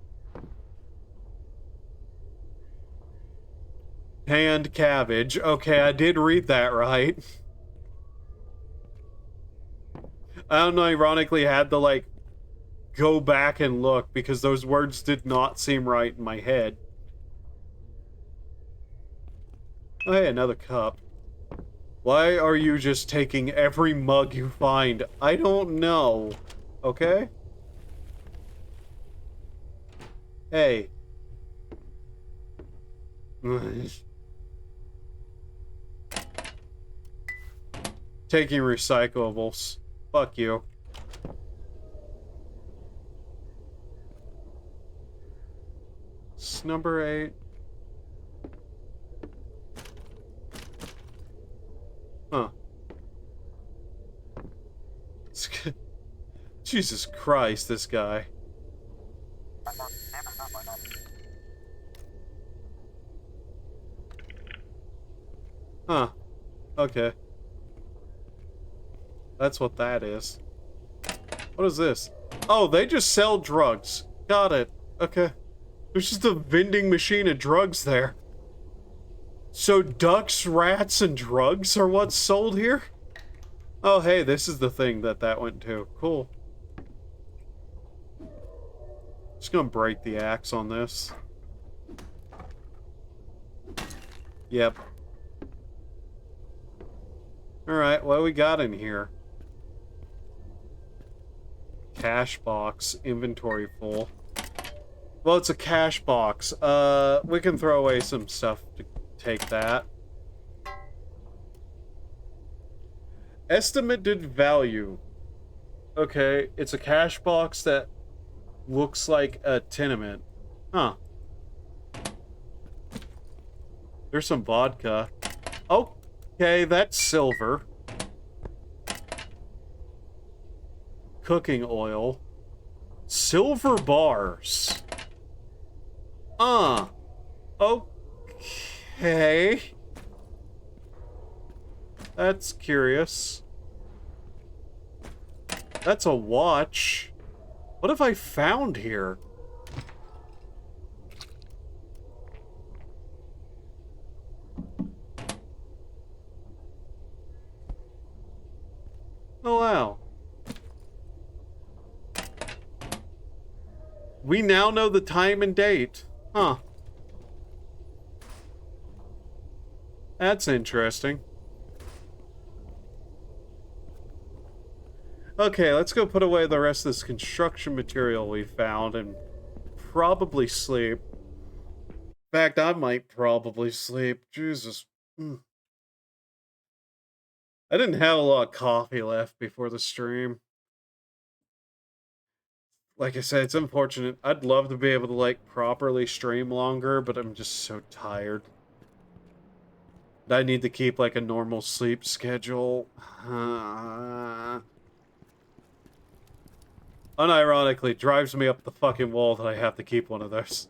Canned cabbage. Okay, I did read that right. I don't know, ironically had to, like, go back and look because those words did not seem right in my head. Oh, hey, another cup. Why are you just taking every mug you find? I don't know. Okay? Hey. Taking recyclables. Fuck you. It's number 8. Huh. Jesus Christ, this guy. Huh. Okay. That's what that is. What is this? Oh, they just sell drugs. Got it. Okay. There's just a vending machine of drugs there. So ducks, rats, and drugs are what's sold here? Oh, hey, this is the thing that went to. Cool. Just gonna break the axe on this. Yep. Alright, what do we got in here? Cash box, inventory full. Well, it's a cash box. We can throw away some stuff to take that. Estimated value. Okay, it's a cash box that looks like a tenement. Huh. There's some vodka. Okay, that's silver. Cooking oil. Silver bars. Okay. That's curious. That's a watch. What have I found here? Oh, wow. We now know the time and date. Huh. That's interesting. Okay, let's go put away the rest of this construction material we found and probably sleep. In fact, I might probably sleep. Jesus. I didn't have a lot of coffee left before the stream. Like I said, it's unfortunate. I'd love to be able to, like, properly stream longer, but I'm just so tired. I need to keep, like, a normal sleep schedule. Unironically, drives me up the fucking wall that I have to keep one of those.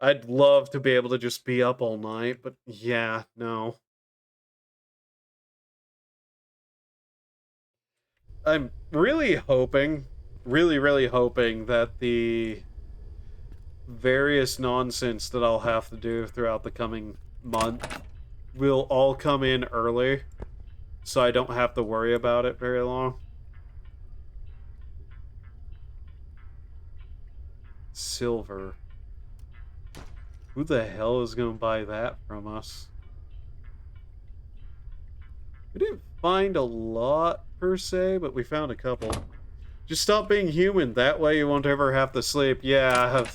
I'd love to be able to just be up all night, but yeah, no. I'm really hoping, really hoping that the various nonsense that I'll have to do throughout the coming month will all come in early, so I don't have to worry about it very long. Silver. Who the hell is gonna buy that from us? We didn't find a lot, per se, but we found a couple. Just stop being human, that way you won't ever have to sleep. Yeah.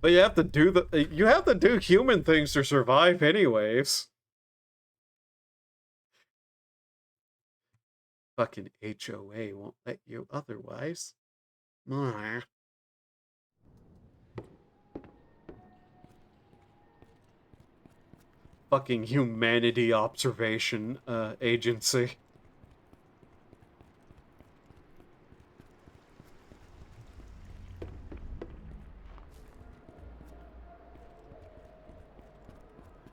But you have to do human things to survive anyways. Fucking HOA won't let you otherwise. Fucking humanity observation agency.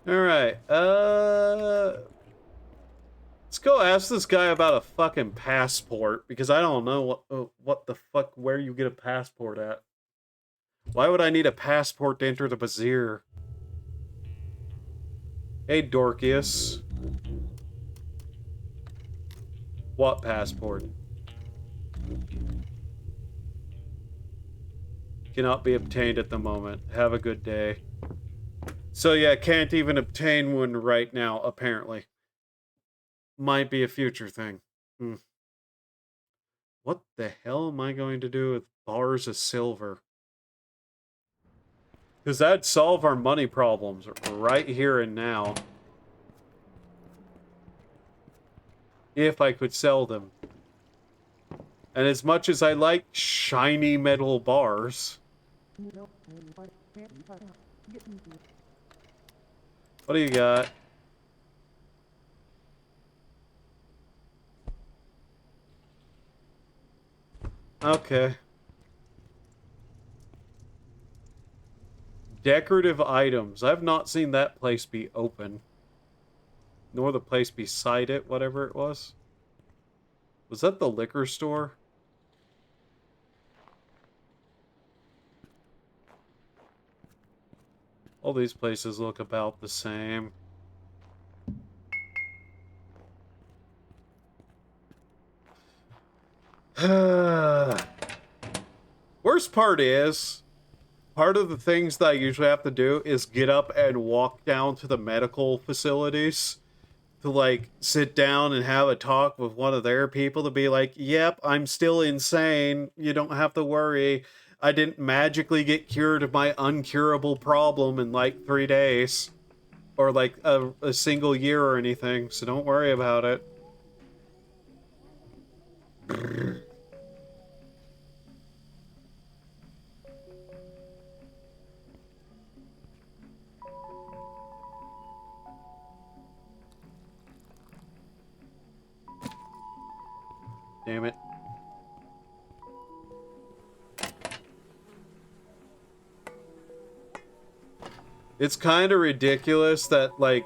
Alright, let's go ask this guy about a fucking passport, because I don't know what the fuck, where you get a passport at. Why would I need a passport to enter the bazaar? Hey, Dorcius. What passport? Cannot be obtained at the moment. Have a good day. So yeah, can't even obtain one right now, apparently. Might be a future thing. What the hell am I going to do with bars of silver? Because that'd solve our money problems right here and now. If I could sell them. And as much as I like shiny metal bars... What do you got? Okay. Decorative items. I've not seen that place be open. Nor the place beside it, whatever it was. Was that the liquor store? All these places look about the same. Worst part is, part of the things that I usually have to do is get up and walk down to the medical facilities to, like, sit down and have a talk with one of their people to be like, yep, I'm still insane. You don't have to worry. I didn't magically get cured of my uncurable problem in, like, 3 days. Or, like, a single year or anything, so don't worry about it. Damn it. It's kind of ridiculous that, like,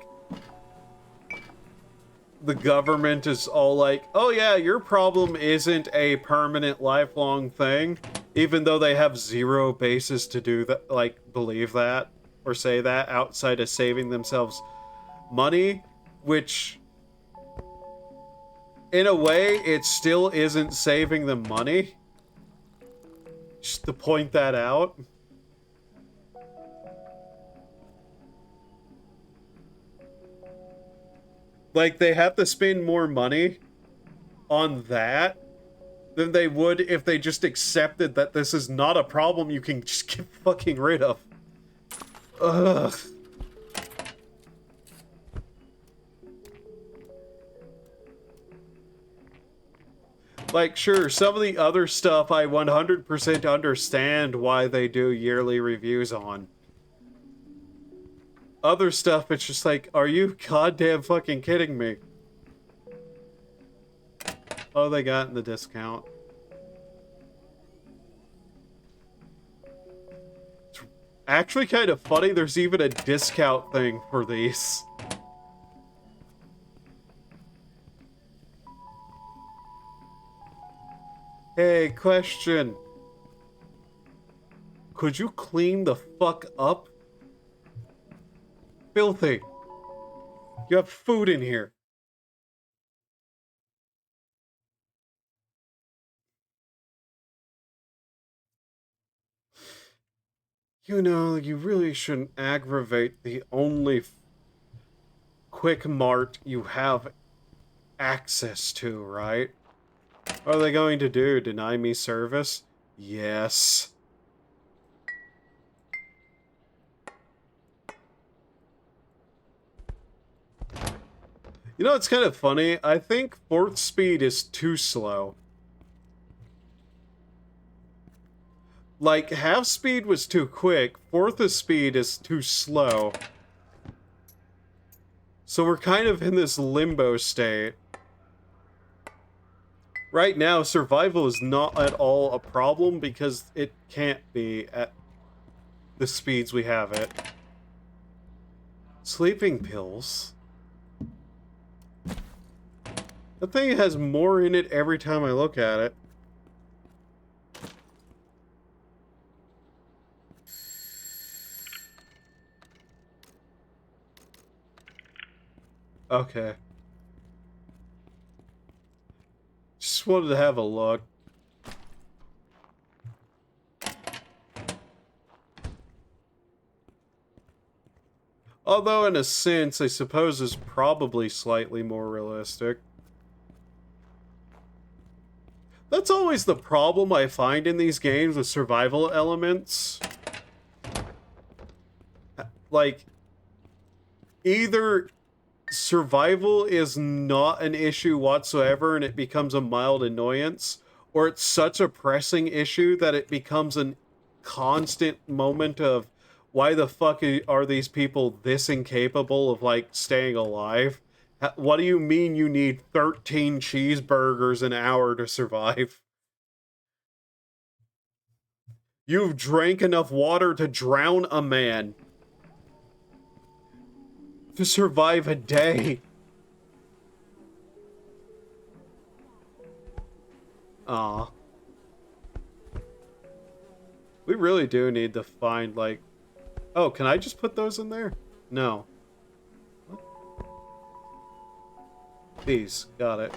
the government is all like, oh yeah, your problem isn't a permanent lifelong thing, even though they have zero basis to do that, like, believe that or say that outside of saving themselves money, which in a way it still isn't saving them money. Just to point that out. Like, they have to spend more money on that than they would if they just accepted that this is not a problem you can just get fucking rid of. Ugh. Like, sure, some of the other stuff I 100% understand why they do yearly reviews on. Other stuff, it's just like, are you goddamn fucking kidding me? Oh, they got in the discount. Actually kind of funny, there's even a discount thing for these. Hey, question. Could you clean the fuck up? Filthy. You have food in here. You know, you really shouldn't aggravate the only quick mart you have access to, right? What are they going to do? Deny me service? Yes. You know, it's kind of funny. I think 4th speed is too slow. Like, half speed was too quick, 4th speed is too slow. So we're kind of in this limbo state. Right now, survival is not at all a problem because it can't be at the speeds we have it. Sleeping pills? That thing has more in it every time I look at it. Okay. Just wanted to have a look. Although, in a sense, I suppose is probably slightly more realistic. That's always the problem I find in these games with survival elements. Like, either survival is not an issue whatsoever and it becomes a mild annoyance, or it's such a pressing issue that it becomes a constant moment of, why the fuck are these people this incapable of, like, staying alive? What do you mean you need 13 cheeseburgers an hour to survive? You've drank enough water to drown a man. To survive a day. Aw. We really do need to find, like... Oh, can I just put those in there? No. What? These. Got it.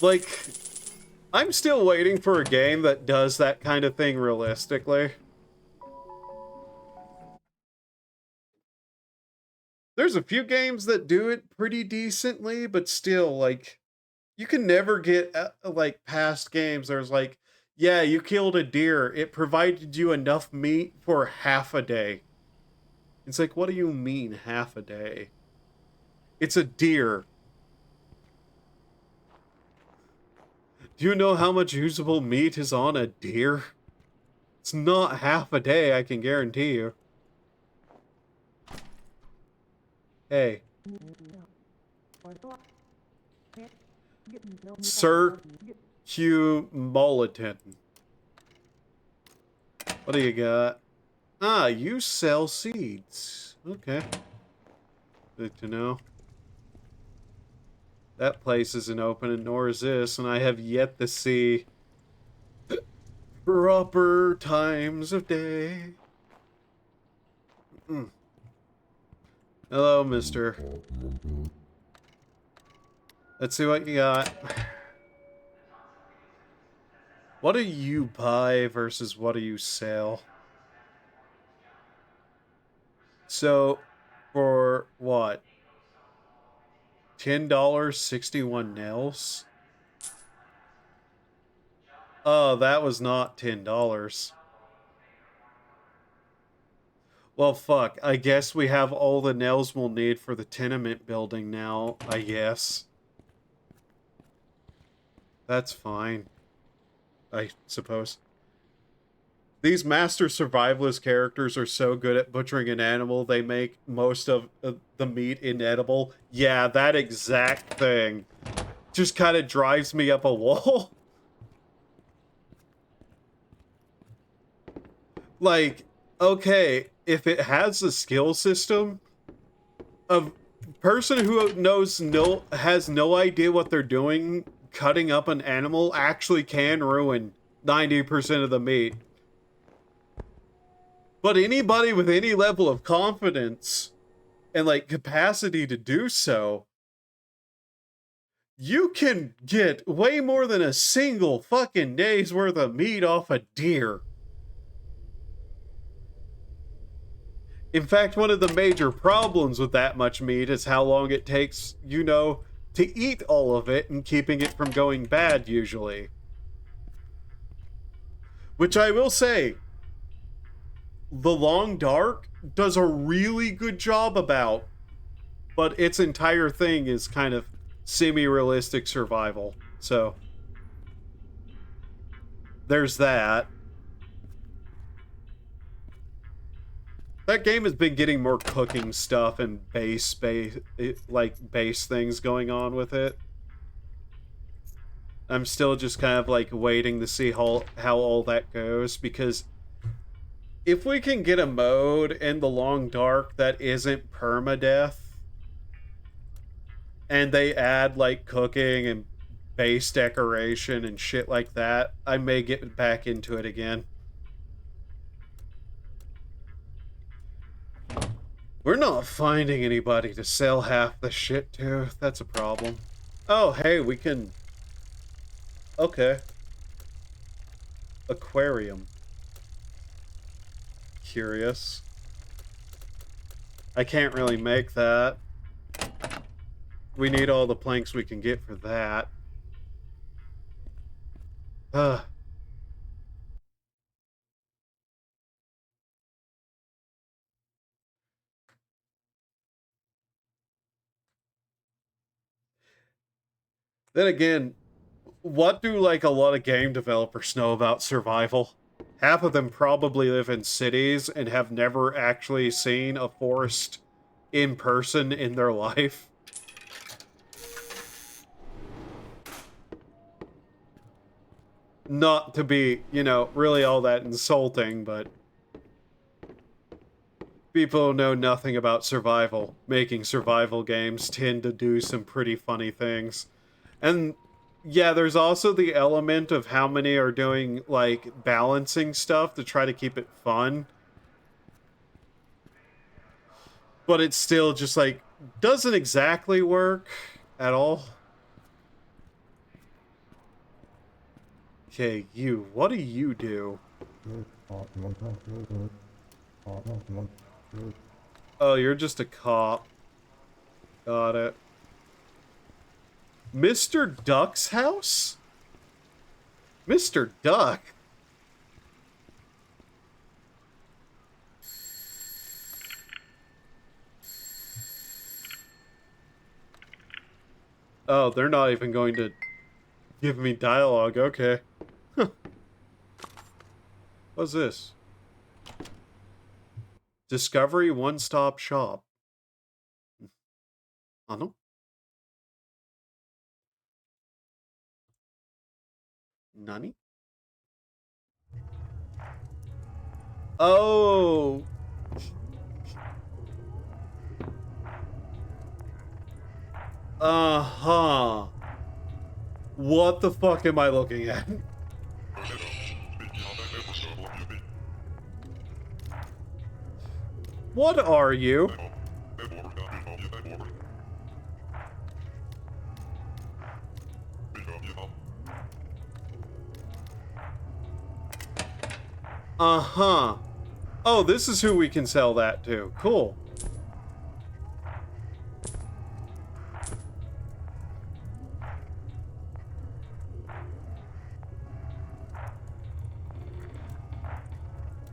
Like, I'm still waiting for a game that does that kind of thing realistically. There's a few games that do it pretty decently, but still, like, you can never get, like, past games. There's like, yeah, you killed a deer. It provided you enough meat for half a day. It's like, what do you mean, half a day? It's a deer. Do you know how much usable meat is on a deer? It's not half a day, I can guarantee you. Hey. Sir Q Mulliton. What do you got? Ah, you sell seeds. Okay. Good to know. That place isn't open, and nor is this, and I have yet to see proper times of day. Hello, mister. Let's see what you got. What do you buy versus what do you sell? So, for what? $10, 61 nails? Oh, that was not $10. Well, fuck. I guess we have all the nails we'll need for the tenement building now, I guess. That's fine. I suppose. These master survivalist characters are so good at butchering an animal, they make most of the meat inedible. Yeah, that exact thing. just kind of drives me up a wall. Like, okay, if it has a skill system, a person who has no idea what they're doing, cutting up an animal actually can ruin 90% of the meat. But anybody with any level of confidence and like capacity to do so, you can get way more than a single fucking day's worth of meat off a deer. In fact, one of the major problems with that much meat is how long it takes, you know, to eat all of it and keeping it from going bad, usually. Which I will say, The Long Dark does a really good job about, but its entire thing is kind of semi-realistic survival. So, there's that. That game has been getting more cooking stuff and base things going on with it. I'm still just kind of like waiting to see how all that goes, because if we can get a mode in The Long Dark that isn't permadeath, and they add like cooking and base decoration and shit like that, I may get back into it again. We're not finding anybody to sell half the shit to. That's a problem. Oh, hey, we can... Okay. Aquarium. Curious. I can't really make that. We need all the planks we can get for that. Ugh. Then again, what do like a lot of game developers know about survival? Half of them probably live in cities and have never actually seen a forest in person in their life. Not to be, you know, really all that insulting, but people who know nothing about survival, making survival games, tend to do some pretty funny things. And yeah, there's also the element of how many are doing, like, balancing stuff to try to keep it fun. But it's still just, like, doesn't exactly work at all. Okay, you. What do you do? Oh, you're just a cop. Got it. Mr. Duck's house? Mr. Duck? Oh, they're not even going to give me dialogue. Okay. Huh. What's this? Discovery one-stop shop. I don't. Nani? Oh. Uh-huh. What the fuck am I looking at? What are you? Uh-huh. Oh, this is who we can sell that to. Cool.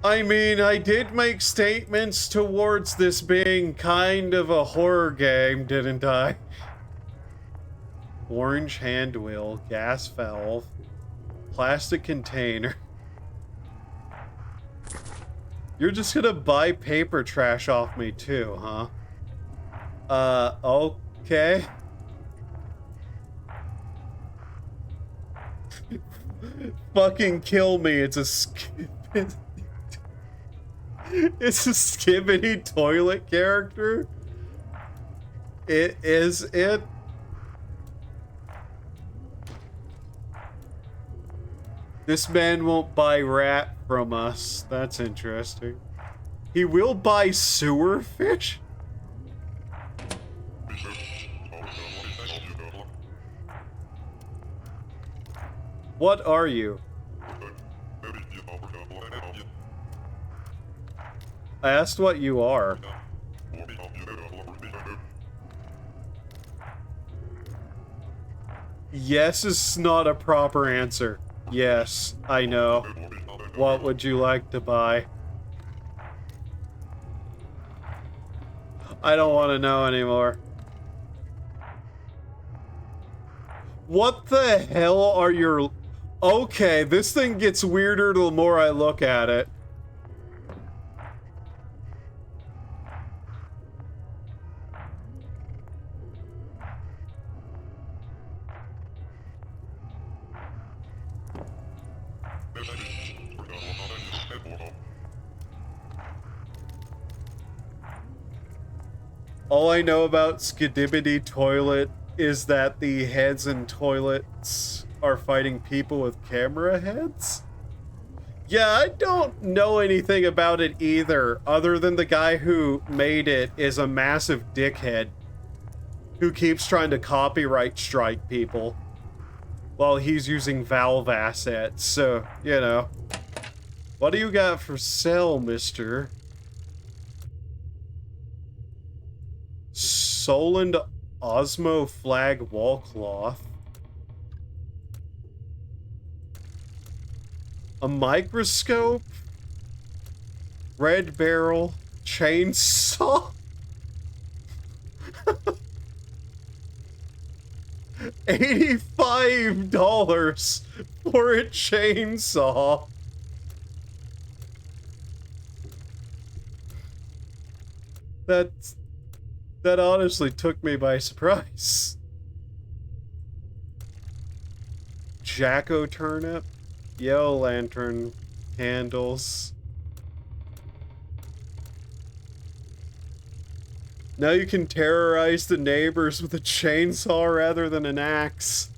I mean, I did make statements towards this being kind of a horror game, didn't I? Orange hand wheel, gas valve, plastic container. You're just gonna buy paper trash off me too, huh? Okay. Fucking kill me. It's a it's a skibbity toilet character. It is it. This man won't buy rat from us. That's interesting. He will buy sewer fish? What are you? I asked what you are. Yes is not a proper answer. Yes, I know. What would you like to buy? I don't want to know anymore. What the hell are your... Okay, this thing gets weirder the more I look at it. All I know about Skidibbity Toilet is that the heads in toilets are fighting people with camera heads? Yeah, I don't know anything about it either, other than the guy who made it is a massive dickhead who keeps trying to copyright strike people while he's using Valve assets, so, you know. What do you got for sale, mister? Soland Osmo flag wall cloth. A microscope? Red barrel? Chainsaw? $85 for a chainsaw. That honestly took me by surprise. Jack-o'-turnip, yellow lantern, candles. Now you can terrorize the neighbors with a chainsaw rather than an axe.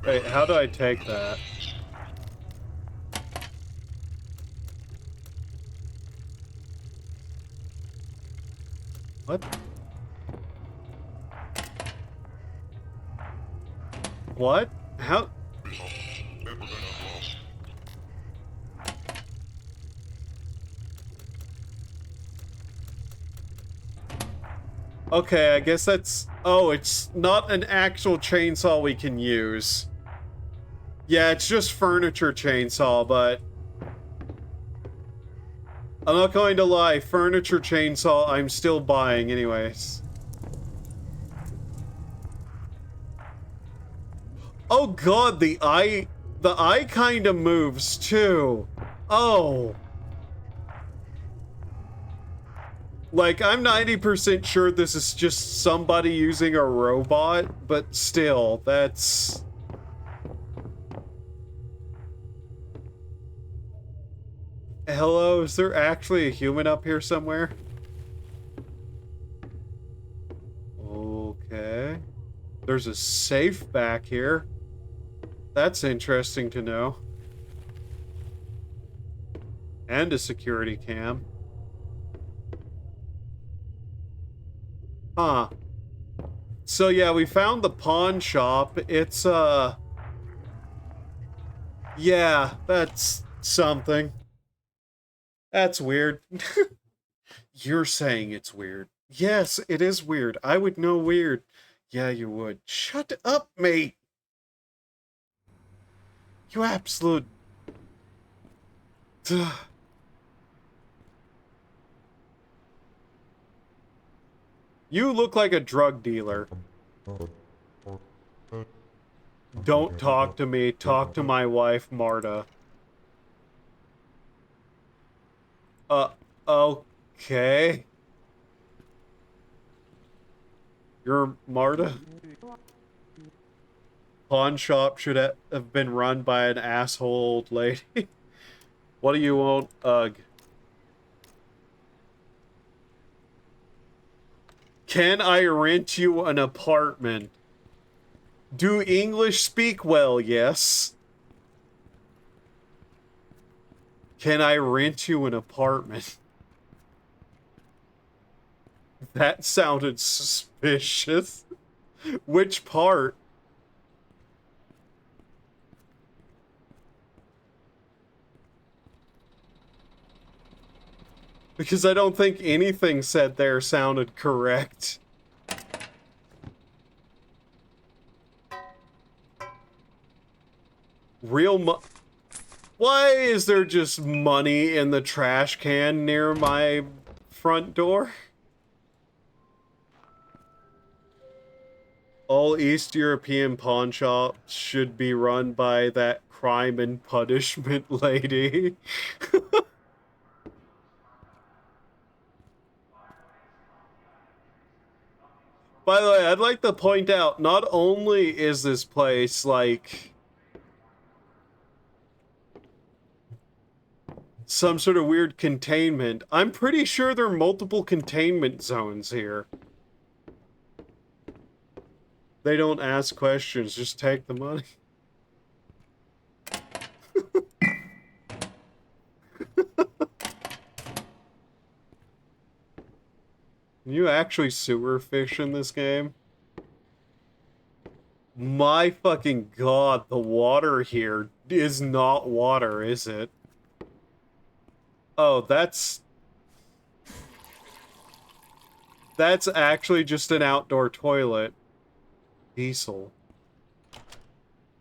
Wait, how do I take that? What? What? How? Okay, I guess that's... Oh, it's not an actual chainsaw we can use. Yeah, it's just furniture chainsaw, but... I'm not going to lie, furniture chainsaw I'm still buying anyways. Oh god, the eye kinda moves too. Oh. Like, I'm 90% sure this is just somebody using a robot, but still, that's... Hello, is there actually a human up here somewhere? Okay. There's a safe back here. That's interesting to know. And a security cam. Huh. So yeah, we found the pawn shop. It's, yeah, that's something. That's weird. You're saying it's weird. Yes, it is weird. I would know weird. Yeah, you would. Shut up, mate! You absolute... You look like a drug dealer. Don't talk to me. Talk to my wife, Marta. Uh, okay. You're Marta? Pawn shop should have been run by an asshole old lady. What do you want? Ugh. Can I rent you an apartment? Do English speak well? Yes. Can I rent you an apartment? That sounded suspicious. Which part? Because I don't think anything said there sounded correct. Why is there just money in the trash can near my front door? All East European pawn shops should be run by that crime and punishment lady. By the way, I'd like to point out, not only is this place, like, some sort of weird containment, I'm pretty sure there are multiple containment zones here. They don't ask questions, just take the money. Can you actually sewer fish in this game? My fucking god, the water here is not water, is it? Oh, that's actually just an outdoor toilet. Diesel.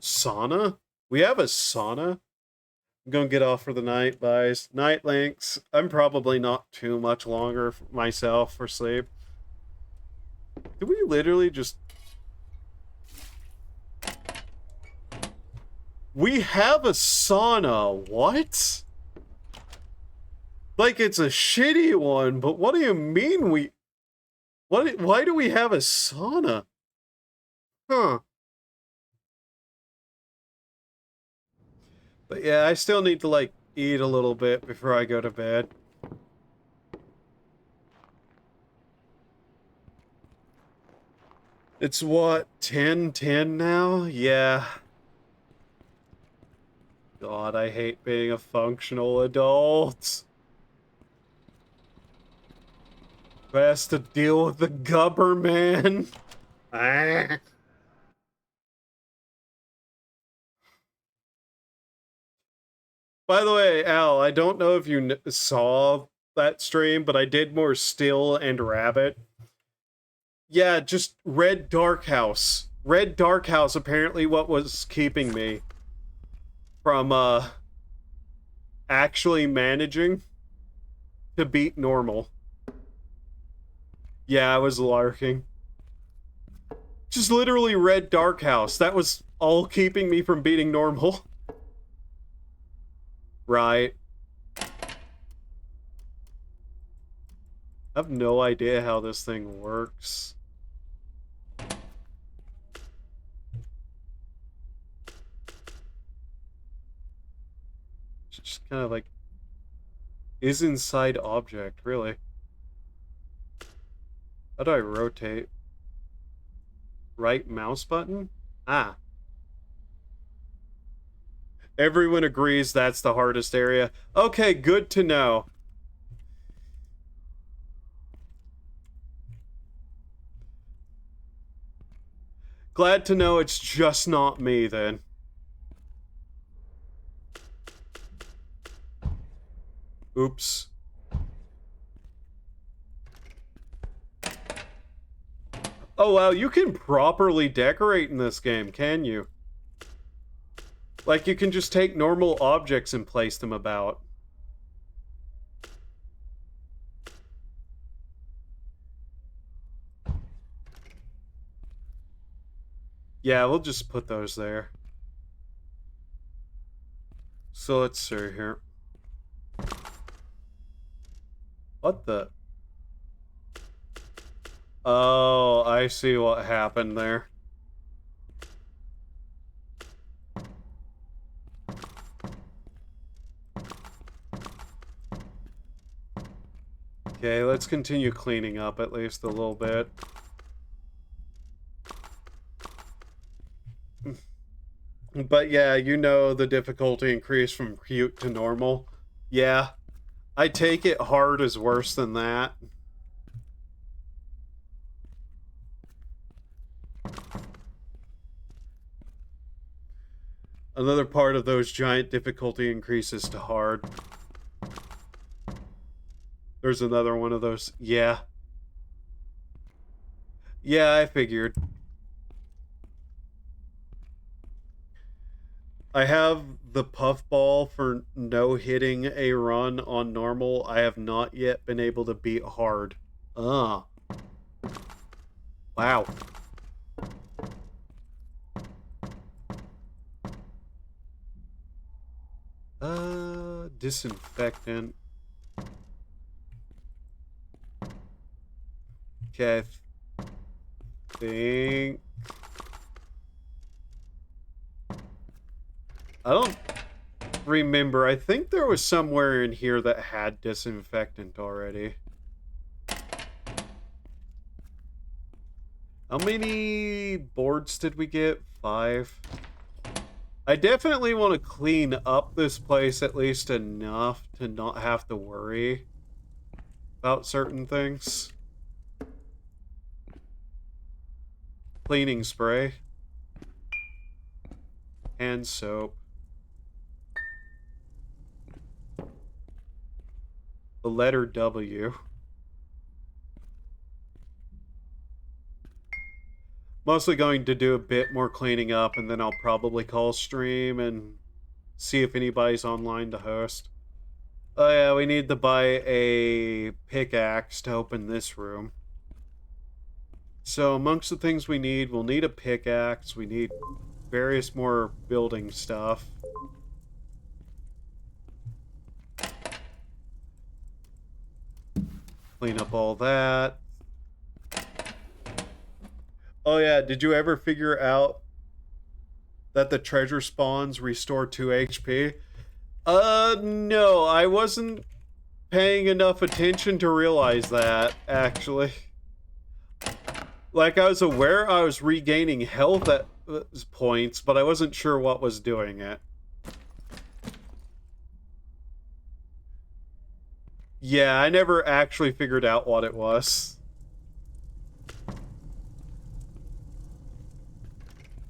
Sauna? We have a sauna? I'm gonna get off for the night, guys. Night, Links. I'm probably not too much longer for myself for sleep. Did we literally just... We have a sauna. What? Like, it's a shitty one, but what do you mean we... Why do we have a sauna? Huh. But yeah, I still need to, like, eat a little bit before I go to bed. It's what, 10:10 now? Yeah. God, I hate being a functional adult. Who has to deal with the gubber man? Ah. By the way, Al, I don't know if you saw that stream, but I did more Still and Rabbit. Yeah, just Red Dark House. Red Dark House, apparently what was keeping me from, actually managing to beat normal. Yeah, I was larking. Just literally Red Dark House. That was all keeping me from beating normal. Right. I have no idea how this thing works. It's just kind of like... Is inside object, really. How do I rotate? Right mouse button? Ah. Everyone agrees that's the hardest area. Okay, good to know. Glad to know it's just not me, then. Oops. Oh, wow, you can properly decorate in this game, can you? Like, you can just take normal objects and place them about. Yeah, we'll just put those there. So let's see here. What the? Oh, I see what happened there. Okay, let's continue cleaning up at least a little bit. But yeah, you know the difficulty increased from cute to normal. Yeah, I take it hard is worse than that. Another part of those giant difficulty increases to hard. There's another one of those. Yeah. Yeah, I figured. I have the puffball for no hitting a run on normal. I have not yet been able to beat hard. Wow. Disinfectant. Okay, I think... I don't remember. I think there was somewhere in here that had disinfectant already. How many boards did we get? 5. I definitely want to clean up this place at least enough to not have to worry about certain things. Cleaning spray. Hand soap. The letter W. Mostly going to do a bit more cleaning up, and then I'll probably call stream and see if anybody's online to host. Oh yeah, we need to buy a pickaxe to open this room. So amongst the things we need, we'll need a pickaxe, we need various more building stuff. Clean up all that. Oh yeah, did you ever figure out that the treasure spawns restore 2 HP? No, I wasn't paying enough attention to realize that, actually. Like, I was aware I was regaining health at points, but I wasn't sure what was doing it. Yeah, I never actually figured out what it was.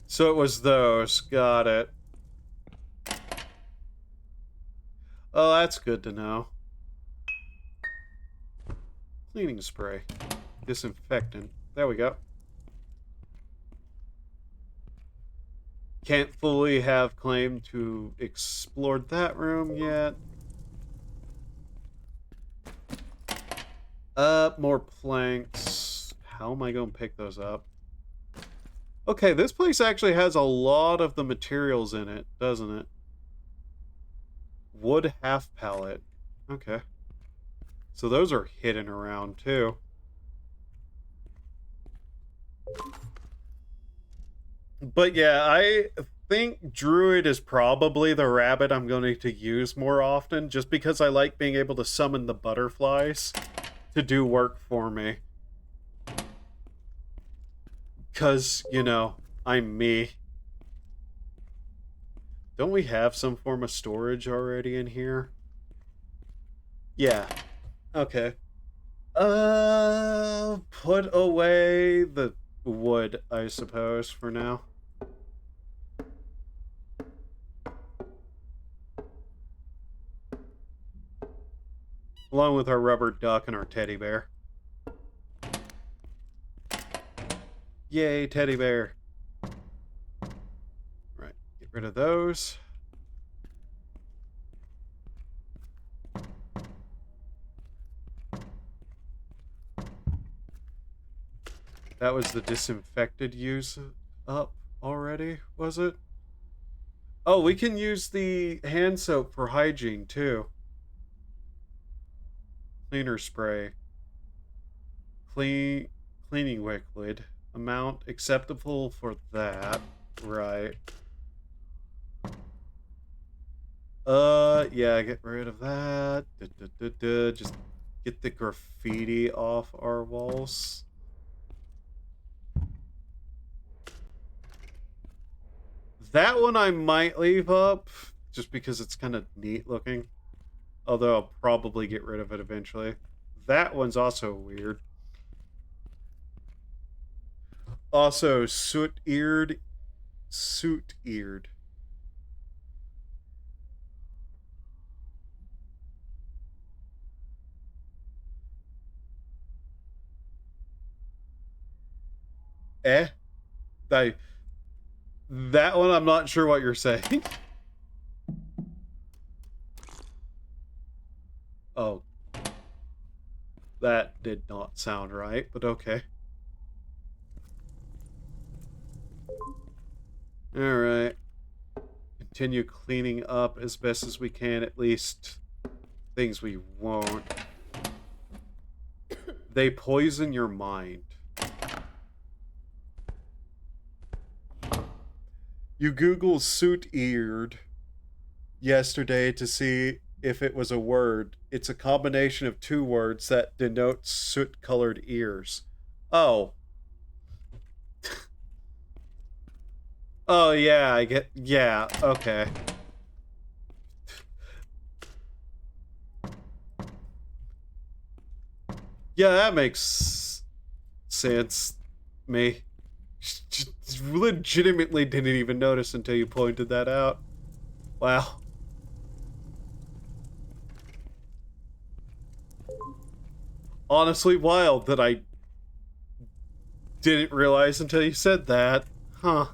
So it was those. Got it. Oh, that's good to know. Cleaning spray. Disinfectant. There we go. Can't fully have claim to explored that room yet. More planks. How am I going to pick those up? Okay, this place actually has a lot of the materials in it, doesn't it? Wood half pallet. Okay. So those are hidden around, too. But yeah, I think Druid is probably the rabbit I'm going to use more often, just because I like being able to summon the butterflies to do work for me. Because, you know, I'm me. Don't we have some form of storage already in here? Yeah. Okay. Put away the wood, I suppose, for now. Along with our rubber duck and our teddy bear. Yay, teddy bear. Right, get rid of those. That was the disinfected use up already, was it? Oh, we can use the hand soap for hygiene, too. cleaner spray. Cleaning liquid. Amount acceptable for that. Right. Yeah, get rid of that. Just get the graffiti off our walls. That one I might leave up, just because it's kind of neat looking. Although I'll probably get rid of it eventually. That one's also weird. Also, soot-eared. Soot-eared. Eh? That one, I'm not sure what you're saying. Oh. That did not sound right, but okay. Alright. Continue cleaning up as best as we can, at least things we won't. They poison your mind. You Google soot-eared yesterday to see if it was a word. It's a combination of two words that denotes soot-colored ears. Oh. Oh, yeah, I get... Yeah, okay. Yeah, that makes sense. Me. Legitimately didn't even notice until you pointed that out. Wow. Honestly wild that I didn't realize until you said that. Huh.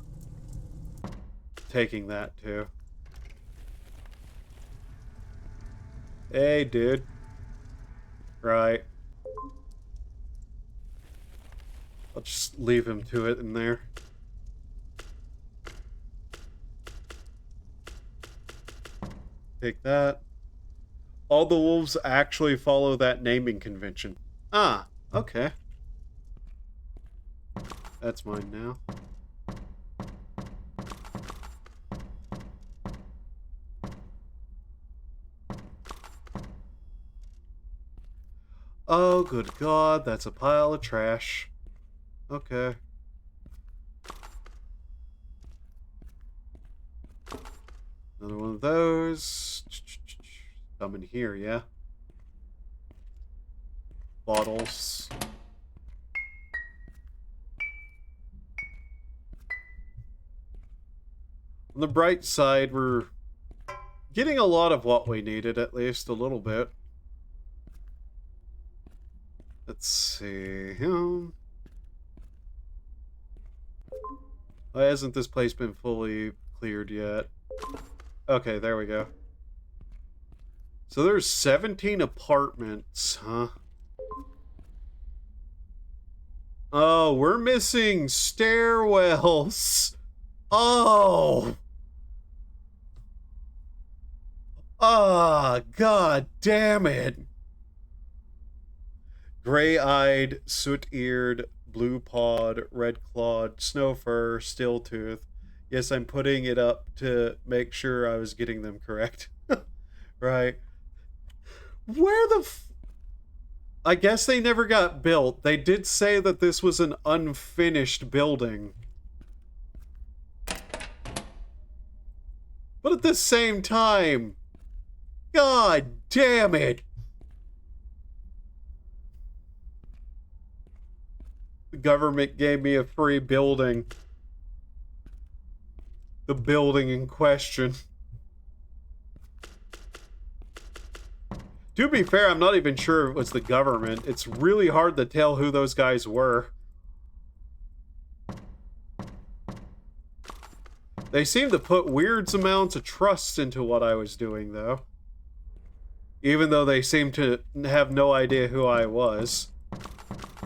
Taking that, too. Hey, dude. Right. I'll just leave him to it in there. Take that. All the wolves actually follow that naming convention. Ah, okay. That's mine now. Oh, good God, that's a pile of trash. Okay. Another one of those. Some in here, yeah. Bottles. On the bright side, we're getting a lot of what we needed, at least a little bit. Let's see. Why hasn't this place been fully cleared yet? Okay, there we go. So there's 17 apartments, huh? Oh, we're missing stairwells. Oh! Ah, God damn it. Gray-eyed, soot-eared, blue-pawed, red-clawed, snow-fur, steel-tooth. Yes, I'm putting it up to make sure I was getting them correct. Right. Where the I guess they never got built. They did say that this was an unfinished building. But at the same time, God damn it! The government gave me a free building. The building in question. To be fair, I'm not even sure it was the government. It's really hard to tell who those guys were. They seem to put weird amounts of trust into what I was doing, though. Even though they seem to have no idea who I was.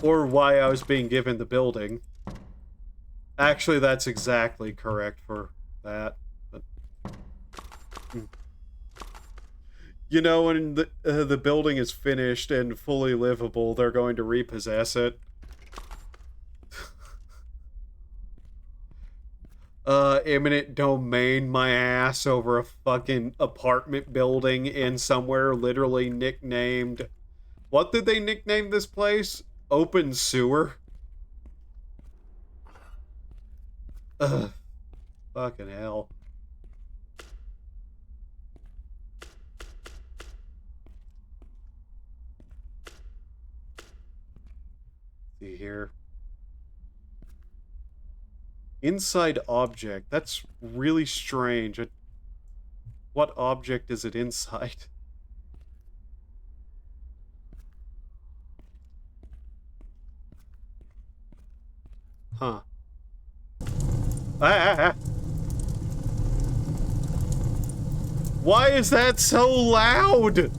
Or why I was being given the building. Actually, that's exactly correct for that. But... You know, when the building is finished and fully livable, they're going to repossess it. Eminent domain my ass over a fucking apartment building in somewhere literally nicknamed... What did they nickname this place? Obenseuer? Ugh. Fucking hell. See here. Inside object. That's really strange. What object is it inside? Huh. Ah! Why is that so loud?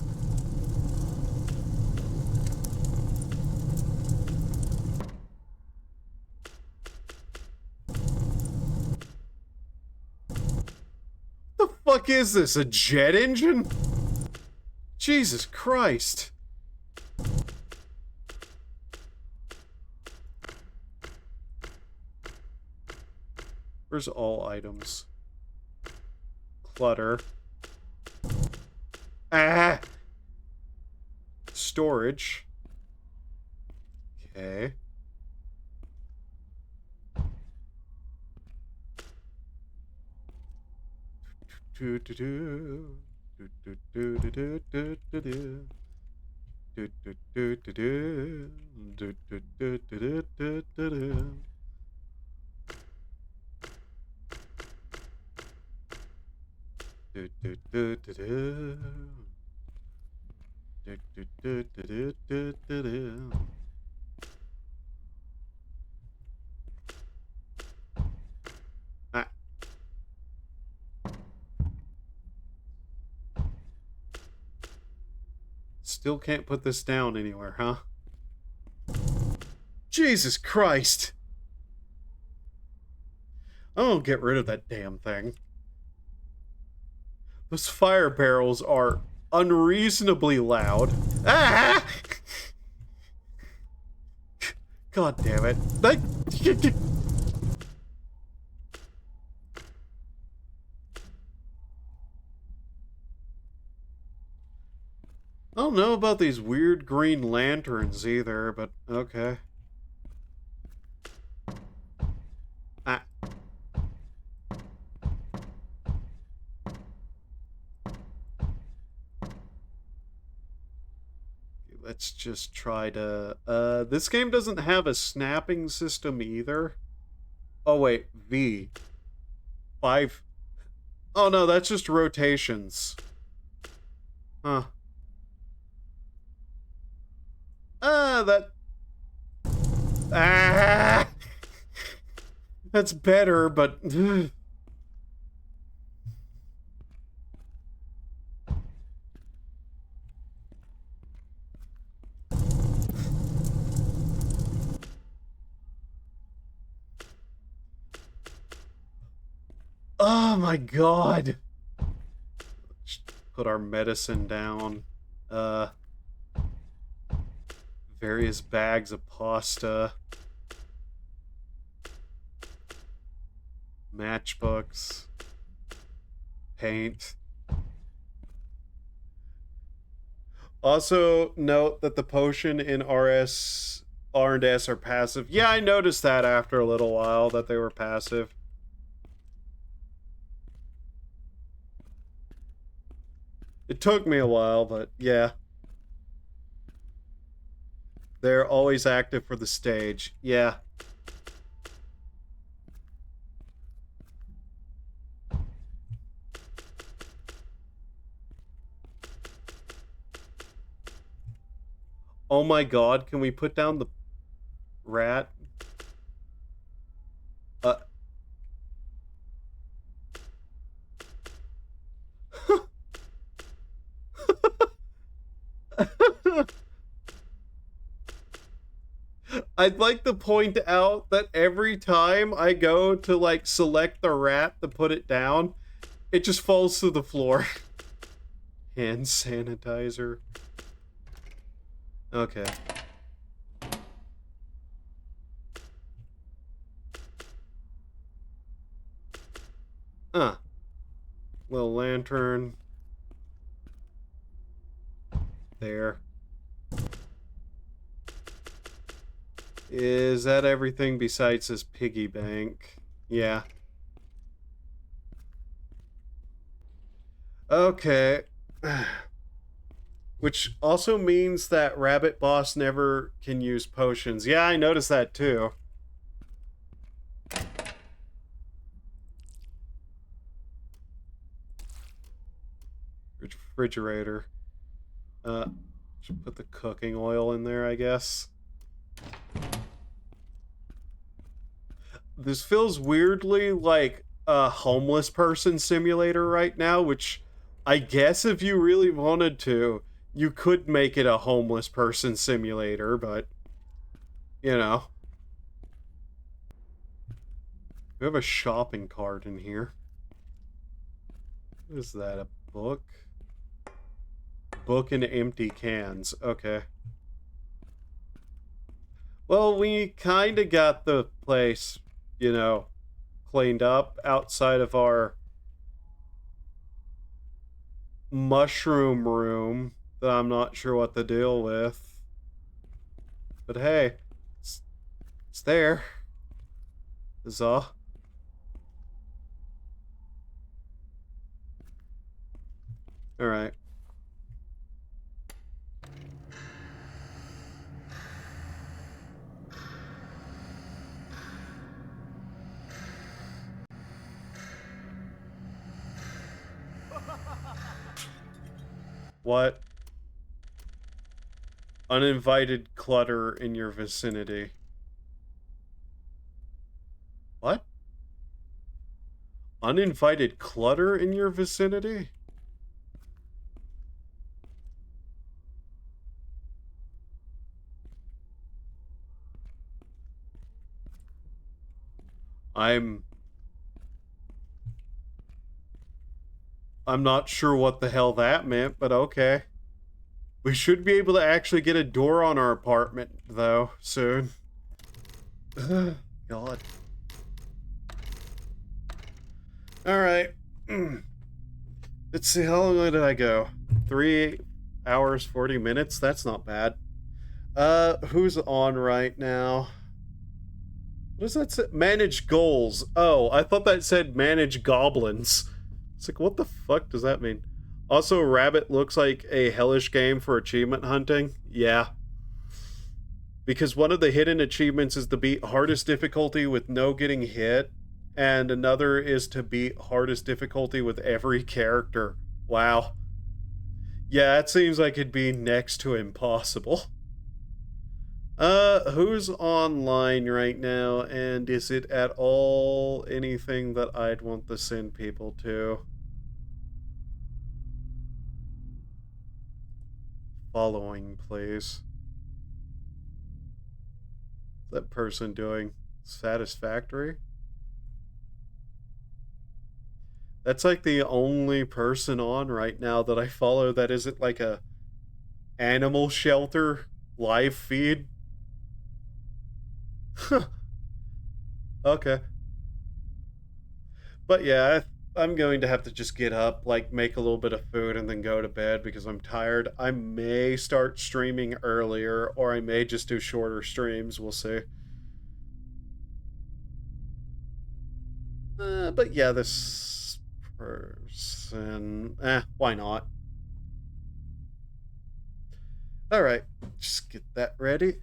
The fuck is this? A jet engine? Jesus Christ. Where's all items? Clutter. Ah! Storage. Okay. Ah. Still can't put this down anywhere, huh? Jesus Christ! I'm gonna get rid of that damn thing. Those fire barrels are unreasonably loud. Ah! God damn it. I don't know about these weird green lanterns either, but okay. Ah. Let's just try to... this game doesn't have a snapping system either. Oh wait, V. 5... Oh no, that's just rotations. Huh. That... Ah! That's better, but... Oh my god! Let's put our medicine down. Various bags of pasta. Matchbooks. Paint. Also, note that the potion in R and S are passive. Yeah, I noticed that after a little while, that they were passive. It took me a while, but yeah. They're always active for the stage. Yeah. Oh my god, can we put down the rat? I'd like to point out that every time I go to, like, select the rat to put it down, it just falls to the floor. Hand sanitizer. Okay. Little lantern. There. Is that everything besides this piggy bank? Yeah. Okay. Which also means that Rabbit Boss never can use potions. Yeah, I noticed that too. Refrigerator. Should put the cooking oil in there, I guess. This feels weirdly like a homeless person simulator right now, which I guess if you really wanted to, you could make it a homeless person simulator, but you know. We have a shopping cart in here. What is that? A book? Book and empty cans. Okay. Well, we kind of got the place, you know, cleaned up outside of our mushroom room that I'm not sure what to deal with. But hey, it's there. Is all. Alright. What? Uninvited clutter in your vicinity. What? Uninvited clutter in your vicinity? I'm not sure what the hell that meant, but okay. We should be able to actually get a door on our apartment, though, soon. God. Alright. Let's see, how long did I go? 3 hours, 40 minutes? That's not bad. Who's on right now? What does that say? Manage goals. Oh, I thought that said manage goblins. It's like, what the fuck does that mean? Also, Rabbit looks like a hellish game for achievement hunting. Yeah. Because one of the hidden achievements is to beat hardest difficulty with no getting hit, and another is to beat hardest difficulty with every character. Wow. Yeah, it seems like it'd be next to impossible. Who's online right now, and is it at all anything that I'd want to send people to? Following, please. What's that person doing? Satisfactory? That's like the only person on right now that I follow that isn't like a animal shelter live feed. Okay. But yeah, I'm going to have to just get up, like make a little bit of food and then go to bed because I'm tired. I may start streaming earlier or I may just do shorter streams. We'll see. But yeah, this person... why not? Alright, just get that ready.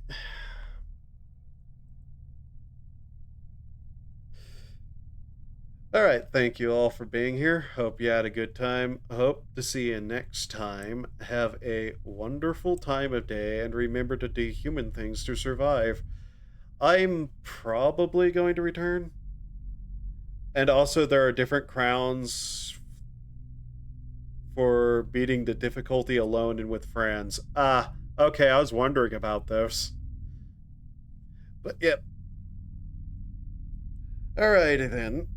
Alright, thank you all for being here. Hope you had a good time. Hope to see you next time. Have a wonderful time of day, and remember to do human things to survive. I'm probably going to return. And also, there are different crowns for beating the difficulty alone and with friends. Okay, I was wondering about those. But, yep. Alrighty then.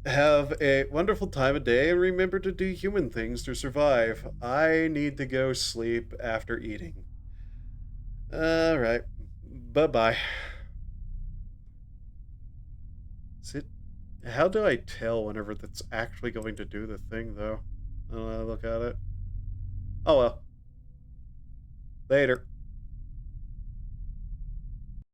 Have a wonderful time of day and remember to do human things to survive. I need to go sleep after eating. All right. Bye bye. Is it? How do I tell whenever that's actually going to do the thing, though? I don't know. Look at it. Oh well. Later.